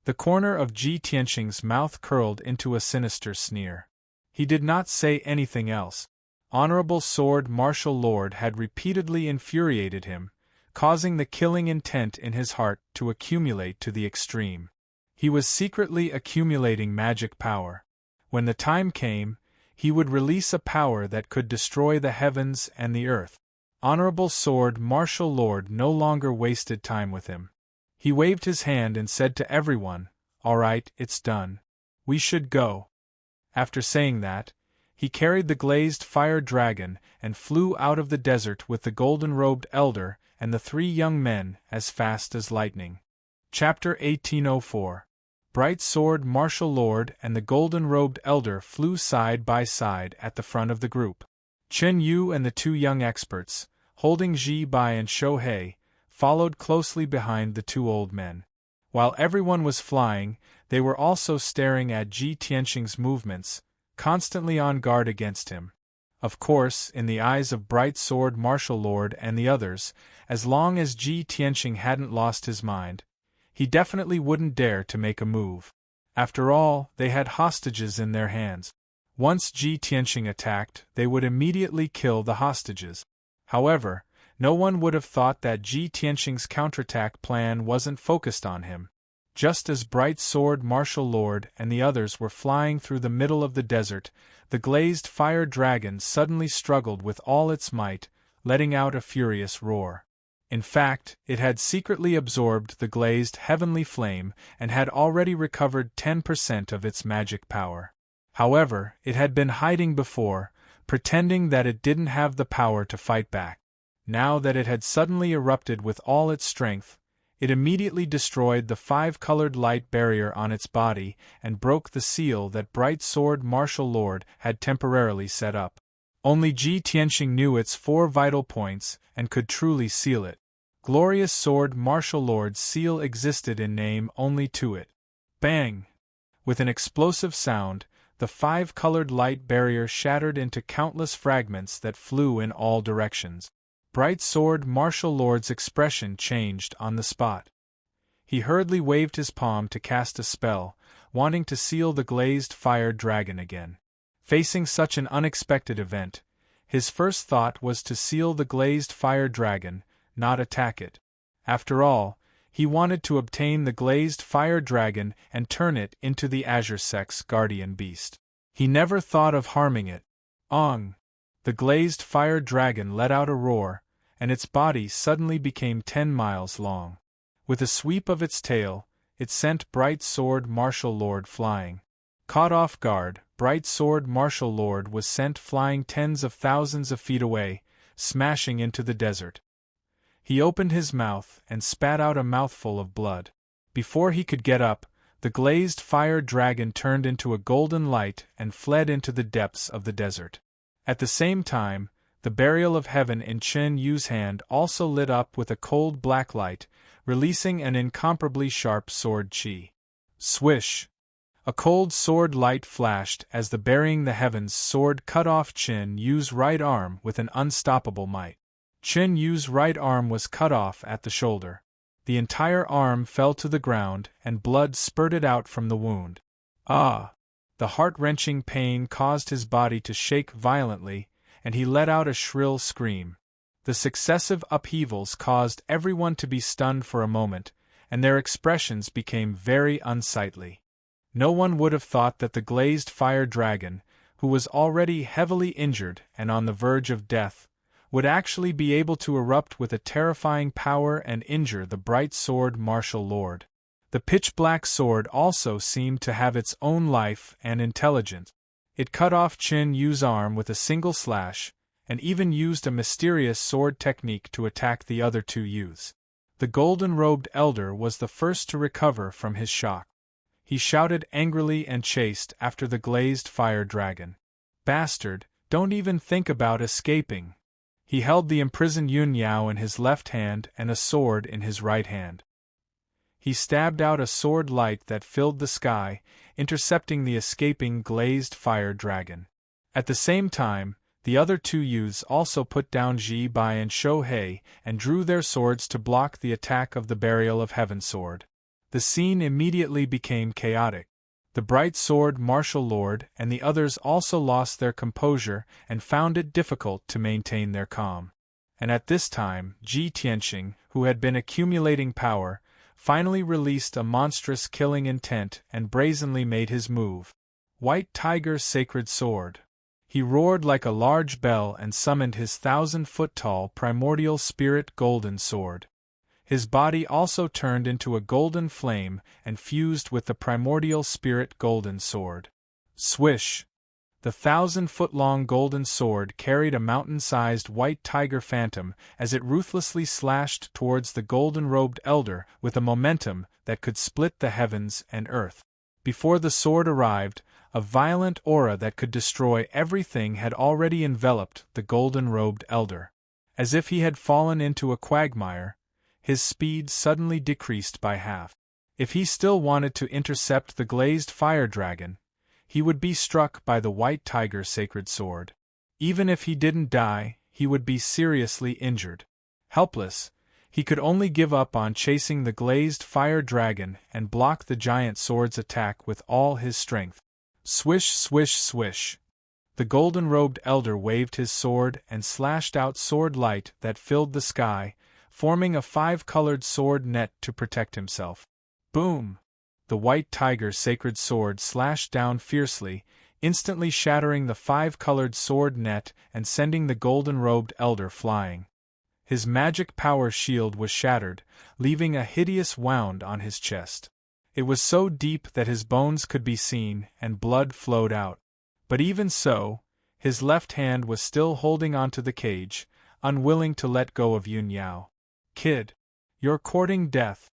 The corner of Ji Tianxing's mouth curled into a sinister sneer. He did not say anything else. Honorable Sword Martial Lord had repeatedly infuriated him, causing the killing intent in his heart to accumulate to the extreme. He was secretly accumulating magic power. When the time came, he would release a power that could destroy the heavens and the earth. Honorable Sword Martial Lord no longer wasted time with him. He waved his hand and said to everyone, "All right, it's done. We should go." After saying that, he carried the glazed fire dragon and flew out of the desert with the golden-robed elder and the 3 young men as fast as lightning. Chapter 1804. Bright Sword Martial Lord and the golden-robed elder flew side by side at the front of the group. Qin Yu and the 2 young experts, holding Ji Bai and Shohei, followed closely behind the 2 old men. While everyone was flying, they were also staring at Ji Tianxing's movements, constantly on guard against him. Of course, in the eyes of Bright Sword Martial Lord and the others, as long as Ji Tianxing hadn't lost his mind, he definitely wouldn't dare to make a move. After all, they had hostages in their hands. Once Ji Tianxing attacked, they would immediately kill the hostages. However, no one would have thought that Ji Tianxing's counterattack plan wasn't focused on him. Just as Bright Sword Martial Lord and the others were flying through the middle of the desert, the glazed fire dragon suddenly struggled with all its might, letting out a furious roar. In fact, it had secretly absorbed the glazed heavenly flame and had already recovered 10% of its magic power. However, it had been hiding before, pretending that it didn't have the power to fight back. Now that it had suddenly erupted with all its strength, it immediately destroyed the 5-colored light barrier on its body and broke the seal that Bright Sword Martial Lord had temporarily set up. Only Ji Tianxing knew its 4 vital points and could truly seal it. Glorious Sword Martial Lord's seal existed in name only to it. Bang! With an explosive sound, the 5-colored light barrier shattered into countless fragments that flew in all directions. Bright Sword Martial Lord's expression changed on the spot. He hurriedly waved his palm to cast a spell, wanting to seal the glazed fire dragon again. Facing such an unexpected event, his first thought was to seal the glazed fire dragon, not attack it. After all, he wanted to obtain the glazed fire dragon and turn it into the Azure Sect's guardian beast. He never thought of harming it. Ong! The glazed fire dragon let out a roar, and its body suddenly became 10 miles long. With a sweep of its tail, it sent Bright Sword Martial Lord flying. Caught off guard, Bright Sword Martial Lord was sent flying tens of thousands of feet away, smashing into the desert. He opened his mouth and spat out a mouthful of blood. Before he could get up, the glazed fire dragon turned into a golden light and fled into the depths of the desert. At the same time, the Burial of Heaven in Chen Yu's hand also lit up with a cold black light, releasing an incomparably sharp sword chi. Swish! A cold sword light flashed as the Burying the Heavens sword cut off Chen Yu's right arm with an unstoppable might. Chen Yu's right arm was cut off at the shoulder. The entire arm fell to the ground and blood spurted out from the wound. Ah! The heart-wrenching pain caused his body to shake violently, and he let out a shrill scream. The successive upheavals caused everyone to be stunned for a moment, and their expressions became very unsightly. No one would have thought that the glazed fire dragon, who was already heavily injured and on the verge of death, would actually be able to erupt with a terrifying power and injure the Bright Sword Martial Lord. The pitch-black sword also seemed to have its own life and intelligence. It cut off Chen Yu's arm with a single slash, and even used a mysterious sword technique to attack the other 2 youths. The golden-robed elder was the first to recover from his shock. He shouted angrily and chased after the glazed fire dragon. "Bastard, don't even think about escaping." He held the imprisoned Yun Yao in his left hand and a sword in his right hand. He stabbed out a sword light that filled the sky, intercepting the escaping glazed fire dragon. At the same time, the other 2 youths also put down Ji Bai and Shou Hei and drew their swords to block the attack of the Burial of Heaven sword. The scene immediately became chaotic. The Bright Sword Martial Lord and the others also lost their composure and found it difficult to maintain their calm. And at this time, Ji Tianxing, who had been accumulating power, finally released a monstrous killing intent and brazenly made his move. White Tiger Sacred Sword. He roared like a large bell and summoned his 1,000-foot-tall primordial spirit golden sword. His body also turned into a golden flame and fused with the primordial spirit golden sword. Swish! The 1,000-foot-long golden sword carried a mountain-sized white tiger phantom as it ruthlessly slashed towards the golden-robed elder with a momentum that could split the heavens and earth. Before the sword arrived, a violent aura that could destroy everything had already enveloped the golden-robed elder. As if he had fallen into a quagmire, his speed suddenly decreased by half. If he still wanted to intercept the glazed fire dragon, he would be struck by the White Tiger Sacred Sword. Even if he didn't die, he would be seriously injured. Helpless, he could only give up on chasing the glazed fire dragon and block the giant sword's attack with all his strength. Swish, swish, swish. The golden-robed elder waved his sword and slashed out sword light that filled the sky, forming a 5-colored sword net to protect himself. Boom! The white tiger's sacred sword slashed down fiercely, instantly shattering the 5-colored sword net and sending the golden-robed elder flying. His magic power shield was shattered, leaving a hideous wound on his chest. It was so deep that his bones could be seen and blood flowed out. But even so, his left hand was still holding onto the cage, unwilling to let go of Yun Yao. "Kid, you're courting death!"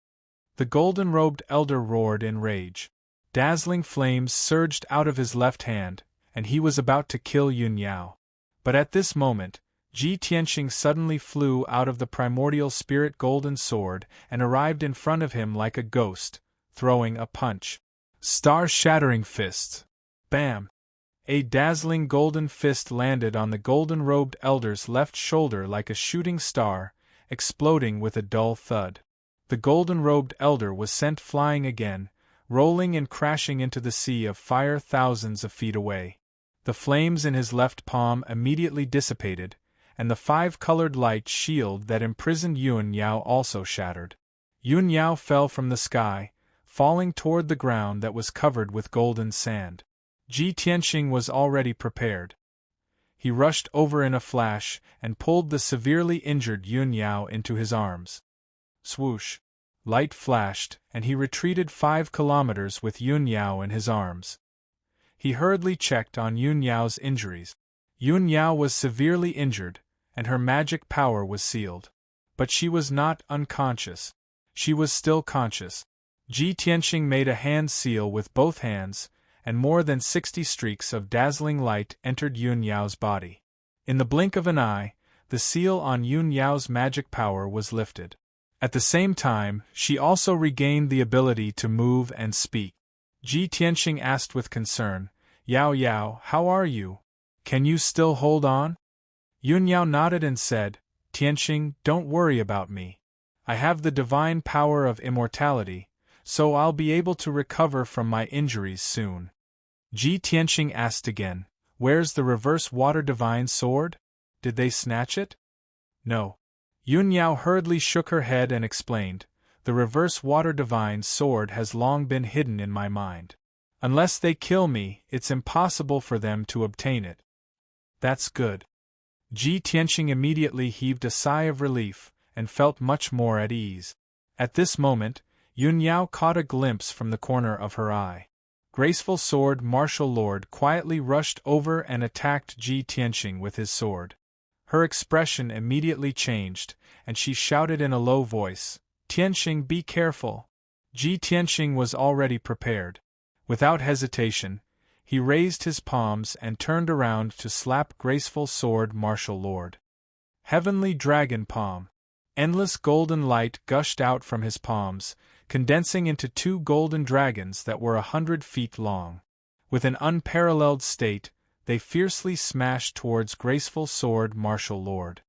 The golden-robed elder roared in rage. Dazzling flames surged out of his left hand, and he was about to kill Yun Yao. But at this moment, Ji Tianxing suddenly flew out of the primordial spirit golden sword and arrived in front of him like a ghost, throwing a punch. Star-shattering fist. Bam! A dazzling golden fist landed on the golden-robed elder's left shoulder like a shooting star, exploding with a dull thud. The golden-robed elder was sent flying again, rolling and crashing into the sea of fire thousands of feet away. The flames in his left palm immediately dissipated, and the 5-colored light shield that imprisoned Yun Yao also shattered. Yun Yao fell from the sky, falling toward the ground that was covered with golden sand. Ji Tianxing was already prepared. He rushed over in a flash and pulled the severely injured Yun Yao into his arms. Swoosh! Light flashed, and he retreated 5 kilometers with Yun Yao in his arms. He hurriedly checked on Yun Yao's injuries. Yun Yao was severely injured, and her magic power was sealed. But she was not unconscious. She was still conscious. Ji Tianxing made a hand seal with both hands, and more than 60 streaks of dazzling light entered Yun Yao's body. In the blink of an eye, the seal on Yun Yao's magic power was lifted. At the same time, she also regained the ability to move and speak. Ji Tianxing asked with concern, "Yao Yao, how are you? Can you still hold on?" Yun Yao nodded and said, "Tianxing, don't worry about me. I have the divine power of immortality, so I'll be able to recover from my injuries soon." Ji Tianxing asked again, "Where's the reverse water divine sword? Did they snatch it?" "No." Yun Yao hurriedly shook her head and explained, "The reverse water divine sword has long been hidden in my mind. Unless they kill me, it's impossible for them to obtain it." "That's good." Ji Tianxing immediately heaved a sigh of relief, and felt much more at ease. At this moment, Yun Yao caught a glimpse from the corner of her eye. Graceful Sword Martial Lord quietly rushed over and attacked Ji Tianxing with his sword. Her expression immediately changed, and she shouted in a low voice, "Tianxing, be careful!" Ji Tianxing was already prepared. Without hesitation, he raised his palms and turned around to slap Graceful Sword Martial Lord. Heavenly Dragon Palm. Endless golden light gushed out from his palms, condensing into 2 golden dragons that were 100 feet long. With an unparalleled state, they fiercely smashed towards Graceful Sword Martial Lord.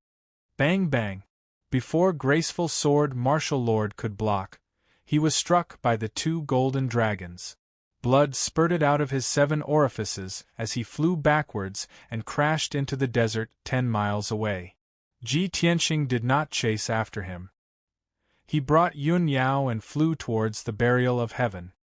Bang bang! Before Graceful Sword Martial Lord could block, he was struck by the 2 golden dragons. Blood spurted out of his 7 orifices as he flew backwards and crashed into the desert 10 miles away. Ji Tianxing did not chase after him. He brought Yun Yao and flew towards the Burial of Heaven.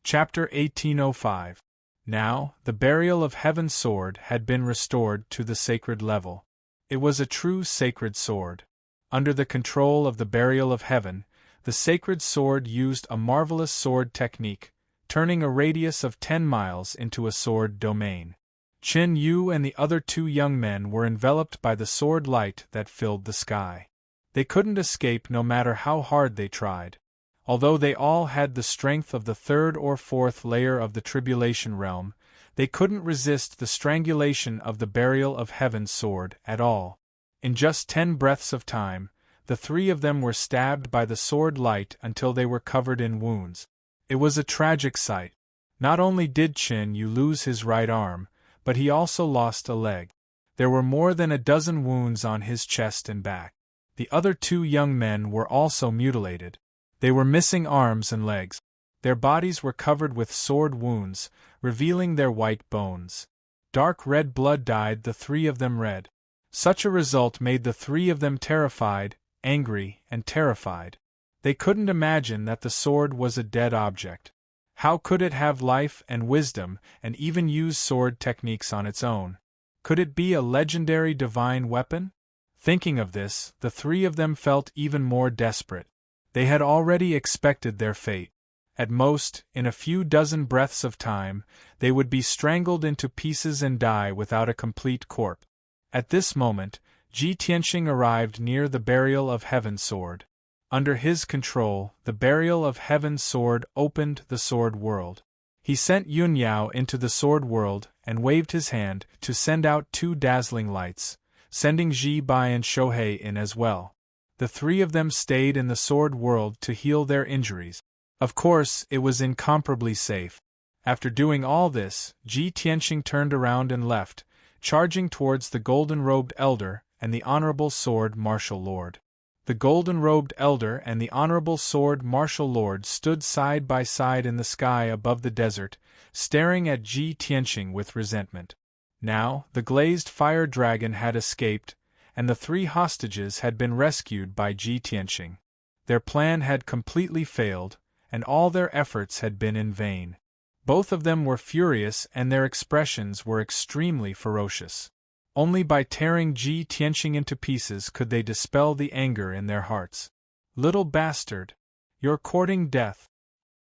Chapter 1805. Now, the Burial of Heaven sword had been restored to the sacred level. It was a true sacred sword. Under the control of the Burial of Heaven, the sacred sword used a marvelous sword technique, turning a radius of 10 miles into a sword domain. Qin Yu and the other 2 young men were enveloped by the sword light that filled the sky. They couldn't escape no matter how hard they tried. Although they all had the strength of the 3rd or 4th layer of the Tribulation Realm, they couldn't resist the strangulation of the Burial of Heaven sword at all. In just 10 breaths of time, the 3 of them were stabbed by the sword light until they were covered in wounds. It was a tragic sight. Not only did Qin Yu lose his right arm, but he also lost a leg. There were more than a dozen wounds on his chest and back. The other 2 young men were also mutilated. They were missing arms and legs. Their bodies were covered with sword wounds, revealing their white bones. dark red blood dyed the three of them red. Such a result made the three of them terrified, angry, and terrified. They couldn't imagine that the sword was a dead object. How could it have life and wisdom and even use sword techniques on its own? Could it be a legendary divine weapon? Thinking of this, the three of them felt even more desperate. They had already expected their fate. At most, in a few dozen breaths of time, they would be strangled into pieces and die without a complete corpse. At this moment, Ji Tianxing arrived near the Burial of Heaven's sword. Under his control, the Burial of Heaven's sword opened the sword world. He sent Yun Yao into the sword world and waved his hand to send out two dazzling lights, sending Ji Bai and Shohei in as well. The three of them stayed in the sword world to heal their injuries. Of course, it was incomparably safe. After doing all this, Ji Tianxing turned around and left, charging towards the golden-robed elder and the honorable sword martial lord. The golden-robed elder and the honorable sword martial lord stood side by side in the sky above the desert, staring at Ji Tianxing with resentment. Now, the glazed fire dragon had escaped, and the three hostages had been rescued by Ji Tianxing. Their plan had completely failed, and all their efforts had been in vain. Both of them were furious and their expressions were extremely ferocious. Only by tearing Ji Tianxing into pieces could they dispel the anger in their hearts. "Little bastard! You're courting death.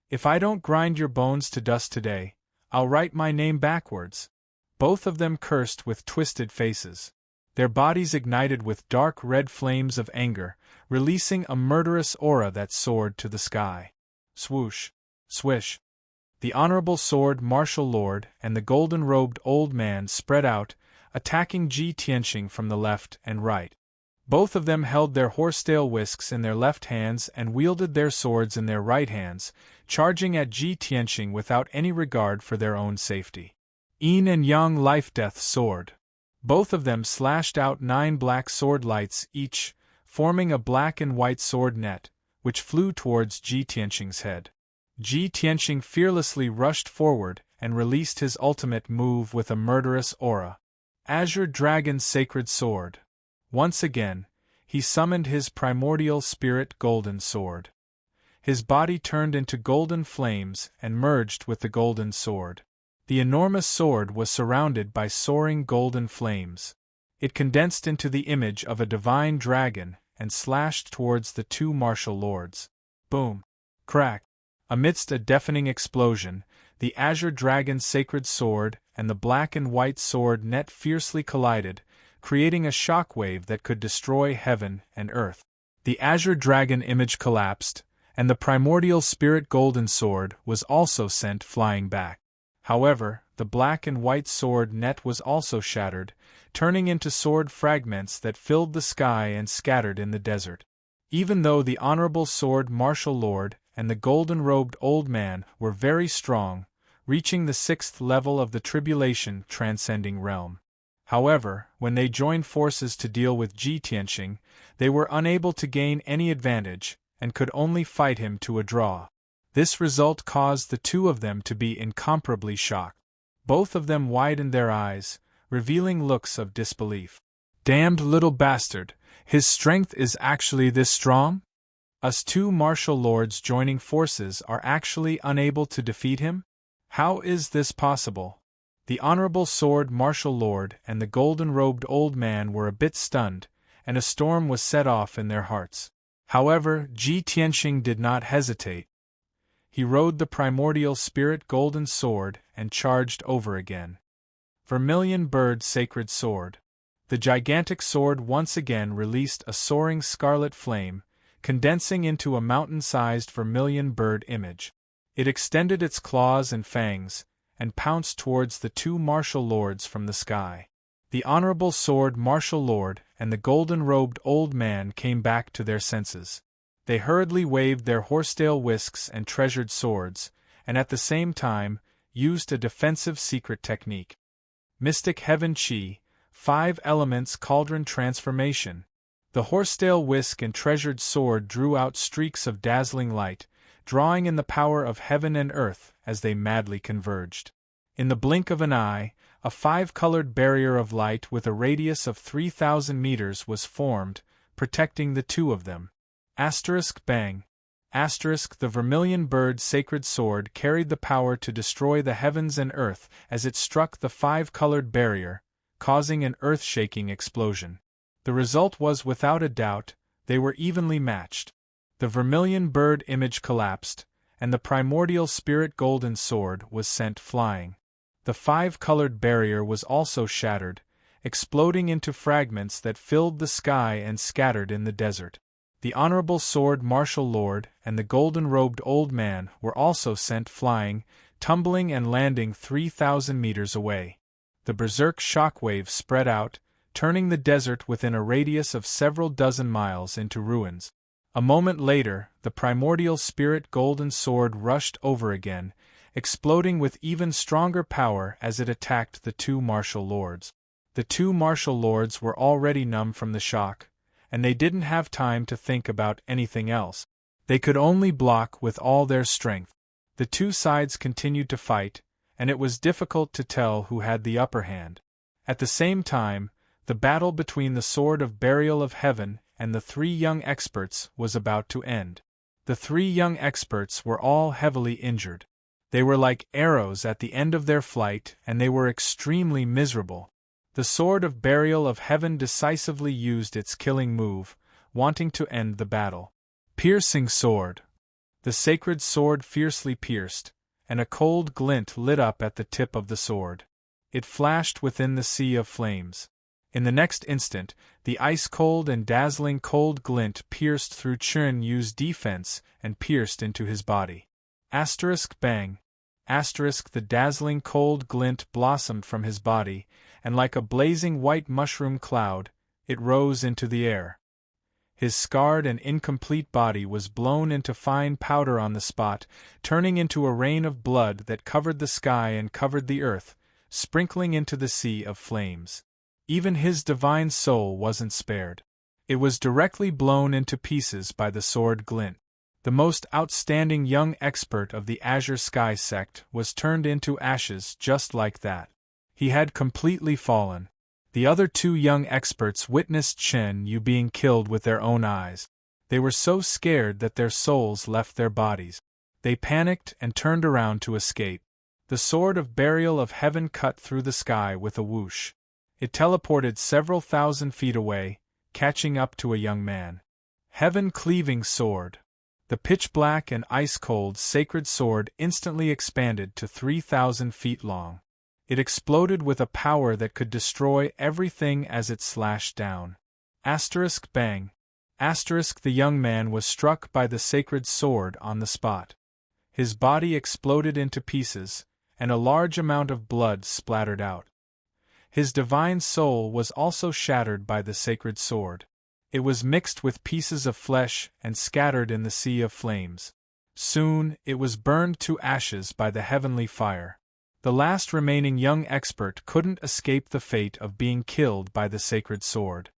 If I don't grind your bones to dust today, I'll write my name backwards." Both of them cursed with twisted faces. Their bodies ignited with dark red flames of anger, releasing a murderous aura that soared to the sky. Swoosh! Swish! The honorable sword martial lord and the golden-robed old man spread out, attacking Ji Tianxing from the left and right. Both of them held their horsetail whisks in their left hands and wielded their swords in their right hands, charging at Ji Tianxing without any regard for their own safety. Yin and Yang life-death sword. Both of them slashed out 9 black sword lights each, forming a black and white sword net, which flew towards Ji Tianxing's head. Ji Tianxing fearlessly rushed forward and released his ultimate move with a murderous aura. Azure Dragon's Sacred Sword. Once again, he summoned his primordial spirit golden sword. His body turned into golden flames and merged with the golden sword. The enormous sword was surrounded by soaring golden flames. It condensed into the image of a divine dragon and slashed towards the two martial lords. Boom! Crack! Amidst a deafening explosion, the Azure Dragon's sacred sword and the black and white sword net fiercely collided, creating a shockwave that could destroy heaven and earth. The Azure Dragon image collapsed, and the primordial spirit golden sword was also sent flying back. However, the black and white sword net was also shattered, turning into sword fragments that filled the sky and scattered in the desert. Even though the honorable sword martial lord and the golden-robed old man were very strong, reaching the 6th level of the tribulation transcending realm. However, when they joined forces to deal with Ji Tianxing, they were unable to gain any advantage, and could only fight him to a draw. This result caused the two of them to be incomparably shocked. Both of them widened their eyes, revealing looks of disbelief. "Damned little bastard, his strength is actually this strong? Us two martial lords joining forces are actually unable to defeat him? How is this possible?" The honorable sword martial lord and the golden-robed old man were a bit stunned, and a storm was set off in their hearts. However, Ji Tianxing did not hesitate. He rode the primordial spirit golden sword and charged over again. Vermilion Bird Sacred Sword. The gigantic sword once again released a soaring scarlet flame, condensing into a mountain-sized vermilion bird image. It extended its claws and fangs, and pounced towards the two martial lords from the sky. The honorable sword martial lord and the golden-robed old man came back to their senses. They hurriedly waved their horsetail whisks and treasured swords, and at the same time, used a defensive secret technique. Mystic Heaven Chi, 5 Elements Cauldron Transformation. The horsetail whisk and treasured sword drew out streaks of dazzling light, drawing in the power of heaven and earth as they madly converged. In the blink of an eye, A five-colored barrier of light with a radius of 3,000 meters was formed, protecting the two of them. Bang. The vermilion bird's sacred sword carried the power to destroy the heavens and earth as it struck the five-colored barrier, causing an earth-shaking explosion. The result was without a doubt, they were evenly matched. The vermilion bird image collapsed, and the primordial spirit golden sword was sent flying. The five-colored barrier was also shattered, exploding into fragments that filled the sky and scattered in the desert. The honorable sword martial lord and the golden-robed old man were also sent flying, tumbling and landing 3,000 meters away. The berserk shockwave spread out, turning the desert within a radius of several dozen miles into ruins. A moment later, the primordial spirit golden sword rushed over again, exploding with even stronger power as it attacked the two martial lords. The two martial lords were already numb from the shock, and they didn't have time to think about anything else. They could only block with all their strength. The two sides continued to fight, and it was difficult to tell who had the upper hand. At the same time, the battle between the Sword of Burial of Heaven and the three young experts was about to end. The three young experts were all heavily injured. They were like arrows at the end of their flight, and they were extremely miserable. The Sword of Burial of Heaven decisively used its killing move, wanting to end the battle. Piercing sword. The sacred sword fiercely pierced, and a cold glint lit up at the tip of the sword. It flashed within the sea of flames. In the next instant, the ice-cold and dazzling cold glint pierced through Chun Yu's defense and pierced into his body. Bang. The dazzling cold glint blossomed from his body, and like a blazing white mushroom cloud, it rose into the air. His scarred and incomplete body was blown into fine powder on the spot, turning into a rain of blood that covered the sky and covered the earth, sprinkling into the sea of flames. Even his divine soul wasn't spared. It was directly blown into pieces by the sword glint. The most outstanding young expert of the Azure Sky sect was turned into ashes just like that. He had completely fallen. The other two young experts witnessed Chen Yu being killed with their own eyes. They were so scared that their souls left their bodies. They panicked and turned around to escape. The Sword of Burial of Heaven cut through the sky with a whoosh. It teleported several thousand feet away, catching up to a young man. Heaven-cleaving sword. The pitch-black and ice-cold sacred sword instantly expanded to 3,000 feet long. It exploded with a power that could destroy everything as it slashed down. Bang. The young man was struck by the sacred sword on the spot. His body exploded into pieces, and a large amount of blood splattered out. His divine soul was also shattered by the sacred sword. It was mixed with pieces of flesh and scattered in the sea of flames. Soon, it was burned to ashes by the heavenly fire. The last remaining young expert couldn't escape the fate of being killed by the sacred sword.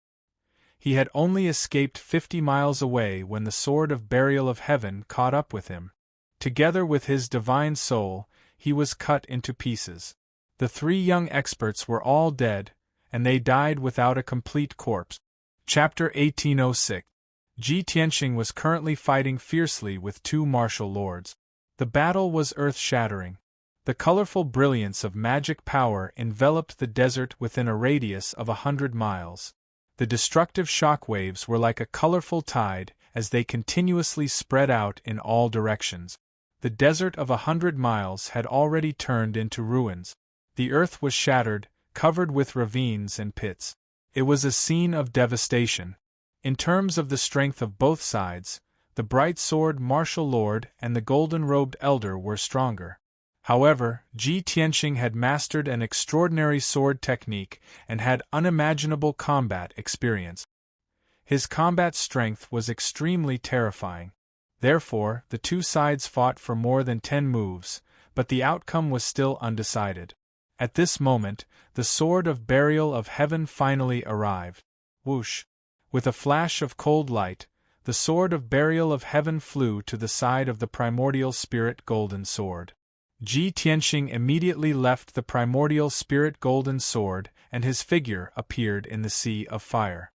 He had only escaped 50 miles away when the Sword of Burial of Heaven caught up with him. Together with his divine soul, he was cut into pieces. The three young experts were all dead, and they died without a complete corpse. Chapter 1806. Ji Tianxing was currently fighting fiercely with two martial lords. The battle was earth-shattering. The colorful brilliance of magic power enveloped the desert within a radius of 100 miles. The destructive shockwaves were like a colorful tide as they continuously spread out in all directions. The desert of 100 miles had already turned into ruins. The earth was shattered, covered with ravines and pits. It was a scene of devastation. In terms of the strength of both sides, the bright sword martial lord and the golden-robed elder were stronger. However, Ji Tianxing had mastered an extraordinary sword technique and had unimaginable combat experience. His combat strength was extremely terrifying. Therefore, the two sides fought for more than 10 moves, but the outcome was still undecided. At this moment, the Sword of Burial of Heaven finally arrived. Whoosh! With a flash of cold light, the Sword of Burial of Heaven flew to the side of the primordial spirit golden sword. Ji Tianxing immediately left the primordial spirit golden sword, and his figure appeared in the sea of fire.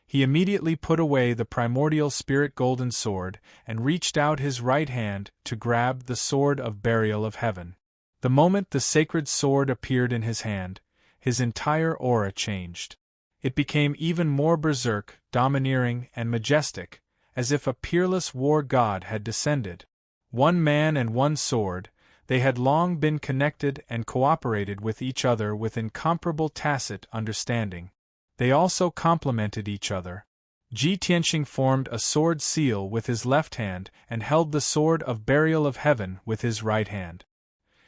He immediately put away the primordial spirit golden sword and reached out his right hand to grab the sword of burial of heaven. The moment the sacred sword appeared in his hand, his entire aura changed. It became even more berserk, domineering, and majestic, as if a peerless war god had descended. One man and one sword, they had long been connected and cooperated with each other with incomparable tacit understanding. They also complemented each other. Ji Tianxing formed a sword seal with his left hand and held the sword of burial of heaven with his right hand.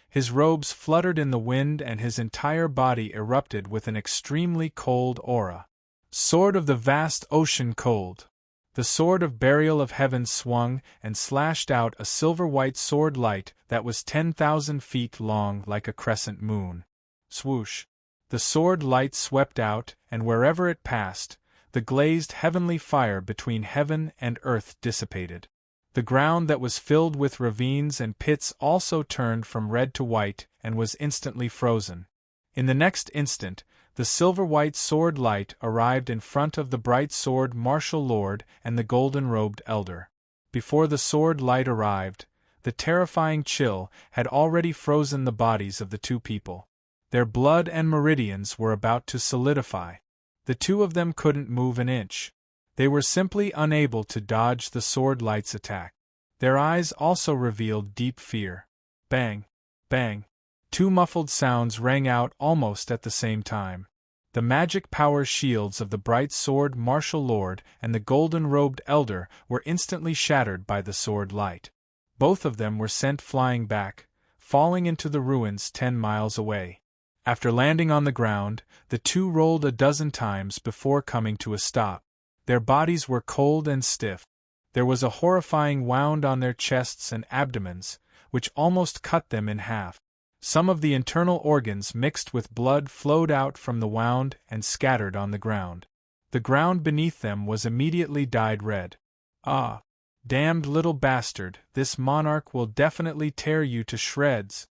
His robes fluttered in the wind and his entire body erupted with an extremely cold aura. Sword of the vast ocean cold. The sword of burial of heaven swung and slashed out a silver-white sword light that was 10,000 feet long like a crescent moon. Swoosh! The sword light swept out, and wherever it passed, the glazed heavenly fire between heaven and earth dissipated. The ground that was filled with ravines and pits also turned from red to white and was instantly frozen. In the next instant, the silver-white sword light arrived in front of the bright sword martial lord and the golden-robed elder. Before the sword light arrived, the terrifying chill had already frozen the bodies of the two people. Their blood and meridians were about to solidify. The two of them couldn't move an inch. They were simply unable to dodge the sword light's attack. Their eyes also revealed deep fear. Bang! Bang! Two muffled sounds rang out almost at the same time. The magic power shields of the bright sword martial lord and the golden-robed elder were instantly shattered by the sword light. Both of them were sent flying back, falling into the ruins 10 miles away. After landing on the ground, the two rolled a dozen times before coming to a stop. Their bodies were cold and stiff. There was a horrifying wound on their chests and abdomens, which almost cut them in half. Some of the internal organs mixed with blood flowed out from the wound and scattered on the ground. The ground beneath them was immediately dyed red. Ah! Damned little bastard, this monarch will definitely tear you to shreds.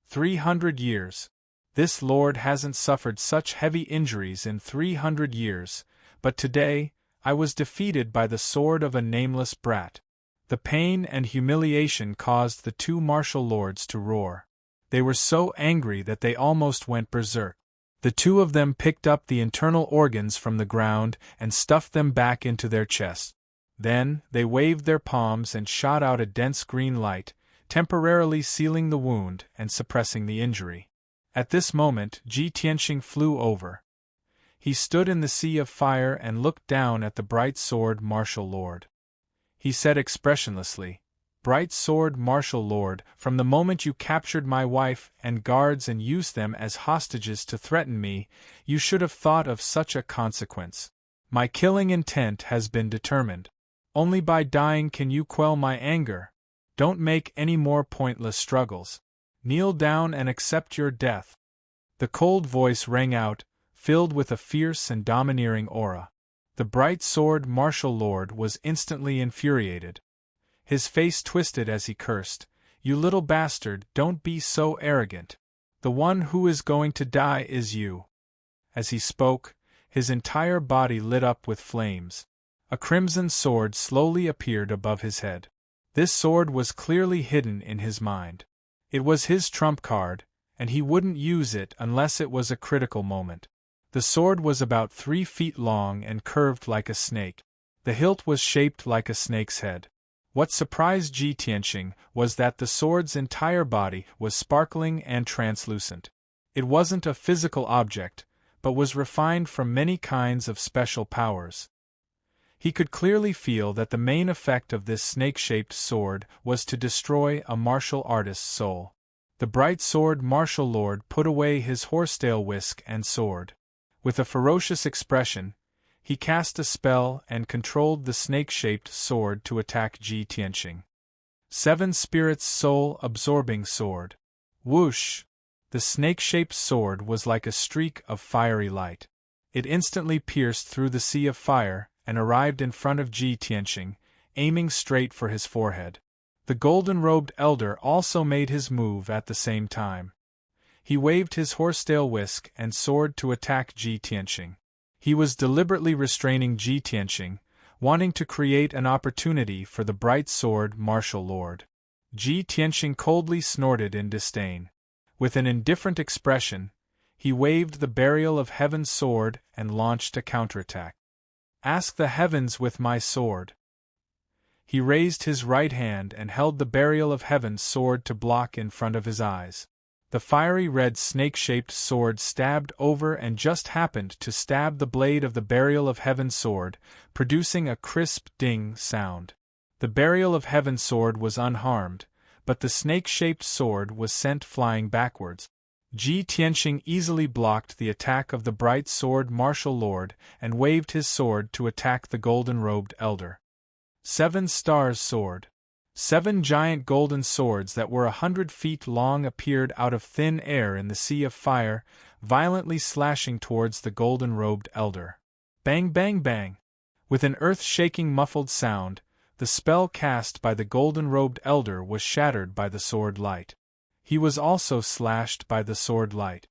300 years. This lord hasn't suffered such heavy injuries in 300 years, but today, I was defeated by the sword of a nameless brat. The pain and humiliation caused the two martial lords to roar. They were so angry that they almost went berserk. The two of them picked up the internal organs from the ground and stuffed them back into their chests. Then, they waved their palms and shot out a dense green light, temporarily sealing the wound and suppressing the injury. At this moment, Ji Tianxing flew over. He stood in the sea of fire and looked down at the bright sword martial lord. He said expressionlessly, "Bright sword martial lord, from the moment you captured my wife and guards and used them as hostages to threaten me, you should have thought of such a consequence. My killing intent has been determined. Only by dying can you quell my anger. Don't make any more pointless struggles. Kneel down and accept your death." The cold voice rang out, filled with a fierce and domineering aura. The bright sword martial lord was instantly infuriated. His face twisted as he cursed, "You little bastard, don't be so arrogant. The one who is going to die is you." As he spoke, his entire body lit up with flames. A crimson sword slowly appeared above his head. This sword was clearly hidden in his mind. It was his trump card, and he wouldn't use it unless it was a critical moment. The sword was about 3 feet long and curved like a snake. The hilt was shaped like a snake's head. What surprised Ji Tianxing was that the sword's entire body was sparkling and translucent. It wasn't a physical object, but was refined from many kinds of special powers. He could clearly feel that the main effect of this snake-shaped sword was to destroy a martial artist's soul. The bright sword martial lord put away his horsetail whisk and sword. With a ferocious expression, he cast a spell and controlled the snake-shaped sword to attack Ji Tianxing. 7 Spirits Soul-Absorbing Sword. Whoosh! The snake-shaped sword was like a streak of fiery light. It instantly pierced through the sea of fire and arrived in front of Ji Tianxing, aiming straight for his forehead. The golden-robed elder also made his move at the same time. He waved his horsetail whisk and sword to attack Ji Tianqing. He was deliberately restraining Ji Tianqing, wanting to create an opportunity for the bright sword martial lord. Ji Tianqing coldly snorted in disdain. With an indifferent expression, he waved the Burial of Heaven's sword and launched a counterattack. Ask the heavens with my sword. He raised his right hand and held the Burial of Heaven's sword to block in front of his eyes. The fiery red snake-shaped sword stabbed over and just happened to stab the blade of the Burial of Heaven's sword, producing a crisp ding sound. The Burial of Heaven's sword was unharmed, but the snake-shaped sword was sent flying backwards. Ji Tianqing easily blocked the attack of the bright sword martial lord and waved his sword to attack the golden-robed elder. 7 Stars Sword. 7 giant golden swords that were 100 feet long appeared out of thin air in the sea of fire, violently slashing towards the golden-robed elder. Bang bang bang! With an earth-shaking muffled sound, the spell cast by the golden-robed elder was shattered by the sword light. He was also slashed by the sword light.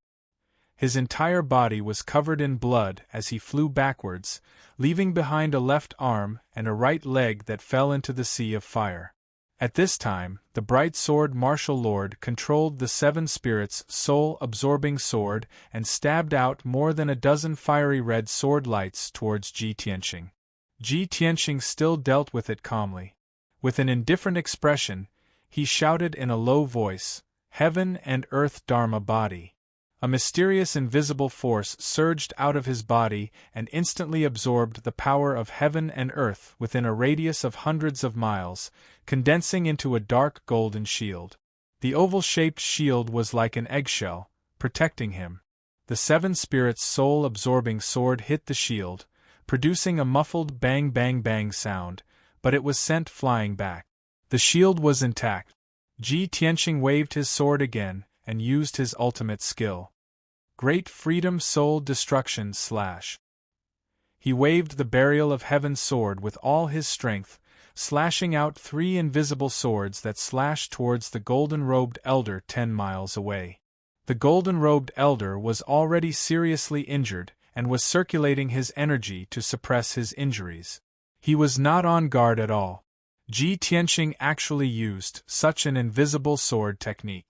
His entire body was covered in blood as he flew backwards, leaving behind a left arm and a right leg that fell into the sea of fire. At this time, the bright sword martial lord controlled the 7 spirits' soul-absorbing sword and stabbed out more than a dozen fiery red sword lights towards Ji Tianqing. Ji Tianqing still dealt with it calmly. With an indifferent expression, he shouted in a low voice, "Heaven and Earth Dharma Body." A mysterious invisible force surged out of his body and instantly absorbed the power of heaven and earth within a radius of hundreds of miles, condensing into a dark golden shield. The oval-shaped shield was like an eggshell, protecting him. The 7 spirits' soul-absorbing sword hit the shield, producing a muffled bang bang bang sound, but it was sent flying back. The shield was intact. Ji Tianqing waved his sword again and used his ultimate skill. Great Freedom Soul Destruction / He waved the Burial of Heaven's sword with all his strength, slashing out 3 invisible swords that slashed towards the golden-robed elder 10 miles away. The golden-robed elder was already seriously injured and was circulating his energy to suppress his injuries. He was not on guard at all. Ji Tianqing actually used such an invisible sword technique.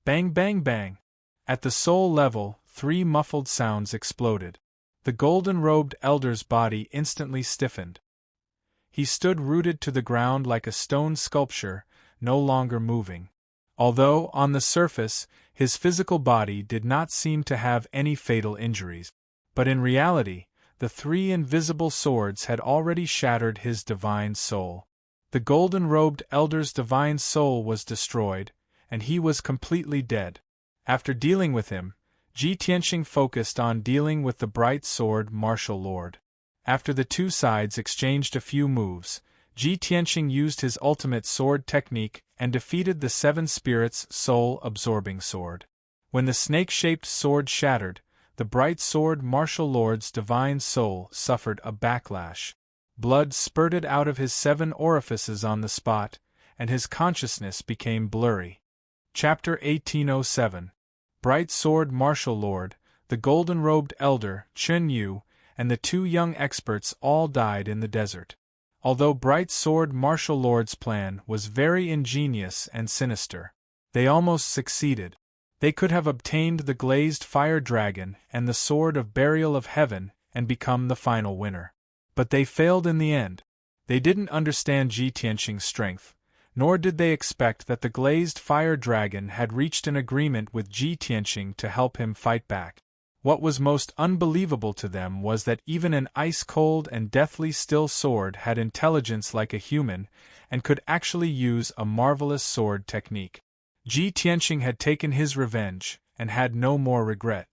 Bang bang bang! At the soul level, 3 muffled sounds exploded. The golden-robed elder's body instantly stiffened. He stood rooted to the ground like a stone sculpture, no longer moving. Although, on the surface, his physical body did not seem to have any fatal injuries. But in reality, the 3 invisible swords had already shattered his divine soul. The golden-robed elder's divine soul was destroyed, and he was completely dead. After dealing with him, Ji Tianqing focused on dealing with the bright sword martial lord. After the 2 sides exchanged a few moves, Ji Tianqing used his ultimate sword technique and defeated the 7 spirits' soul-absorbing sword. When the snake-shaped sword shattered, the bright sword martial lord's divine soul suffered a backlash. Blood spurted out of his 7 orifices on the spot, and his consciousness became blurry. Chapter 1807. Bright Sword Martial Lord, the Golden-Robed Elder, Chen Yu, and the 2 young experts all died in the desert. Although Bright Sword Martial Lord's plan was very ingenious and sinister, they almost succeeded. They could have obtained the glazed fire dragon and the sword of Burial of Heaven and become the final winner. But they failed in the end. They didn't understand Ji Tianqing's strength, nor did they expect that the glazed fire dragon had reached an agreement with Ji Tianqing to help him fight back. What was most unbelievable to them was that even an ice-cold and deathly still sword had intelligence like a human, and could actually use a marvelous sword technique. Ji Tianqing had taken his revenge, and had no more regret.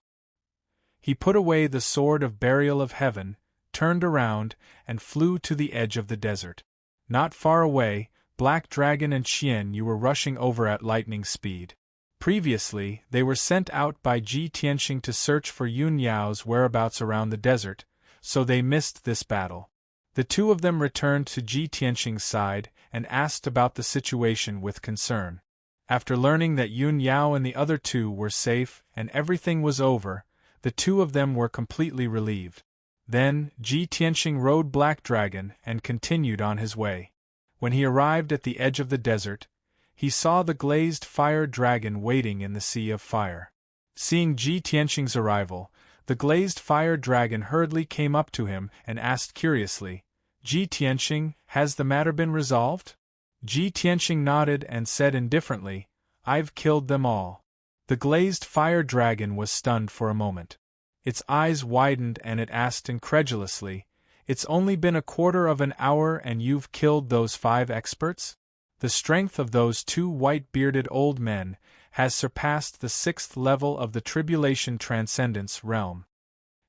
He put away the sword of Burial of Heaven, turned around, and flew to the edge of the desert. Not far away, Black Dragon and Qian Yu were rushing over at lightning speed. Previously, they were sent out by Ji Tianqing to search for Yun Yao's whereabouts around the desert, so they missed this battle. The 2 of them returned to Ji Tianqing's side and asked about the situation with concern. After learning that Yun Yao and the other two were safe and everything was over, the two of them were completely relieved. Then, Ji Tianxing rode Black Dragon and continued on his way. When he arrived at the edge of the desert, he saw the glazed fire dragon waiting in the sea of fire. Seeing Ji Tianxing's arrival, the glazed fire dragon hurriedly came up to him and asked curiously, "Ji Tianxing, has the matter been resolved?" Ji Tianxing nodded and said indifferently, "I've killed them all." The glazed fire dragon was stunned for a moment. Its eyes widened and it asked incredulously, "It's only been a quarter of an hour and you've killed those 5 experts? The strength of those 2 white-bearded old men has surpassed the 6th level of the Tribulation Transcendence realm."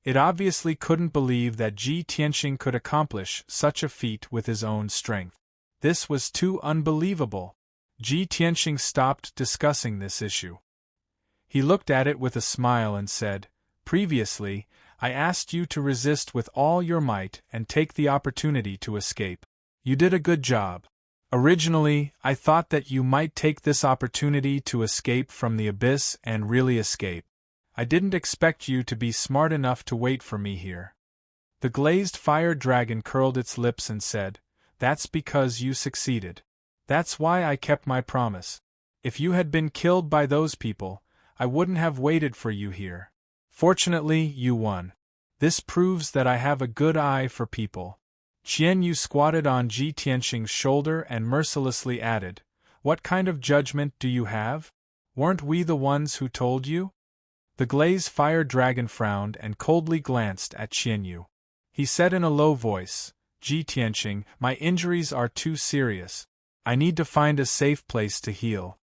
It obviously couldn't believe that Ji Tianxing could accomplish such a feat with his own strength. This was too unbelievable. Ji Tianxing stopped discussing this issue. He looked at it with a smile and said, "Previously, I asked you to resist with all your might and take the opportunity to escape. You did a good job. Originally, I thought that you might take this opportunity to escape from the abyss and really escape. I didn't expect you to be smart enough to wait for me here." The glazed fire dragon curled its lips and said, "That's because you succeeded. That's why I kept my promise. If you had been killed by those people, I wouldn't have waited for you here. Fortunately, you won. This proves that I have a good eye for people." Qian Yu squatted on Ji Tianxing's shoulder and mercilessly added, "What kind of judgment do you have? Weren't we the ones who told you?" The glazed fire dragon frowned and coldly glanced at Qian Yu. He said in a low voice, "Ji Tianxing, my injuries are too serious. I need to find a safe place to heal."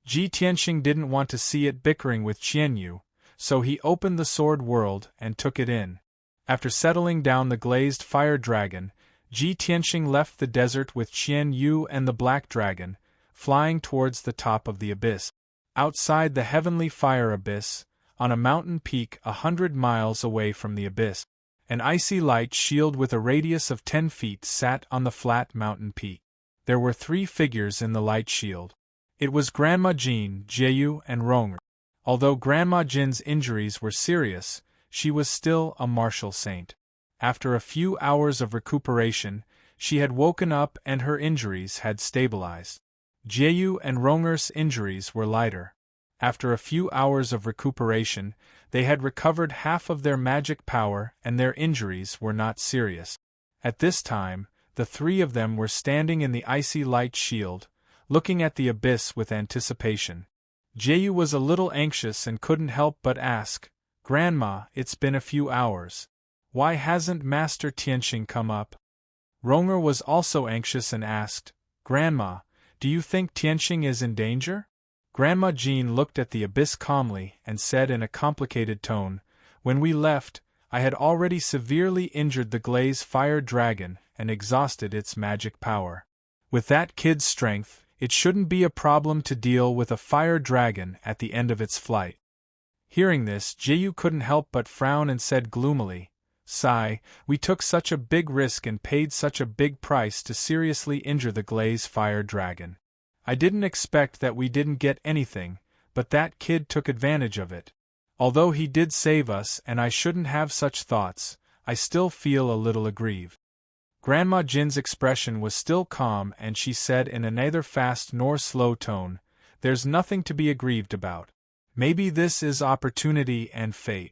Ji Tianxing didn't want to see it bickering with Qian Yu, so he opened the sword world and took it in. After settling down the glazed fire dragon, Ji Tianxing left the desert with Qian Yu and the black dragon, flying towards the top of the abyss. Outside the heavenly fire abyss, on a mountain peak 100 miles away from the abyss, an icy light shield with a radius of 10 feet sat on the flat mountain peak. There were 3 figures in the light shield. It was Grandma Jean, Jieyu, and Ronger. Although Grandma Jin's injuries were serious, she was still a martial saint. After a few hours of recuperation, she had woken up and her injuries had stabilized. Jieyu and Ronger's injuries were lighter. After a few hours of recuperation, they had recovered half of their magic power and their injuries were not serious. At this time, the 3 of them were standing in the icy light shield, looking at the abyss with anticipation. Jieyu was a little anxious and couldn't help but ask, "Grandma, it's been a few hours. Why hasn't Master Tianxing come up?" Ronger was also anxious and asked, "Grandma, do you think Tianxing is in danger?" Grandma Jean looked at the abyss calmly and said in a complicated tone, "When we left, I had already severely injured the glazed fire dragon and exhausted its magic power. With that kid's strength, it shouldn't be a problem to deal with a fire dragon at the end of its flight." Hearing this, Jieyu couldn't help but frown and said gloomily, "Sigh, we took such a big risk and paid such a big price to seriously injure the glazed fire dragon. I didn't expect that we didn't get anything, but that kid took advantage of it. Although he did save us and I shouldn't have such thoughts, I still feel a little aggrieved." Grandma Jin's expression was still calm and she said in a neither fast nor slow tone, "There's nothing to be aggrieved about. Maybe this is opportunity and fate."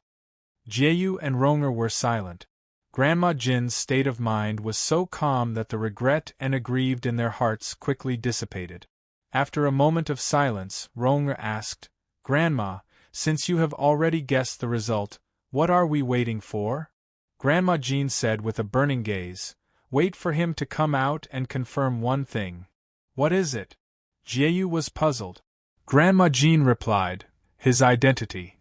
Jieyu and Ronger were silent. Grandma Jin's state of mind was so calm that the regret and aggrieved in their hearts quickly dissipated. After a moment of silence, Ronger asked, "Grandma, since you have already guessed the result, what are we waiting for?" Grandma Jean said with a burning gaze, "Wait for him to come out and confirm one thing." "What is it?" Jieyu was puzzled. Grandma Jean replied, "His identity."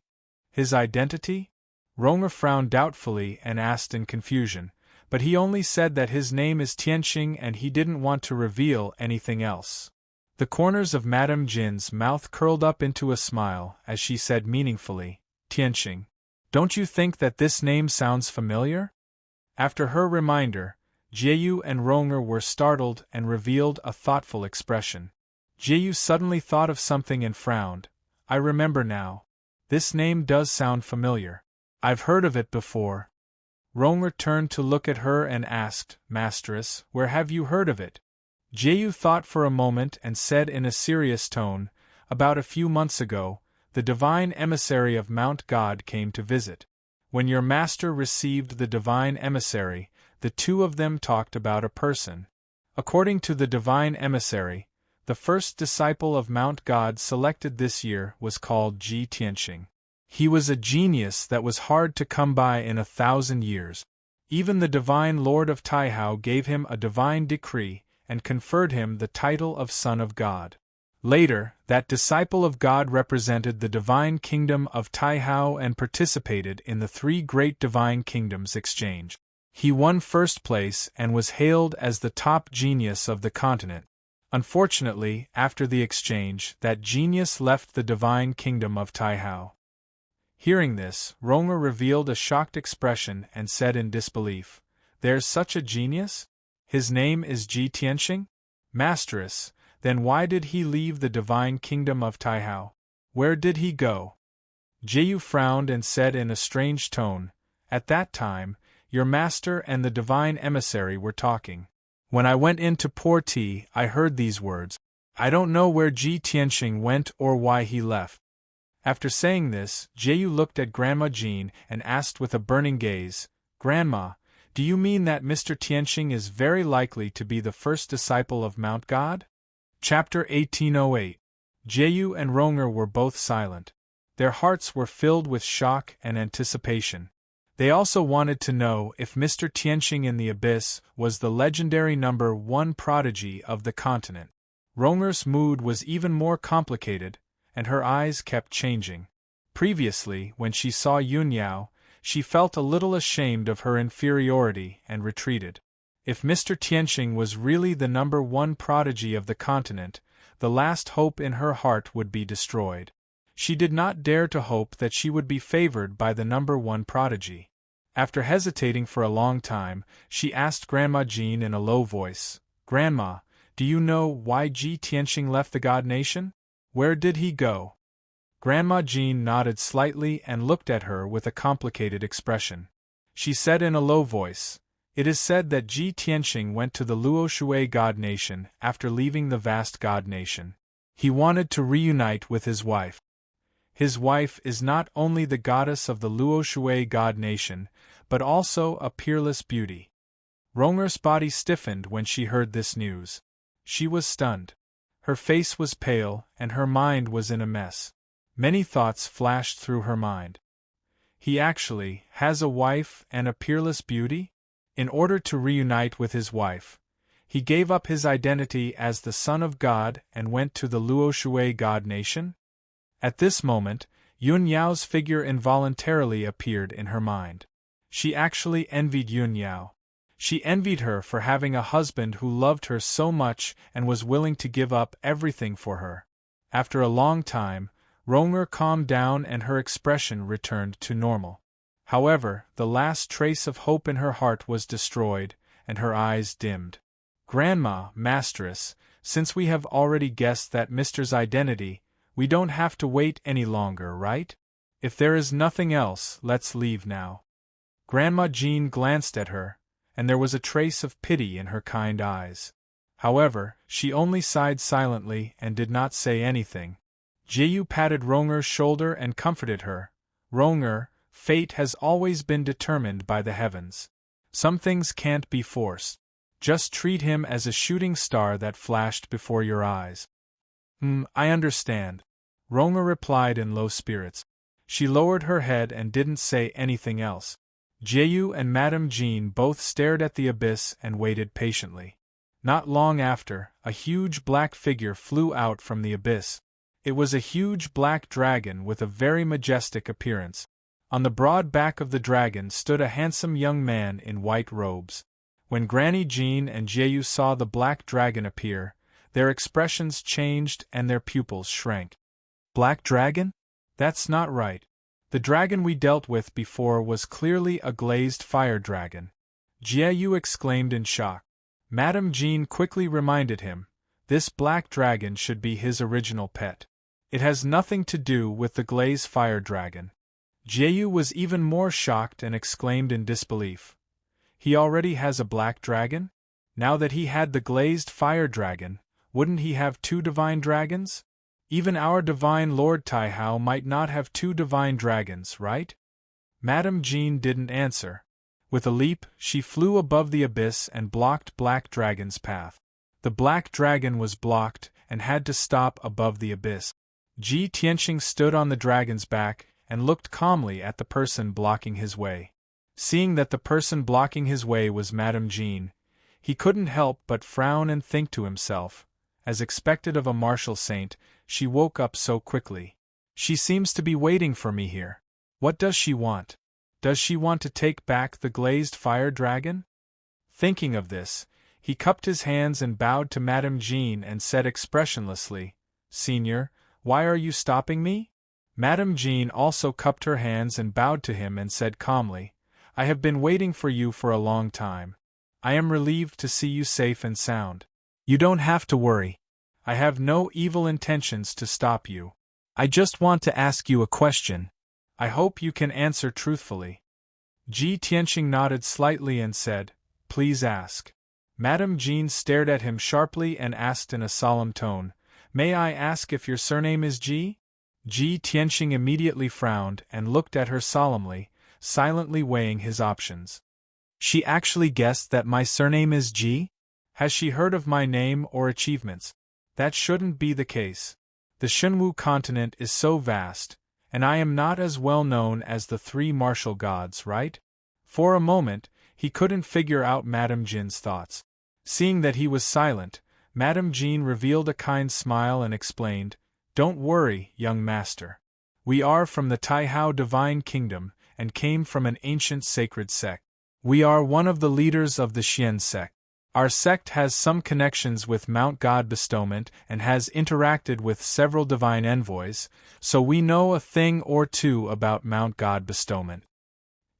"His identity?" Ronger frowned doubtfully and asked in confusion, but he only said that his name is Tianxing and he didn't want to reveal anything else. The corners of Madame Jin's mouth curled up into a smile as she said meaningfully, "Tianxing. Don't you think that this name sounds familiar?" After her reminder, Jeyu and Ronger were startled and revealed a thoughtful expression. Jeyu suddenly thought of something and frowned. I remember now. This name does sound familiar. I've heard of it before. Ronger turned to look at her and asked, Mistress, where have you heard of it? Jeyu thought for a moment and said in a serious tone, About a few months ago, the divine emissary of Mount God came to visit. When your master received the divine emissary, the two of them talked about a person. According to the divine emissary, the first disciple of Mount God selected this year was called Ji Tianxing. He was a genius that was hard to come by in 1,000 years. Even the divine Lord of Taihao gave him a divine decree and conferred him the title of Son of God. Later, that disciple of God represented the divine kingdom of Taihao and participated in the 3 great divine kingdoms exchange. He won first place and was hailed as the top genius of the continent. Unfortunately, after the exchange, that genius left the divine kingdom of Taihao. Hearing this, Ronger revealed a shocked expression and said in disbelief, There's such a genius? His name is Ji Tianxing? Mistress, then why did he leave the divine kingdom of Taihao? Where did he go? Jeyu frowned and said in a strange tone, At that time, your master and the divine emissary were talking. When I went in to pour tea, I heard these words. I don't know where Ji Tianxing went or why he left. After saying this, Jeyu looked at Grandma Jean and asked with a burning gaze, Grandma, do you mean that Mr. Tianxing is very likely to be the first disciple of Mount God? Chapter 1808. Jeyu and Ronger were both silent. Their hearts were filled with shock and anticipation. They also wanted to know if Mr. Tianxing in the Abyss was the legendary number 1 prodigy of the continent. Ronger's mood was even more complicated, and her eyes kept changing. Previously, when she saw Yun Yao, she felt a little ashamed of her inferiority and retreated. If Mr. Tianxing was really the number 1 prodigy of the continent, the last hope in her heart would be destroyed. She did not dare to hope that she would be favored by the number 1 prodigy. After hesitating for a long time, she asked Grandma Jean in a low voice, Grandma, do you know why Ji Tianxing left the God Nation? Where did he go? Grandma Jean nodded slightly and looked at her with a complicated expression. She said in a low voice, It is said that Ji Tianxing went to the Luoshui God Nation after leaving the vast God Nation. He wanted to reunite with his wife. His wife is not only the goddess of the Luoshui God Nation, but also a peerless beauty. Ronger's body stiffened when she heard this news. She was stunned. Her face was pale, and her mind was in a mess. Many thoughts flashed through her mind. He actually has a wife and a peerless beauty? In order to reunite with his wife, he gave up his identity as the Son of God and went to the Luoshui God Nation? At this moment, Yun Yao's figure involuntarily appeared in her mind. She actually envied Yun Yao. She envied her for having a husband who loved her so much and was willing to give up everything for her. After a long time, Ronger calmed down and her expression returned to normal. However, the last trace of hope in her heart was destroyed, and her eyes dimmed. Grandma, Mistress, since we have already guessed that Mr.'s identity, we don't have to wait any longer, right? If there is nothing else, let's leave now. Grandma Jean glanced at her, and there was a trace of pity in her kind eyes. However, she only sighed silently and did not say anything. Jeyu patted Ronger's shoulder and comforted her. Ronger, fate has always been determined by the heavens. Some things can't be forced. Just treat him as a shooting star that flashed before your eyes. I understand. Ronger replied in low spirits. She lowered her head and didn't say anything else. Jeyu and Madame Jean both stared at the abyss and waited patiently. Not long after, a huge black figure flew out from the abyss. It was a huge black dragon with a very majestic appearance. On the broad back of the dragon stood a handsome young man in white robes. When Granny Jean and Jeyu saw the black dragon appear, their expressions changed and their pupils shrank. Black dragon? That's not right. The dragon we dealt with before was clearly a glazed fire dragon. Jie exclaimed in shock. Madame Jean quickly reminded him, this black dragon should be his original pet. It has nothing to do with the glazed fire dragon. Jie was even more shocked and exclaimed in disbelief. He already has a black dragon? Now that he had the glazed fire dragon, wouldn't he have 2 divine dragons? Even our divine Lord Taihao might not have 2 divine dragons, right? Madame Jean didn't answer. With a leap, she flew above the abyss and blocked Black Dragon's path. The black dragon was blocked and had to stop above the abyss. Ji Tianqing stood on the dragon's back and looked calmly at the person blocking his way. Seeing that the person blocking his way was Madame Jean, he couldn't help but frown and think to himself, as expected of a martial saint, she woke up so quickly. She seems to be waiting for me here. What does she want? Does she want to take back the glazed fire dragon? Thinking of this, he cupped his hands and bowed to Madame Jean and said expressionlessly, Senior, why are you stopping me? Madame Jean also cupped her hands and bowed to him and said calmly, I have been waiting for you for a long time. I am relieved to see you safe and sound. You don't have to worry. I have no evil intentions to stop you. I just want to ask you a question. I hope you can answer truthfully. Ji Tianqing nodded slightly and said, Please ask. Madame Jean stared at him sharply and asked in a solemn tone, May I ask if your surname is Ji? Ji Tianqing immediately frowned and looked at her solemnly, silently weighing his options. She actually guessed that my surname is Ji? Has she heard of my name or achievements? That shouldn't be the case. The Shenwu continent is so vast, and I am not as well known as the 3 martial gods, right? For a moment, he couldn't figure out Madame Jean's thoughts. Seeing that he was silent, Madame Jean revealed a kind smile and explained, Don't worry, young master. We are from the Taihao Divine Kingdom and came from an ancient sacred sect. We are one of the leaders of the Xian sect. Our sect has some connections with Mount God Bestowment and has interacted with several divine envoys, so we know a thing or two about Mount God Bestowment.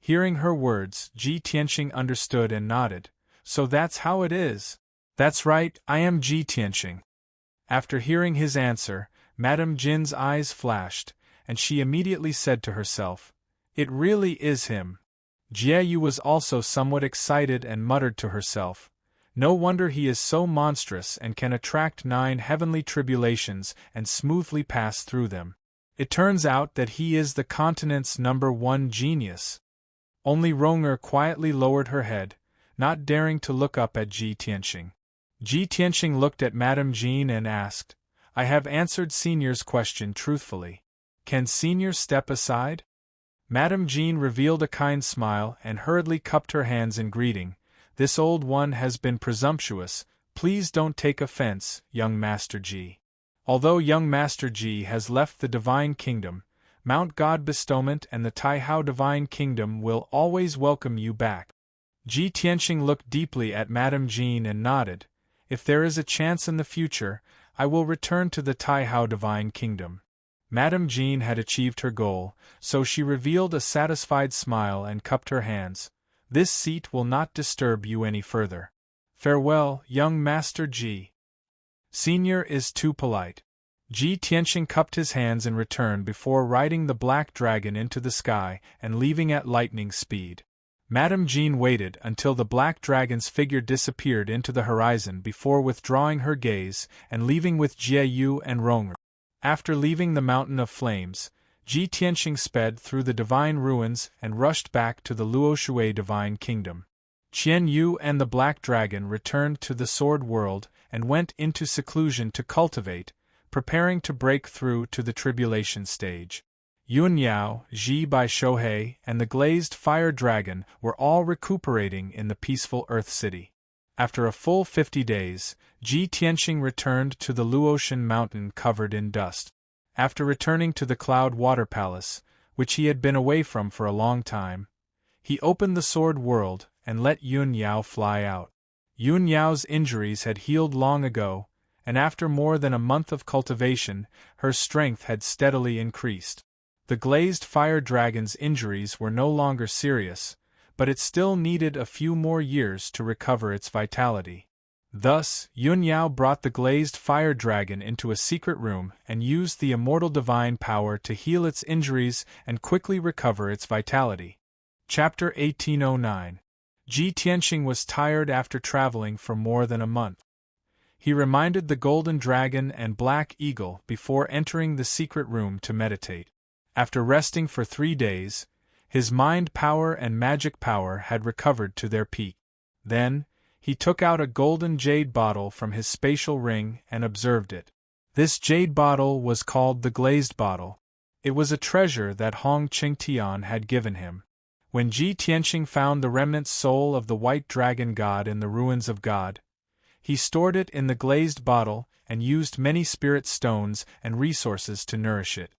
Hearing her words, Ji Tianqing understood and nodded. So that's how it is. That's right, I am Ji Tianqing. After hearing his answer, Madame Jin's eyes flashed, and she immediately said to herself, It really is him. Jie Yu was also somewhat excited and muttered to herself, No wonder he is so monstrous and can attract 9 heavenly tribulations and smoothly pass through them. It turns out that he is the continent's #1 genius. Only Ronger quietly lowered her head, not daring to look up at Ji Tianqing. Ji Tianqing looked at Madame Jean and asked, I have answered Senior's question truthfully. Can Senior step aside? Madame Jean revealed a kind smile and hurriedly cupped her hands in greeting. This old one has been presumptuous. Please don't take offense, young Master Ji. Although young Master Ji has left the Divine Kingdom, Mount God Bestowment and the Taihao Divine Kingdom will always welcome you back. Ji Tianqing looked deeply at Madame Jean and nodded. If there is a chance in the future, I will return to the Taihao Divine Kingdom. Madame Jean had achieved her goal, so she revealed a satisfied smile and cupped her hands. This seat will not disturb you any further. Farewell, young Master Ji. Senior is too polite. Ji Tianqing cupped his hands in return before riding the black dragon into the sky and leaving at lightning speed. Madame Jean waited until the black dragon's figure disappeared into the horizon before withdrawing her gaze and leaving with Jie Yu and Ronger. After leaving the Mountain of Flames, Ji Tianqing sped through the divine ruins and rushed back to the Luoshui Divine Kingdom. Qian Yu and the Black Dragon returned to the Sword World and went into seclusion to cultivate, preparing to break through to the tribulation stage. Yun Yao, Ji Bai Shohei, and the glazed fire dragon were all recuperating in the peaceful Earth City. After a full 50 days, Ji Tianqing returned to the Luotian mountain covered in dust. After returning to the Cloud Water Palace, which he had been away from for a long time, he opened the Sword World and let Yun Yao fly out. Yun Yao's injuries had healed long ago, and after more than a month of cultivation, her strength had steadily increased. The glazed fire dragon's injuries were no longer serious, but it still needed a few more years to recover its vitality. Thus, Yun Yao brought the glazed fire dragon into a secret room and used the immortal divine power to heal its injuries and quickly recover its vitality. Chapter 1809. Ji Tianxing was tired after traveling for more than a month. He reminded the golden dragon and black eagle before entering the secret room to meditate. After resting for 3 days, his mind power and magic power had recovered to their peak. Then, he took out a golden jade bottle from his spatial ring and observed it. This jade bottle was called the glazed bottle. It was a treasure that Hong Qingtian had given him. When Ji Tianxing found the remnant soul of the white dragon god in the ruins of God, he stored it in the glazed bottle and used many spirit stones and resources to nourish it.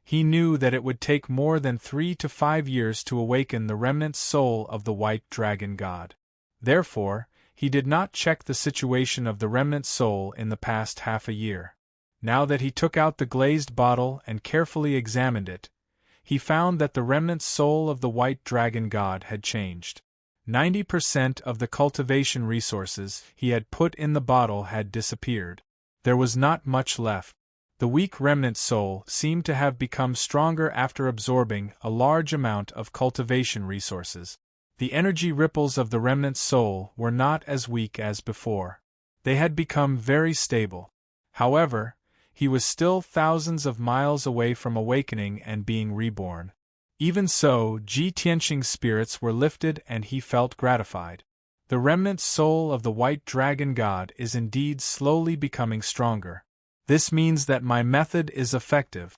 He knew that it would take more than 3 to 5 years to awaken the remnant soul of the white dragon god. Therefore, he did not check the situation of the remnant soul in the past half a year. Now that he took out the glazed bottle and carefully examined it, he found that the remnant soul of the white dragon god had changed. 90% of the cultivation resources he had put in the bottle had disappeared. There was not much left. The weak remnant soul seemed to have become stronger after absorbing a large amount of cultivation resources. The energy ripples of the remnant soul were not as weak as before. They had become very stable. However, he was still thousands of miles away from awakening and being reborn. Even so, Ji Tianxing's spirits were lifted and he felt gratified. The remnant soul of the white dragon god is indeed slowly becoming stronger. This means that my method is effective.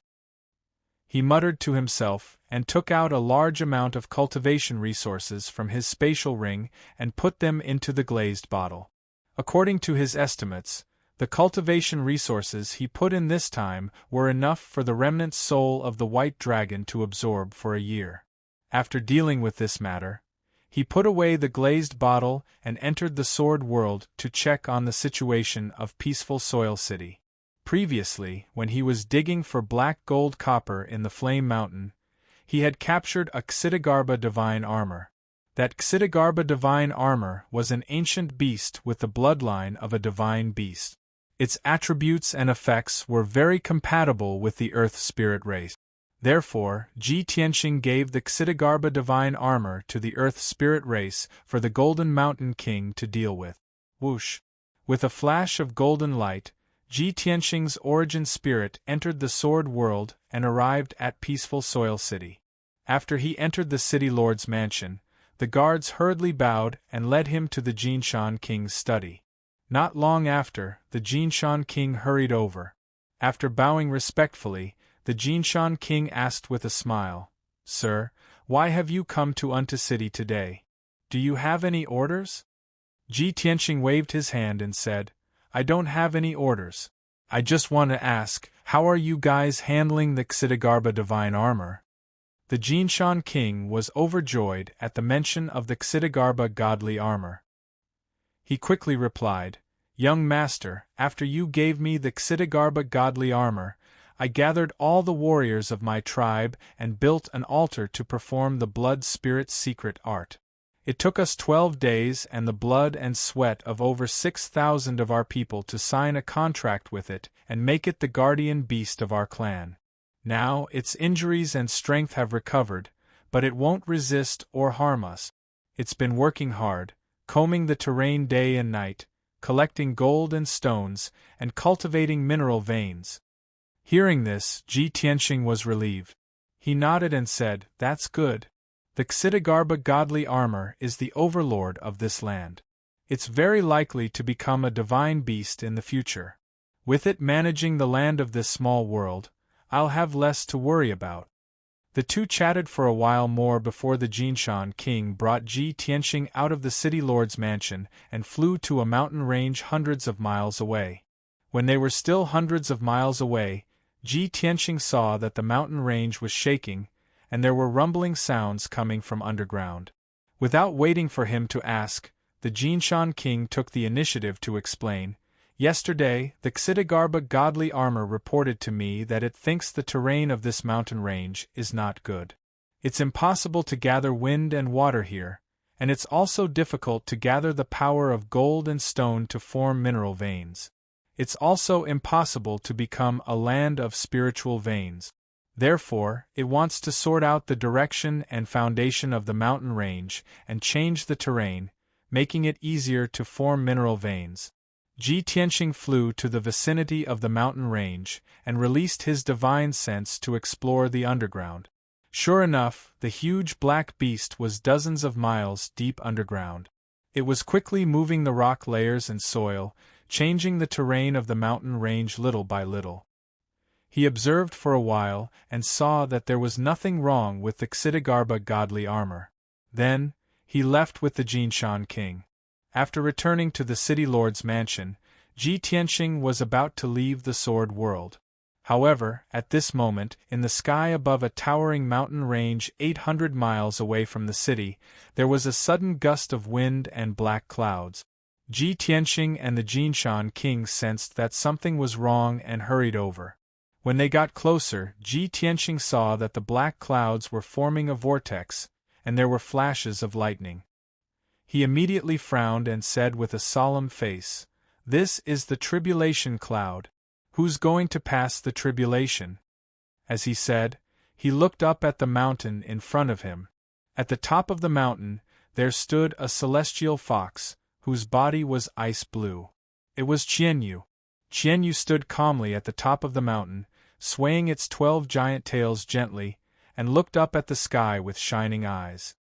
He muttered to himself, and took out a large amount of cultivation resources from his spatial ring and put them into the glazed bottle. According to his estimates, the cultivation resources he put in this time were enough for the remnant soul of the white dragon to absorb for a year. After dealing with this matter, he put away the glazed bottle and entered the sword world to check on the situation of Peaceful Soil City. Previously, when he was digging for black gold copper in the Flame Mountain, he had captured a Xitigarbha divine armor. That Xitigarbha divine armor was an ancient beast with the bloodline of a divine beast. Its attributes and effects were very compatible with the Earth spirit race. Therefore, Ji Tianxing gave the Xitigarbha divine armor to the Earth spirit race for the Golden Mountain King to deal with. Whoosh! With a flash of golden light, Ji Tianxing's origin spirit entered the sword world and arrived at Peaceful Soil City. After he entered the city lord's mansion, the guards hurriedly bowed and led him to the Jinshan King's study. Not long after, the Jinshan King hurried over. After bowing respectfully, the Jinshan King asked with a smile, "Sir, why have you come to Unta City today? Do you have any orders?" Ji Tianxing waved his hand and said, "I don't have any orders. I just want to ask, how are you guys handling the Xitigarbha divine armor?" The Jinshan King was overjoyed at the mention of the Xitigarbha godly armor. He quickly replied, "Young master, after you gave me the Xitigarbha godly armor, I gathered all the warriors of my tribe and built an altar to perform the blood spirit's secret art. It took us 12 days and the blood and sweat of over 6,000 of our people to sign a contract with it and make it the guardian beast of our clan. Now, its injuries and strength have recovered, but it won't resist or harm us. It's been working hard, combing the terrain day and night, collecting gold and stones, and cultivating mineral veins." Hearing this, Ji Tianxing was relieved. He nodded and said, "That's good. The Xitigarbha godly armor is the overlord of this land. It's very likely to become a divine beast in the future. With it managing the land of this small world, I'll have less to worry about." The two chatted for a while more before the Jinshan King brought Ji Tianxing out of the city lord's mansion and flew to a mountain range hundreds of miles away. When they were still hundreds of miles away, Ji Tianxing saw that the mountain range was shaking, and there were rumbling sounds coming from underground. Without waiting for him to ask, the Jinshan King took the initiative to explain, "Yesterday, the Xitigarbha godly armor reported to me that it thinks the terrain of this mountain range is not good. It's impossible to gather wind and water here, and it's also difficult to gather the power of gold and stone to form mineral veins. It's also impossible to become a land of spiritual veins. Therefore, it wants to sort out the direction and foundation of the mountain range and change the terrain, making it easier to form mineral veins. Ji Tianqing flew to the vicinity of the mountain range and released his divine sense to explore the underground. Sure enough, the huge black beast was dozens of miles deep underground. It was quickly moving the rock layers and soil, changing the terrain of the mountain range little by little. He observed for a while and saw that there was nothing wrong with the Xitigarbha godly armor. Then, he left with the Jinshan king. After returning to the city lord's mansion, Ji Tianqing was about to leave the sword world. However, at this moment, in the sky above a towering mountain range 800 miles away from the city, there was a sudden gust of wind and black clouds. Ji Tianqing and the Jinshan king sensed that something was wrong and hurried over. When they got closer, Ji Tianqing saw that the black clouds were forming a vortex, and there were flashes of lightning. He immediately frowned and said with a solemn face, "This is the tribulation cloud. Who's going to pass the tribulation?" As he said, he looked up at the mountain in front of him. At the top of the mountain, there stood a celestial fox, whose body was ice blue. It was Qianyu. Qianyu stood calmly at the top of the mountain, swaying its 12 giant tails gently, and looked up at the sky with shining eyes.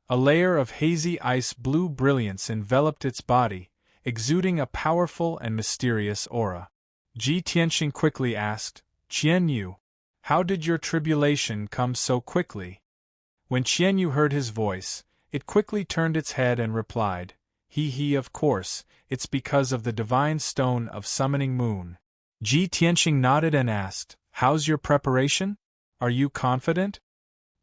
A layer of hazy ice blue brilliance enveloped its body, exuding a powerful and mysterious aura. Ji Tianqing quickly asked, "Qianyu, how did your tribulation come so quickly?" When Qianyu heard his voice, it quickly turned its head and replied, He, of course, it's because of the divine stone of summoning moon." Ji Tianqing nodded and asked, "How's your preparation? Are you confident?"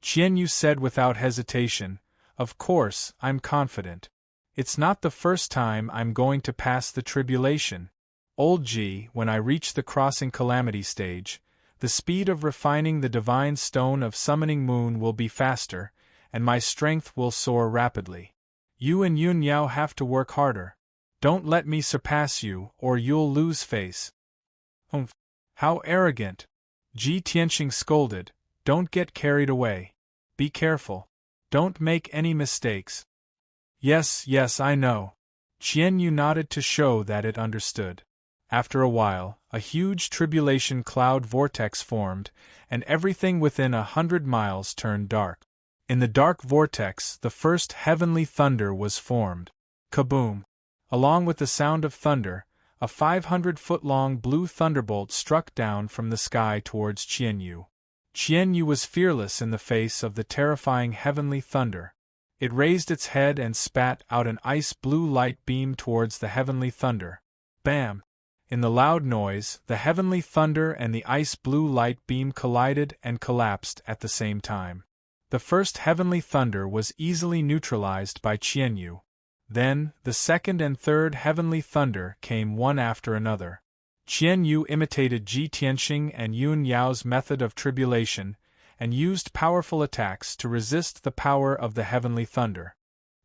Qianyu said without hesitation, "Of course, I'm confident. It's not the first time I'm going to pass the tribulation. Old Ji, when I reach the crossing calamity stage, the speed of refining the divine stone of summoning moon will be faster, and my strength will soar rapidly. You and Yun Yao have to work harder. Don't let me surpass you, or you'll lose face." "Humph! How arrogant!" Ji Tianqing scolded. "Don't get carried away. Be careful. Don't make any mistakes." Yes, I know." Qianyu nodded to show that it understood. After a while, a huge tribulation cloud vortex formed, and everything within 100 miles turned dark. In the dark vortex, the first heavenly thunder was formed. Kaboom! Along with the sound of thunder, a 500-foot-long blue thunderbolt struck down from the sky towards Qianyu. Qianyu was fearless in the face of the terrifying heavenly thunder. It raised its head and spat out an ice-blue light beam towards the heavenly thunder. Bam! In the loud noise, the heavenly thunder and the ice-blue light beam collided and collapsed at the same time. The first heavenly thunder was easily neutralized by Qianyu. Then, the second and third heavenly thunder came one after another. Qianyu imitated Ji Tianqing and Yun Yao's method of tribulation, and used powerful attacks to resist the power of the heavenly thunder.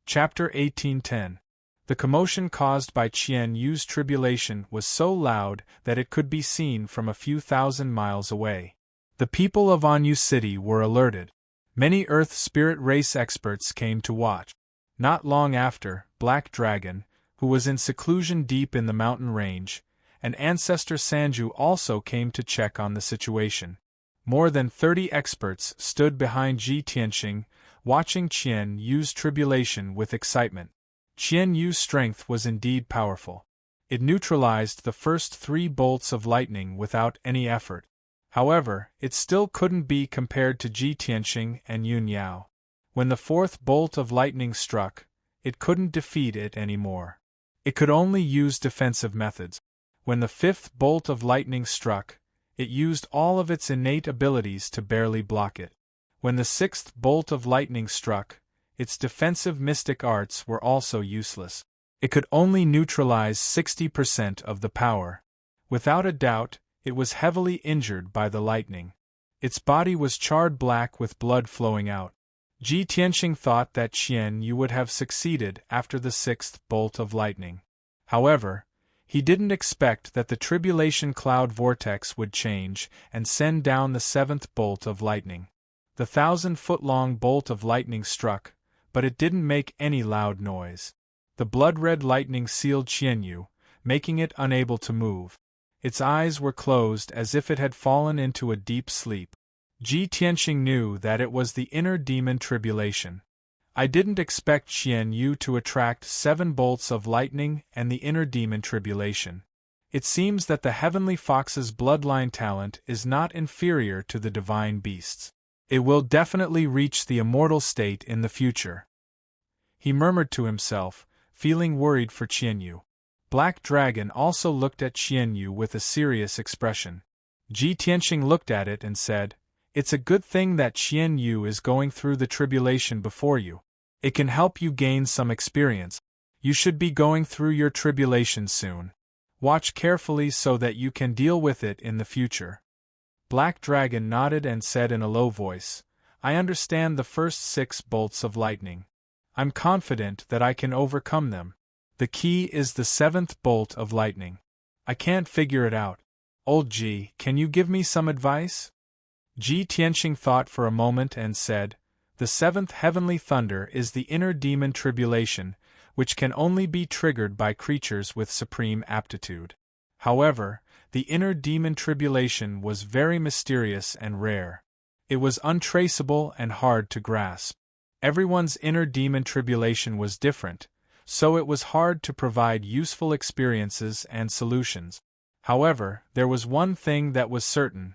Chapter 18:10. The commotion caused by Qianyu's tribulation was so loud that it could be seen from a few thousand miles away. The people of Anyu City were alerted. Many Earth Spirit race experts came to watch. Not long after, Black Dragon, who was in seclusion deep in the mountain range, and Ancestor Sanju also came to check on the situation. More than 30 experts stood behind Ji Tianqing, watching Qianyu's tribulation with excitement. Qianyu's strength was indeed powerful. It neutralized the first 3 bolts of lightning without any effort. However, it still couldn't be compared to Ji Tianqing and Yun Yao. When the 4th bolt of lightning struck, it couldn't defeat it anymore. It could only use defensive methods. When the 5th bolt of lightning struck, it used all of its innate abilities to barely block it. When the 6th bolt of lightning struck, its defensive mystic arts were also useless. It could only neutralize 60% of the power. Without a doubt, it was heavily injured by the lightning. Its body was charred black with blood flowing out. Ji Tianxing thought that Qian Yu would have succeeded after the sixth bolt of lightning. However, he didn't expect that the tribulation cloud vortex would change and send down the seventh bolt of lightning. The 1,000-foot-long bolt of lightning struck, but it didn't make any loud noise. The blood-red lightning sealed Qian Yu, making it unable to move. Its eyes were closed as if it had fallen into a deep sleep. Ji Tianxing knew that it was the inner demon tribulation. I didn't expect Qian Yu to attract 7 bolts of lightning and the inner demon tribulation. It seems that the heavenly fox's bloodline talent is not inferior to the divine beast's. It will definitely reach the immortal state in the future. He murmured to himself, feeling worried for Qian Yu. Black Dragon also looked at Qian Yu with a serious expression. Ji Tianxing looked at it and said, "It's a good thing that Qian Yu is going through the tribulation before you. It can help you gain some experience. You should be going through your tribulation soon. Watch carefully so that you can deal with it in the future." Black Dragon nodded and said in a low voice, "I understand the first 6 bolts of lightning. I'm confident that I can overcome them. The key is the 7th bolt of lightning. I can't figure it out. Old Ji, can you give me some advice?" Ji Tianxing thought for a moment and said, "The 7th heavenly thunder is the inner demon tribulation, which can only be triggered by creatures with supreme aptitude. However, the inner demon tribulation was very mysterious and rare. It was untraceable and hard to grasp. Everyone's inner demon tribulation was different, so it was hard to provide useful experiences and solutions. However, there was one thing that was certain.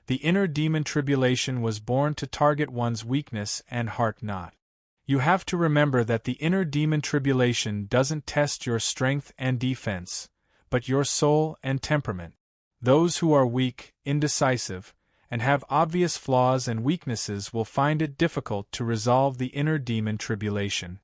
The inner demon tribulation was born to target one's weakness and heart not. You have to remember that the inner demon tribulation doesn't test your strength and defense, but your soul and temperament. Those who are weak, indecisive, and have obvious flaws and weaknesses will find it difficult to resolve the inner demon tribulation."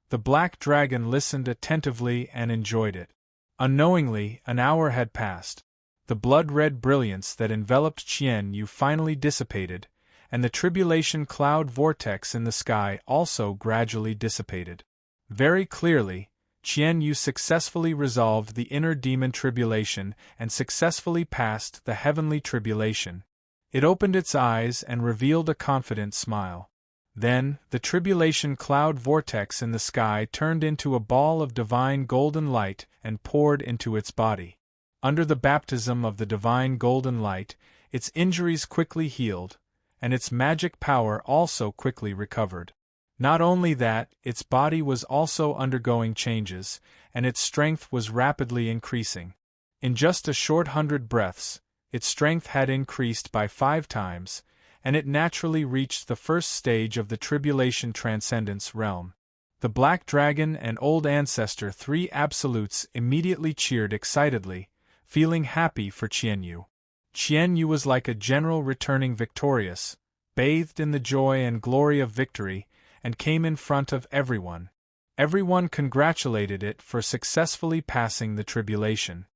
The Black Dragon listened attentively and enjoyed it. Unknowingly, an hour had passed. The blood-red brilliance that enveloped Qian Yu finally dissipated, and the tribulation cloud vortex in the sky also gradually dissipated. Very clearly, Qian Yu successfully resolved the inner demon tribulation and successfully passed the heavenly tribulation. It opened its eyes and revealed a confident smile. Then, the tribulation cloud vortex in the sky turned into a ball of divine golden light and poured into its body. Under the baptism of the divine golden light, its injuries quickly healed, and its magic power also quickly recovered. Not only that, its body was also undergoing changes, and its strength was rapidly increasing. In just a short 100 breaths, its strength had increased by 5 times, and it naturally reached the first stage of the tribulation transcendence realm. The Black Dragon and Old Ancestor 3 Absolutes immediately cheered excitedly, feeling happy for Qian Yu. Qian Yu was like a general returning victorious, bathed in the joy and glory of victory, and came in front of everyone. Everyone congratulated it for successfully passing the tribulation.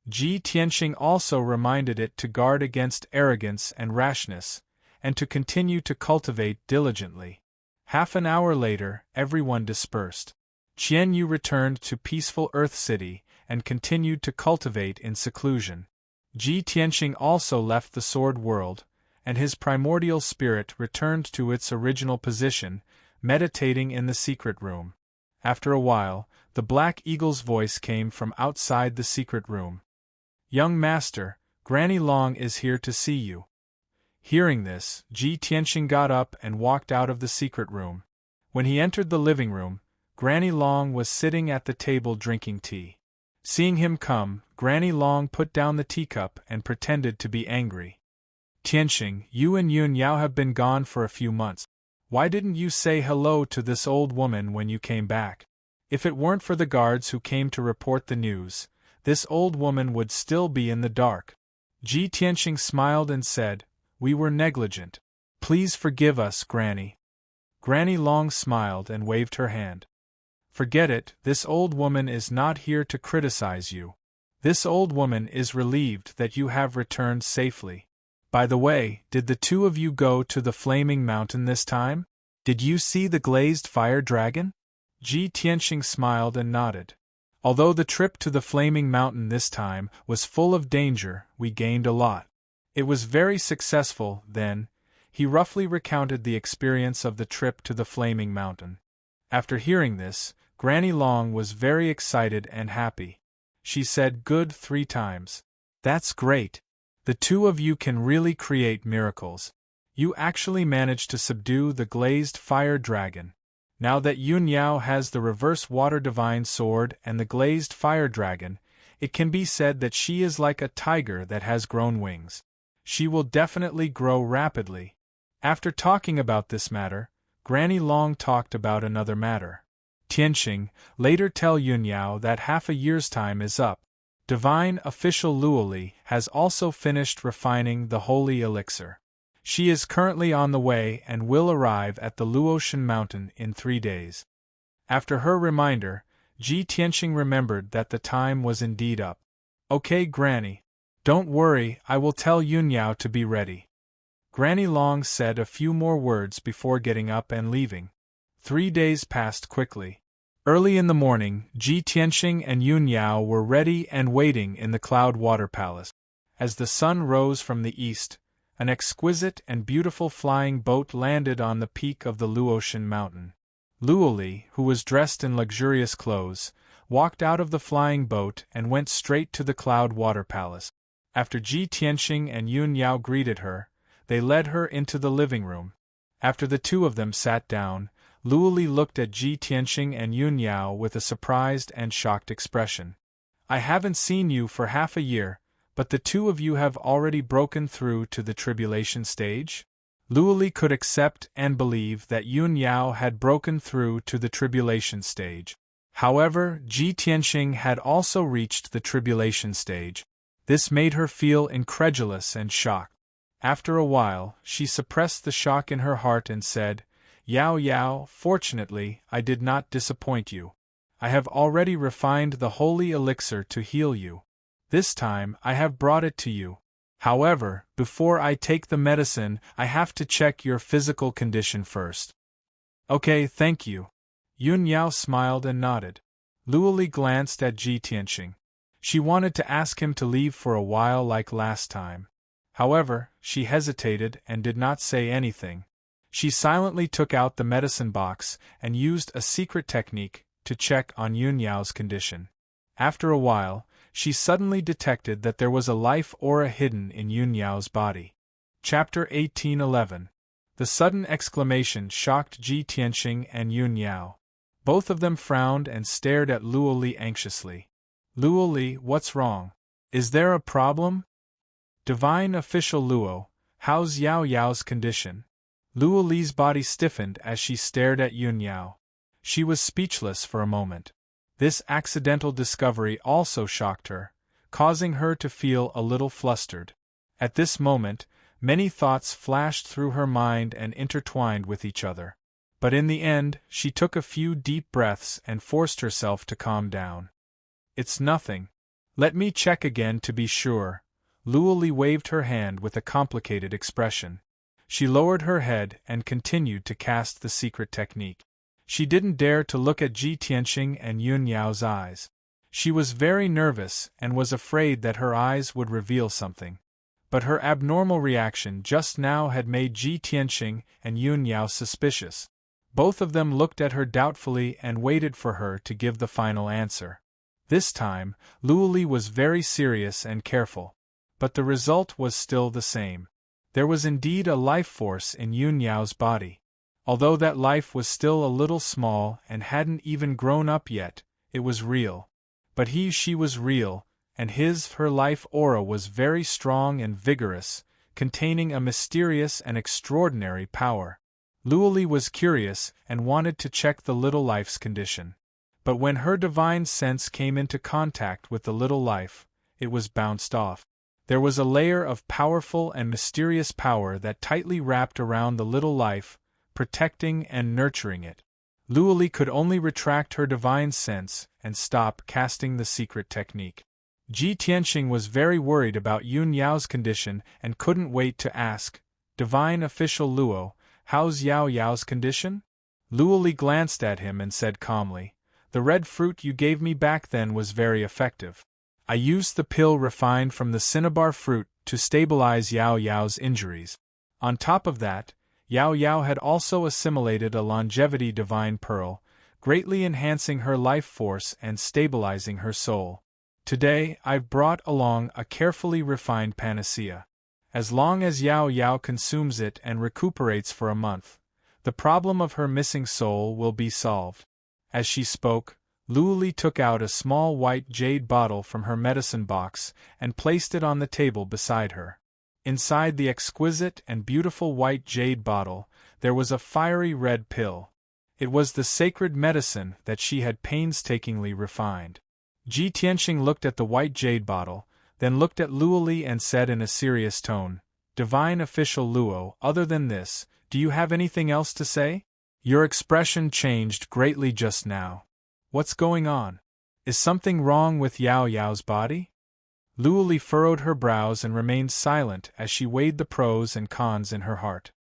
Ji Tianxing also reminded it to guard against arrogance and rashness, and to continue to cultivate diligently. Half an hour later, everyone dispersed. Qian Yu returned to peaceful Earth City and continued to cultivate in seclusion. Ji Tianxing also left the Sword World, and his primordial spirit returned to its original position, meditating in the secret room. After a while, the Black Eagle's voice came from outside the secret room. "Young master, Granny Long is here to see you." Hearing this, Ji Tianxing got up and walked out of the secret room. When he entered the living room, Granny Long was sitting at the table drinking tea. Seeing him come, Granny Long put down the teacup and pretended to be angry. "Tianxing, you and Yun Yao have been gone for a few months. Why didn't you say hello to this old woman when you came back? If it weren't for the guards who came to report the news, this old woman would still be in the dark." Ji Tianxing smiled and said, "We were negligent. Please forgive us, Granny." Granny Long smiled and waved her hand. "Forget it, this old woman is not here to criticize you. This old woman is relieved that you have returned safely. By the way, did the 2 of you go to the Flaming Mountain this time?" Did you see the glazed fire dragon? Ji Tianxing smiled and nodded. Although the trip to the Flaming Mountain this time was full of danger, we gained a lot. It was very successful, then. He roughly recounted the experience of the trip to the Flaming Mountain. After hearing this, Granny Long was very excited and happy. She said good 3 times. That's great. The two of you can really create miracles. You actually managed to subdue the glazed fire dragon. Now that Yun Yao has the reverse water divine sword and the glazed fire dragon, it can be said that she is like a tiger that has grown wings. She will definitely grow rapidly. After talking about this matter, Granny Long talked about another matter. Tianxing, later tell Yun Yao that half a year's time is up. Divine official Luoli has also finished refining the holy elixir. She is currently on the way and will arrive at the Luotian mountain in 3 days. After her reminder, Ji Tianxing remembered that the time was indeed up. Okay, Granny. Don't worry, I will tell Yun Yao to be ready. Granny Long said a few more words before getting up and leaving. 3 days passed quickly. Early in the morning, Ji Tianxing and Yun Yao were ready and waiting in the Cloud Water Palace. As the sun rose from the east, an exquisite and beautiful flying boat landed on the peak of the Luotian mountain. Luoli, who was dressed in luxurious clothes, walked out of the flying boat and went straight to the Cloud Water Palace. After Ji Tianxing and Yun Yao greeted her, they led her into the living room. After the two of them sat down, Luoli looked at Ji Tianxing and Yun Yao with a surprised and shocked expression. I haven't seen you for half a year, but the two of you have already broken through to the tribulation stage? Luoli could accept and believe that Yun Yao had broken through to the tribulation stage. However, Ji Tianxing had also reached the tribulation stage. This made her feel incredulous and shocked. After a while, she suppressed the shock in her heart and said, Yao Yao, fortunately, I did not disappoint you. I have already refined the holy elixir to heal you. This time, I have brought it to you. However, before I take the medicine, I have to check your physical condition first. Okay, thank you. Yun Yao smiled and nodded. Luoli glanced at Ji Tianxing. She wanted to ask him to leave for a while like last time. However, she hesitated and did not say anything. She silently took out the medicine box and used a secret technique to check on Yun Yao's condition. After a while, she suddenly detected that there was a life aura hidden in Yun Yao's body. Chapter 1811. The sudden exclamation shocked Ji Tianxing and Yun Yao. Both of them frowned and stared at Luoli anxiously. Luoli, what's wrong? Is there a problem? Divine Official Luo, how's Yao Yao's condition? Luoli's body stiffened as she stared at Yun Yao. She was speechless for a moment. This accidental discovery also shocked her, causing her to feel a little flustered. At this moment, many thoughts flashed through her mind and intertwined with each other. But in the end, she took a few deep breaths and forced herself to calm down. It's nothing. Let me check again to be sure. Luoli waved her hand with a complicated expression. She lowered her head and continued to cast the secret technique. She didn't dare to look at Ji Tianxing and Yun Yao's eyes. She was very nervous and was afraid that her eyes would reveal something. But her abnormal reaction just now had made Ji Tianxing and Yun Yao suspicious. Both of them looked at her doubtfully and waited for her to give the final answer. This time, Luoli was very serious and careful. But the result was still the same. There was indeed a life force in Yun Yao's body. Although that life was still a little small and hadn't even grown up yet, it was real. But she was real, and her life aura was very strong and vigorous, containing a mysterious and extraordinary power. Luoli was curious and wanted to check the little life's condition. But when her divine sense came into contact with the little life, it was bounced off. There was a layer of powerful and mysterious power that tightly wrapped around the little life, protecting and nurturing it. Luoli could only retract her divine sense and stop casting the secret technique. Ji Tianxing was very worried about Yun Yao's condition and couldn't wait to ask, Divine Official Luo, How's Yao Yao's condition? Luoli glanced at him and said calmly, "The red fruit you gave me back then was very effective. I used the pill refined from the cinnabar fruit to stabilize Yao Yao's injuries. On top of that, Yao Yao had also assimilated a longevity divine pearl, greatly enhancing her life force and stabilizing her soul. Today, I've brought along a carefully refined panacea. As long as Yao Yao consumes it and recuperates for a month, the problem of her missing soul will be solved." As she spoke, Luoli took out a small white jade bottle from her medicine box and placed it on the table beside her. Inside the exquisite and beautiful white jade bottle, there was a fiery red pill. It was the sacred medicine that she had painstakingly refined. Ji Tianxing looked at the white jade bottle, then looked at Luoli and said in a serious tone, "Divine Official Luo, other than this, do you have anything else to say? Your expression changed greatly just now. What's going on? Is something wrong with Yao Yao's body?" Luoli furrowed her brows and remained silent as she weighed the pros and cons in her heart.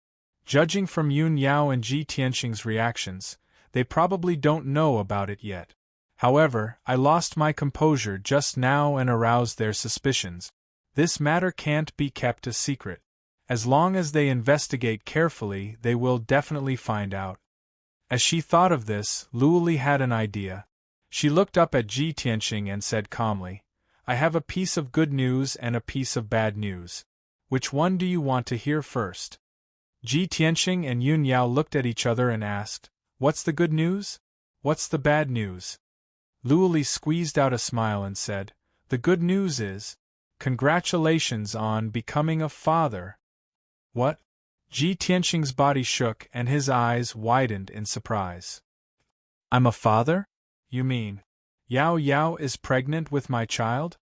Judging from Yun Yao and Ji Tianxing's reactions, they probably don't know about it yet. However, I lost my composure just now and aroused their suspicions. This matter can't be kept a secret. As long as they investigate carefully, they will definitely find out. As she thought of this, Luoli had an idea. She looked up at Ji Tianxing and said calmly, "I have a piece of good news and a piece of bad news. Which one do you want to hear first?" Ji Tianxing and Yun Yao looked at each other and asked, "What's the good news? What's the bad news?" Luoli squeezed out a smile and said, "The good news is, congratulations on becoming a father." "What?" Ji Tianxing's body shook and his eyes widened in surprise. "I'm a father? You mean, Yao Yao is pregnant with my child?"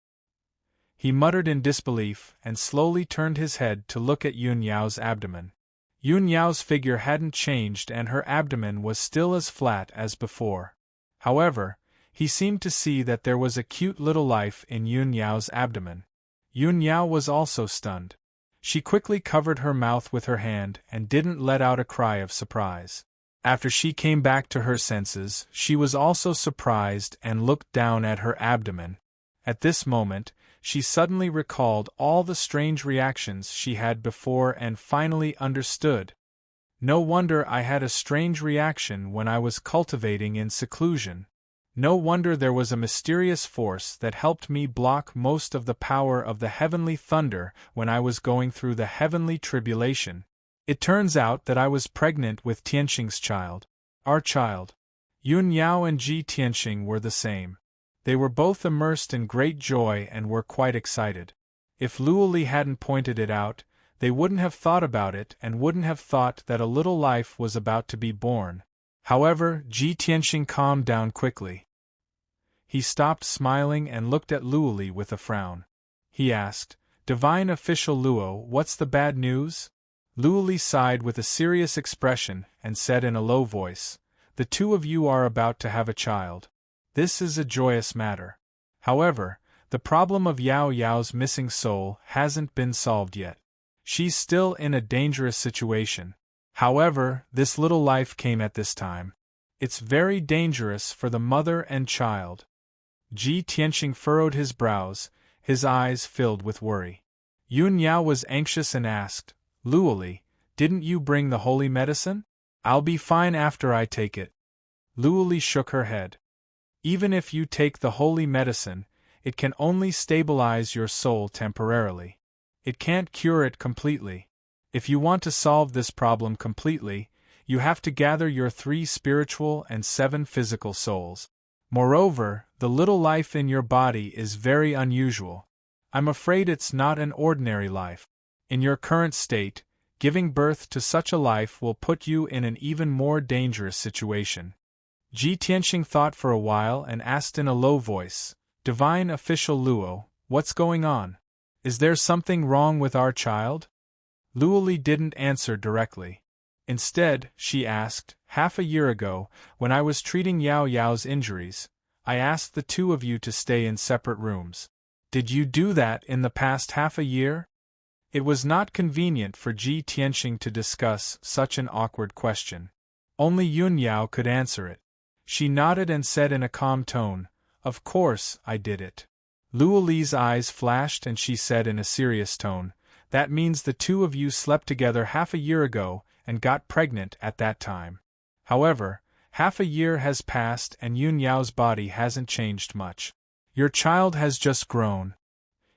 He muttered in disbelief and slowly turned his head to look at Yun Yao's abdomen. Yun Yao's figure hadn't changed and her abdomen was still as flat as before. However, he seemed to see that there was a cute little life in Yun Yao's abdomen. Yun Yao was also stunned. She quickly covered her mouth with her hand and didn't let out a cry of surprise. After she came back to her senses, she was also surprised and looked down at her abdomen. At this moment, she suddenly recalled all the strange reactions she had before and finally understood. No wonder I had a strange reaction when I was cultivating in seclusion. No wonder there was a mysterious force that helped me block most of the power of the heavenly thunder when I was going through the heavenly tribulation. It turns out that I was pregnant with Tianxing's child. Our child. Yun Yao and Ji Tianxing were the same. They were both immersed in great joy and were quite excited. If Luoli hadn't pointed it out, they wouldn't have thought about it and wouldn't have thought that a little life was about to be born. However, Ji Tianxing calmed down quickly. He stopped smiling and looked at Luoli with a frown. He asked, "Divine Official Luo, what's the bad news?" Luoli sighed with a serious expression and said in a low voice, "The two of you are about to have a child. This is a joyous matter. However, the problem of Yao Yao's missing soul hasn't been solved yet. She's still in a dangerous situation. However, this little life came at this time. It's very dangerous for the mother and child." Ji Tianxing furrowed his brows, his eyes filled with worry. Yun Yao was anxious and asked, "Luoli, didn't you bring the holy medicine? I'll be fine after I take it." Luoli shook her head. "Even if you take the holy medicine, it can only stabilize your soul temporarily. It can't cure it completely. If you want to solve this problem completely, you have to gather your 3 spiritual and 7 physical souls. Moreover, the little life in your body is very unusual. I'm afraid it's not an ordinary life. In your current state, giving birth to such a life will put you in an even more dangerous situation." Ji Tianxing thought for a while and asked in a low voice, "Divine Official Luo, what's going on? Is there something wrong with our child?" Luoli didn't answer directly. Instead, she asked, "Half a year ago, when I was treating Yao Yao's injuries, I asked the two of you to stay in separate rooms. Did you do that in the past half a year?" It was not convenient for Ji Tianxing to discuss such an awkward question. Only Yun Yao could answer it. She nodded and said in a calm tone, "Of course, I did it." Luo Li's eyes flashed and she said in a serious tone, "That means the two of you slept together half a year ago and got pregnant at that time. However, half a year has passed and Yun Yao's body hasn't changed much. Your child has just grown."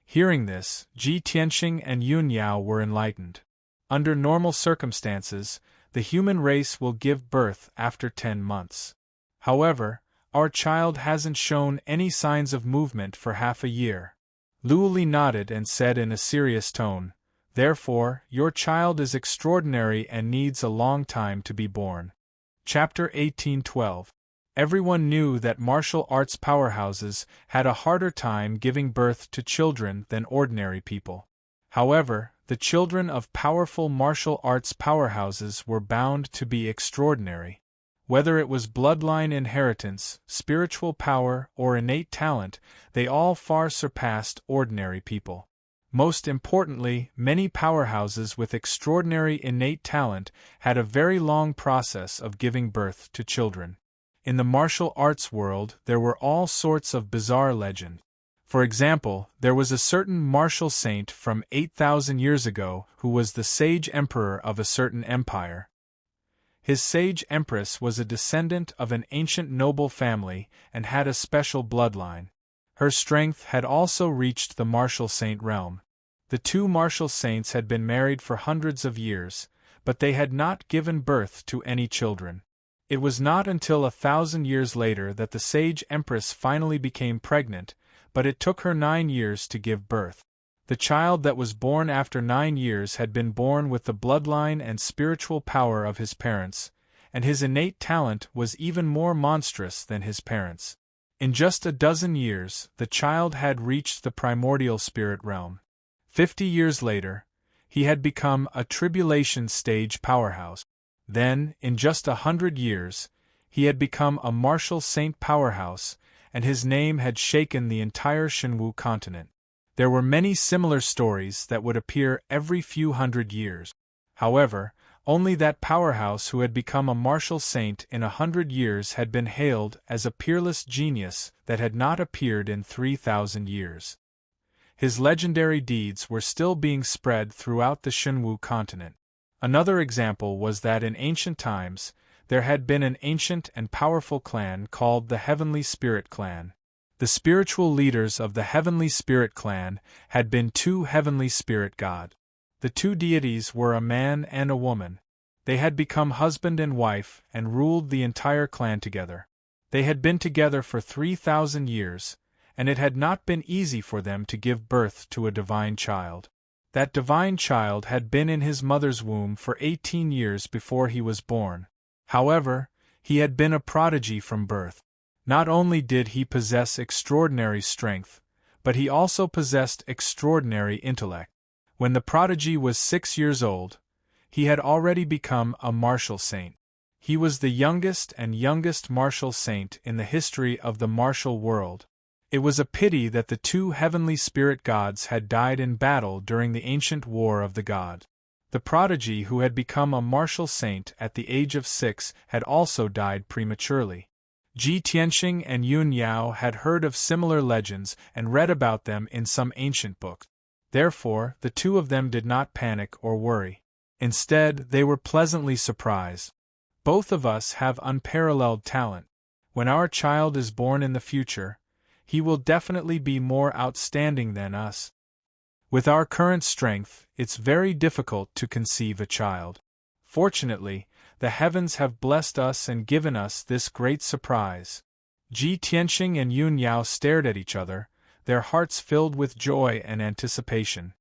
Hearing this, Ji Tianxing and Yun Yao were enlightened. Under normal circumstances, the human race will give birth after 10 months. However, our child hasn't shown any signs of movement for half a year. Luo Li nodded and said in a serious tone, "Therefore, your child is extraordinary and needs a long time to be born." Chapter 18:12. Everyone knew that martial arts powerhouses had a harder time giving birth to children than ordinary people. However, the children of powerful martial arts powerhouses were bound to be extraordinary. Whether it was bloodline inheritance, spiritual power, or innate talent, they all far surpassed ordinary people. Most importantly, many powerhouses with extraordinary innate talent had a very long process of giving birth to children. In the martial arts world, there were all sorts of bizarre legends. For example, there was a certain martial saint from 8,000 years ago who was the sage emperor of a certain empire. His sage empress was a descendant of an ancient noble family and had a special bloodline. Her strength had also reached the martial saint realm. The two martial saints had been married for hundreds of years, but they had not given birth to any children. It was not until 1,000 years later that the sage empress finally became pregnant, but it took her 9 years to give birth. The child that was born after 9 years had been born with the bloodline and spiritual power of his parents, and his innate talent was even more monstrous than his parents. In just a dozen years, the child had reached the primordial spirit realm. 50 years later, he had become a tribulation stage powerhouse. Then, in just 100 years, he had become a martial saint powerhouse, and his name had shaken the entire Shenwu continent. There were many similar stories that would appear every few hundred years. However, only that powerhouse who had become a martial saint in 100 years had been hailed as a peerless genius that had not appeared in 3,000 years. His legendary deeds were still being spread throughout the Shenwu continent. Another example was that in ancient times, there had been an ancient and powerful clan called the Heavenly Spirit Clan. The spiritual leaders of the Heavenly Spirit Clan had been two heavenly spirit gods. The two deities were a man and a woman. They had become husband and wife and ruled the entire clan together. They had been together for 3,000 years, and it had not been easy for them to give birth to a divine child. That divine child had been in his mother's womb for 18 years before he was born. However, he had been a prodigy from birth. Not only did he possess extraordinary strength, but he also possessed extraordinary intellect. When the prodigy was 6 years old, he had already become a martial saint. He was the youngest martial saint in the history of the martial world. It was a pity that the two heavenly spirit gods had died in battle during the ancient war of the gods. The prodigy who had become a martial saint at the age of 6 had also died prematurely. Ji Tianxing and Yun Yao had heard of similar legends and read about them in some ancient books. Therefore, the two of them did not panic or worry. Instead, they were pleasantly surprised. Both of us have unparalleled talent. When our child is born in the future, he will definitely be more outstanding than us. With our current strength, it's very difficult to conceive a child. Fortunately, the heavens have blessed us and given us this great surprise. Ji Tianxing and Yun Yao stared at each other, their hearts filled with joy and anticipation.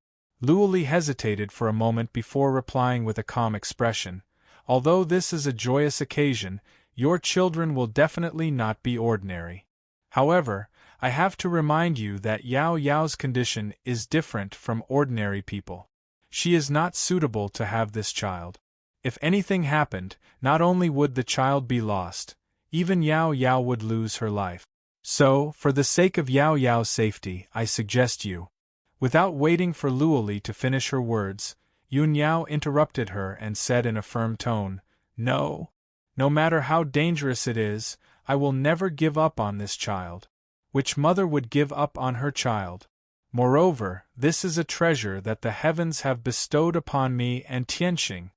Luo Li hesitated for a moment before replying with a calm expression, "Although this is a joyous occasion, your children will definitely not be ordinary. However, I have to remind you that Yao Yao's condition is different from ordinary people. She is not suitable to have this child. If anything happened, not only would the child be lost, even Yao Yao would lose her life. So, for the sake of Yao Yao's safety, I suggest you." Without waiting for Luoli to finish her words, Yun Yao interrupted her and said in a firm tone, "No. No matter how dangerous it is, I will never give up on this child. Which mother would give up on her child? Moreover, this is a treasure that the heavens have bestowed upon me and Tianxing."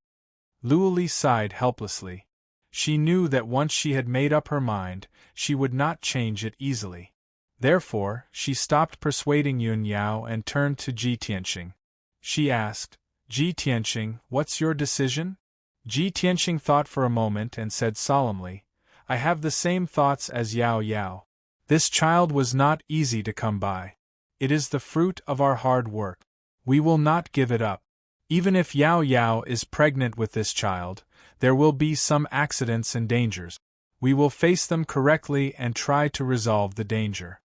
Luoli sighed helplessly. She knew that once she had made up her mind, she would not change it easily. Therefore, she stopped persuading Yun Yao and turned to Ji Tianxing. She asked, "Ji Tianxing, what's your decision?" Ji Tianxing thought for a moment and said solemnly, "I have the same thoughts as Yao Yao. This child was not easy to come by. It is the fruit of our hard work. We will not give it up. Even if Yao Yao is pregnant with this child, there will be some accidents and dangers. We will face them correctly and try to resolve the danger."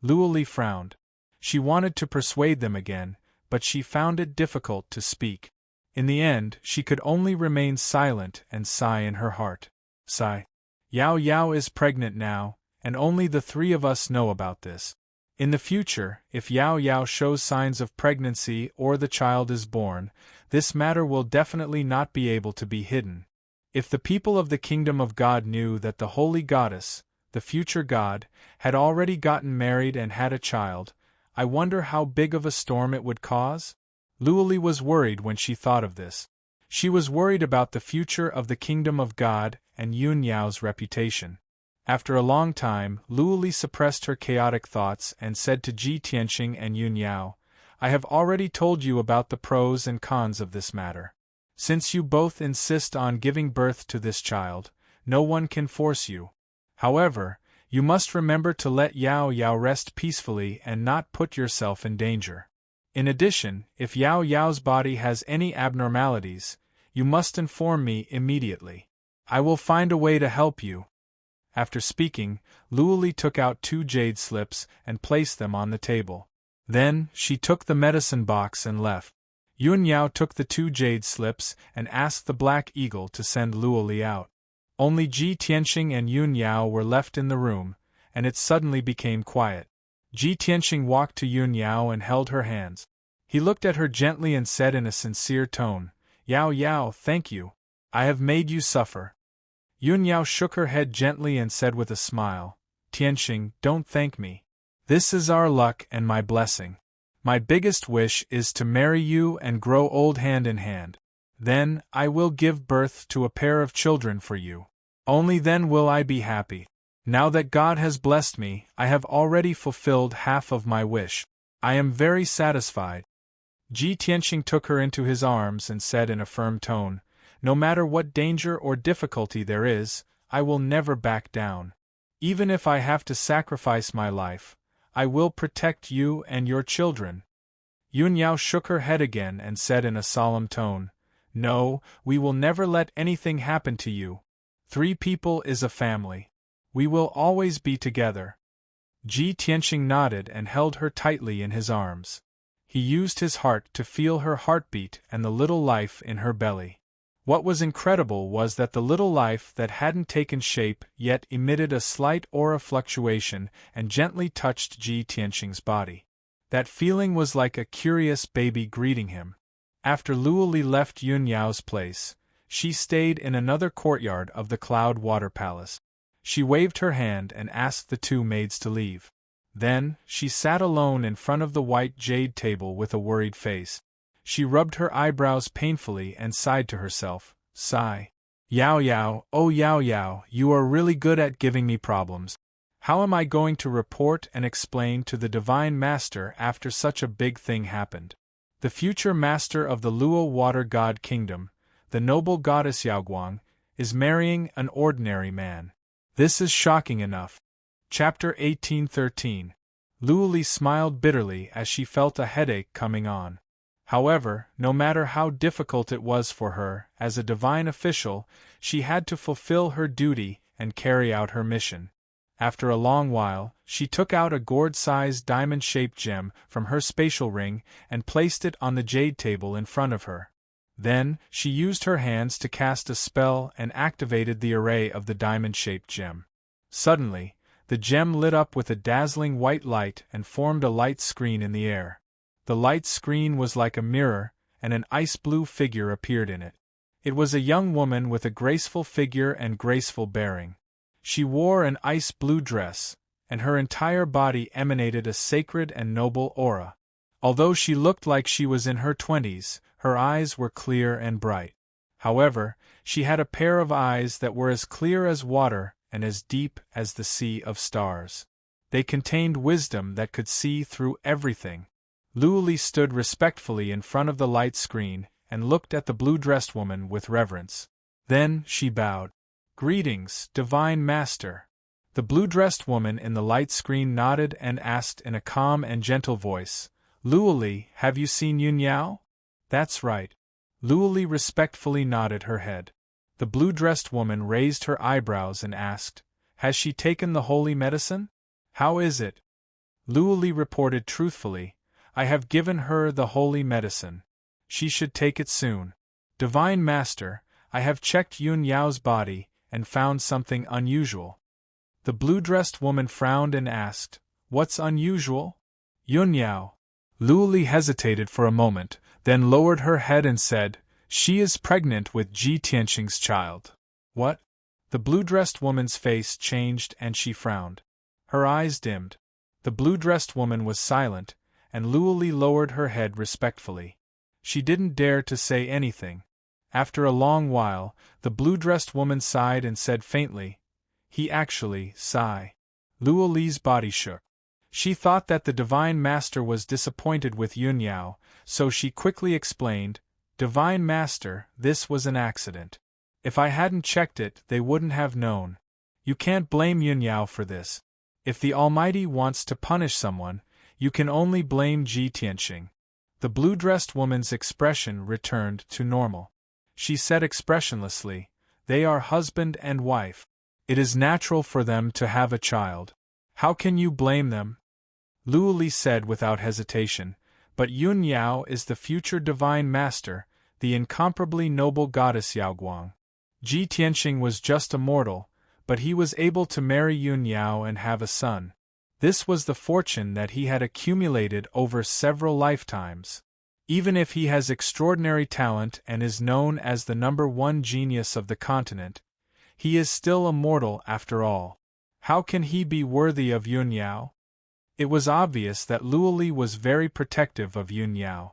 Luoli frowned. She wanted to persuade them again, but she found it difficult to speak. In the end, she could only remain silent and sigh in her heart. Sigh. Yao Yao is pregnant now, and only the three of us know about this. In the future, if Yao Yao shows signs of pregnancy or the child is born, this matter will definitely not be able to be hidden. If the people of the kingdom of God knew that the holy goddess, the future god, had already gotten married and had a child, I wonder how big of a storm it would cause? Luoli was worried when she thought of this. She was worried about the future of the kingdom of God and Yun Yao's reputation. After a long time, Luoli suppressed her chaotic thoughts and said to Ji Tianxing and Yun Yao, "I have already told you about the pros and cons of this matter. Since you both insist on giving birth to this child, no one can force you. However, you must remember to let Yao Yao rest peacefully and not put yourself in danger. In addition, if Yao Yao's body has any abnormalities, you must inform me immediately. I will find a way to help you." After speaking, Luoli took out 2 jade slips and placed them on the table. Then, she took the medicine box and left. Yun Yao took the 2 jade slips and asked the Black Eagle to send Luoli out. Only Ji Tianxing and Yun Yao were left in the room, and it suddenly became quiet. Ji Tianxing walked to Yun Yao and held her hands. He looked at her gently and said in a sincere tone, "Yao Yao, thank you. I have made you suffer." Yun Yao shook her head gently and said with a smile, "Tianxing, don't thank me. This is our luck and my blessing. My biggest wish is to marry you and grow old hand in hand. Then, I will give birth to a pair of children for you. Only then will I be happy. Now that God has blessed me, I have already fulfilled half of my wish. I am very satisfied." Ji Tianxing took her into his arms and said in a firm tone, "No matter what danger or difficulty there is, I will never back down. Even if I have to sacrifice my life, I will protect you and your children." Yun Yao shook her head again and said in a solemn tone, "No, we will never let anything happen to you. 3 people is a family. We will always be together." Ji Tianxing nodded and held her tightly in his arms. He used his heart to feel her heartbeat and the little life in her belly. What was incredible was that the little life that hadn't taken shape yet emitted a slight aura fluctuation and gently touched Ji Tianxing's body. That feeling was like a curious baby greeting him. After Luoli left Yun Yao's place, she stayed in another courtyard of the Cloud Water Palace. She waved her hand and asked the 2 maids to leave. Then, she sat alone in front of the white jade table with a worried face. She rubbed her eyebrows painfully and sighed to herself, "Sigh. Yao Yao, oh Yao Yao, you are really good at giving me problems. How am I going to report and explain to the Divine Master after such a big thing happened? The future master of the Luo Water God Kingdom, the noble goddess Yaoguang, is marrying an ordinary man. This is shocking enough." Chapter 1813. Luoli smiled bitterly as she felt a headache coming on. However, no matter how difficult it was for her, as a divine official, she had to fulfill her duty and carry out her mission. After a long while, she took out a gourd-sized diamond-shaped gem from her spatial ring and placed it on the jade table in front of her. Then, she used her hands to cast a spell and activated the array of the diamond-shaped gem. Suddenly, the gem lit up with a dazzling white light and formed a light screen in the air. The light screen was like a mirror, and an ice-blue figure appeared in it. It was a young woman with a graceful figure and graceful bearing. She wore an ice-blue dress, and her entire body emanated a sacred and noble aura. Although she looked like she was in her 20s, her eyes were clear and bright. However, she had a pair of eyes that were as clear as water and as deep as the sea of stars. They contained wisdom that could see through everything. Luoli stood respectfully in front of the light screen and looked at the blue-dressed woman with reverence. Then she bowed. "Greetings, Divine Master." The blue-dressed woman in the light screen nodded and asked in a calm and gentle voice, "Luoli, have you seen Yunyao?" "That's right." Luoli respectfully nodded her head. The blue-dressed woman raised her eyebrows and asked, "Has she taken the holy medicine? How is it?" Luoli reported truthfully, "I have given her the holy medicine. She should take it soon. Divine Master, I have checked Yunyao's body and found something unusual." The blue-dressed woman frowned and asked, "What's unusual?" "Yunyao." Luoli hesitated for a moment, then lowered her head and said, "She is pregnant with Ji Tianqing's child." "What?" The blue-dressed woman's face changed and she frowned. Her eyes dimmed. The blue-dressed woman was silent, and Luoli lowered her head respectfully. She didn't dare to say anything. After a long while, the blue-dressed woman sighed and said faintly, "He actually sigh." Luoli's body shook. She thought that the Divine Master was disappointed with Yunyao, so she quickly explained, "Divine Master, this was an accident. If I hadn't checked it, they wouldn't have known. You can't blame Yunyao for this. If the Almighty wants to punish someone, you can only blame Ji Tianqing." The blue-dressed woman's expression returned to normal. She said expressionlessly, "They are husband and wife. It is natural for them to have a child. How can you blame them?" Luoli said without hesitation, "But Yunyao is the future Divine Master, the incomparably noble goddess Yaoguang. Ji Tianqing was just a mortal, but he was able to marry Yunyao and have a son. This was the fortune that he had accumulated over several lifetimes. Even if he has extraordinary talent and is known as the #1 genius of the continent, he is still a mortal after all. How can he be worthy of Yunyao?" It was obvious that Luoli was very protective of Yunyao.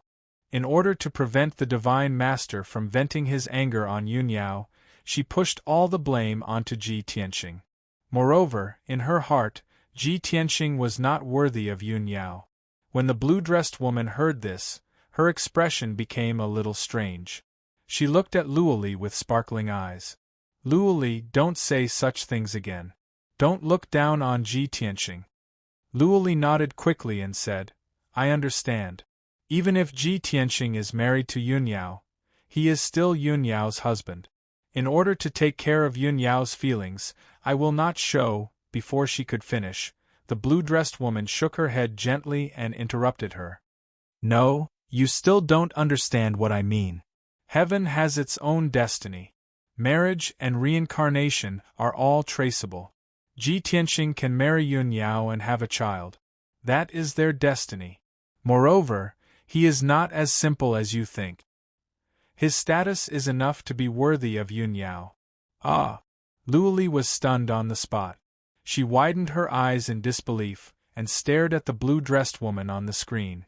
In order to prevent the Divine Master from venting his anger on Yunyao, she pushed all the blame onto Ji Tianqing. Moreover, in her heart, Ji Tianqing was not worthy of Yunyao. When the blue-dressed woman heard this, her expression became a little strange. She looked at Luoli with sparkling eyes. "Luoli, don't say such things again. Don't look down on Ji Tianqing." Luoli nodded quickly and said, "I understand. Even if Ji Tianqing is married to Yunyao, he is still Yunyao's husband. In order to take care of Yunyao's feelings, I will not show." Before she could finish, the blue-dressed woman shook her head gently and interrupted her. "No, you still don't understand what I mean. Heaven has its own destiny. Marriage and reincarnation are all traceable. Ji Tianqing can marry Yunyao and have a child. That is their destiny. Moreover, he is not as simple as you think. His status is enough to be worthy of Yunyao." "Ah!" Luoli was stunned on the spot. She widened her eyes in disbelief and stared at the blue-dressed woman on the screen.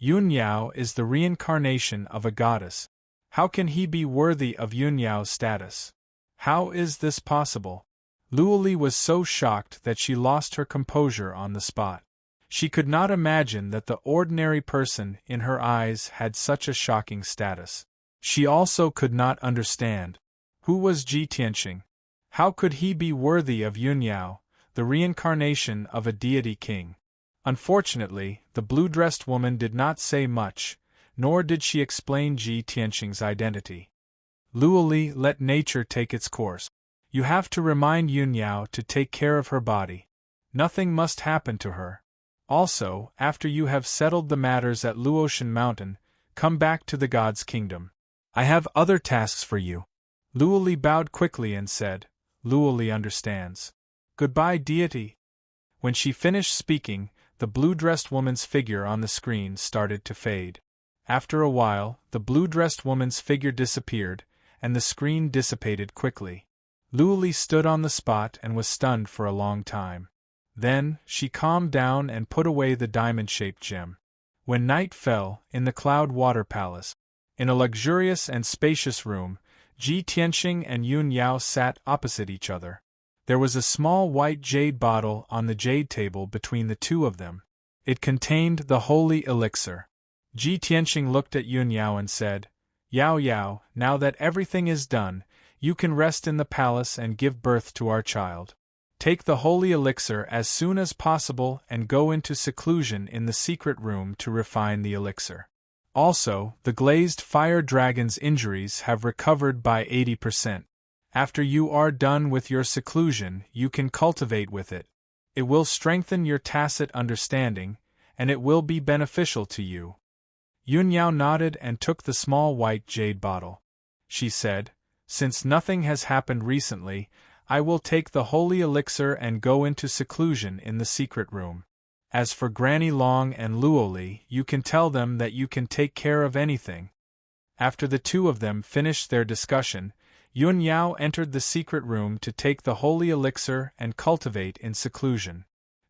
"Yunyao is the reincarnation of a goddess. How can he be worthy of Yunyao's status? How is this possible?" Luoli was so shocked that she lost her composure on the spot. She could not imagine that the ordinary person in her eyes had such a shocking status. She also could not understand. Who was Ji Tianqing? How could he be worthy of Yunyao, the reincarnation of a deity king? Unfortunately, the blue-dressed woman did not say much, nor did she explain Ji Tianqing's identity. "Luoli, let nature take its course. You have to remind Yunyao to take care of her body. Nothing must happen to her. Also, after you have settled the matters at Luotian Mountain, come back to the God's kingdom. I have other tasks for you." Luoli bowed quickly and said, "Luoli understands. Goodbye, deity." When she finished speaking, the the blue-dressed woman's figure on the screen started to fade. After a while, the blue-dressed woman's figure disappeared, and the screen dissipated quickly. Luoli stood on the spot and was stunned for a long time. Then, she calmed down and put away the diamond-shaped gem. When night fell, in the Cloud Water Palace, in a luxurious and spacious room, Ji Tianqing and Yun Yao sat opposite each other. There was a small white jade bottle on the jade table between the two of them. It contained the holy elixir. Ji Tianqing looked at Yun Yao and said, "Yao Yao, now that everything is done, you can rest in the palace and give birth to our child. Take the holy elixir as soon as possible and go into seclusion in the secret room to refine the elixir. Also, the glazed fire dragon's injuries have recovered by 80%. After you are done with your seclusion, you can cultivate with it. It will strengthen your tacit understanding, and it will be beneficial to you." Yun Yao nodded and took the small white jade bottle. She said, "Since nothing has happened recently, I will take the holy elixir and go into seclusion in the secret room. As for Granny Long and Luoli, you can tell them that you can take care of anything." After the two of them finished their discussion, Yun Yao entered the secret room to take the holy elixir and cultivate in seclusion.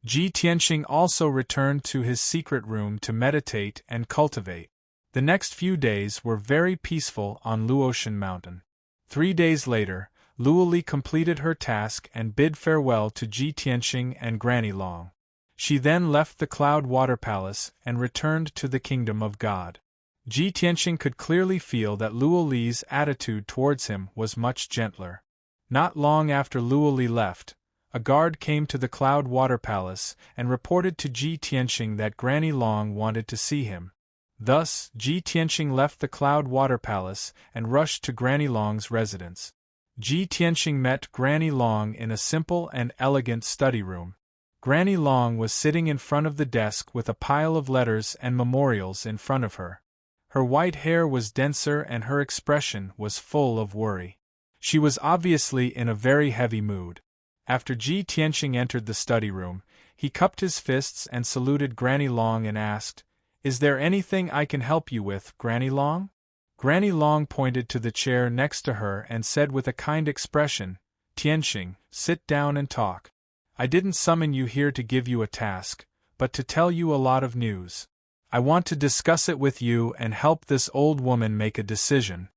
Ji Tianqing also returned to his secret room to meditate and cultivate. The next few days were very peaceful on Luotian Mountain. 3 days later, Luoli completed her task and bid farewell to Ji Tianqing and Granny Long. She then left the Cloud Water Palace and returned to the Kingdom of God. Ji Tianqing could clearly feel that Luoli's attitude towards him was much gentler. Not long after Luoli left, a guard came to the Cloud Water Palace and reported to Ji Tianqing that Granny Long wanted to see him. Thus, Ji Tianqing left the Cloud Water Palace and rushed to Granny Long's residence. Ji Tianqing met Granny Long in a simple and elegant study room. Granny Long was sitting in front of the desk with a pile of letters and memorials in front of her. Her white hair was denser and her expression was full of worry. She was obviously in a very heavy mood. After Ji Tianqing entered the study room, he cupped his fists and saluted Granny Long and asked, "Is there anything I can help you with, Granny Long?" Granny Long pointed to the chair next to her and said with a kind expression, "Tianqing, sit down and talk. I didn't summon you here to give you a task, but to tell you a lot of news. I want to discuss it with you and help this old woman make a decision.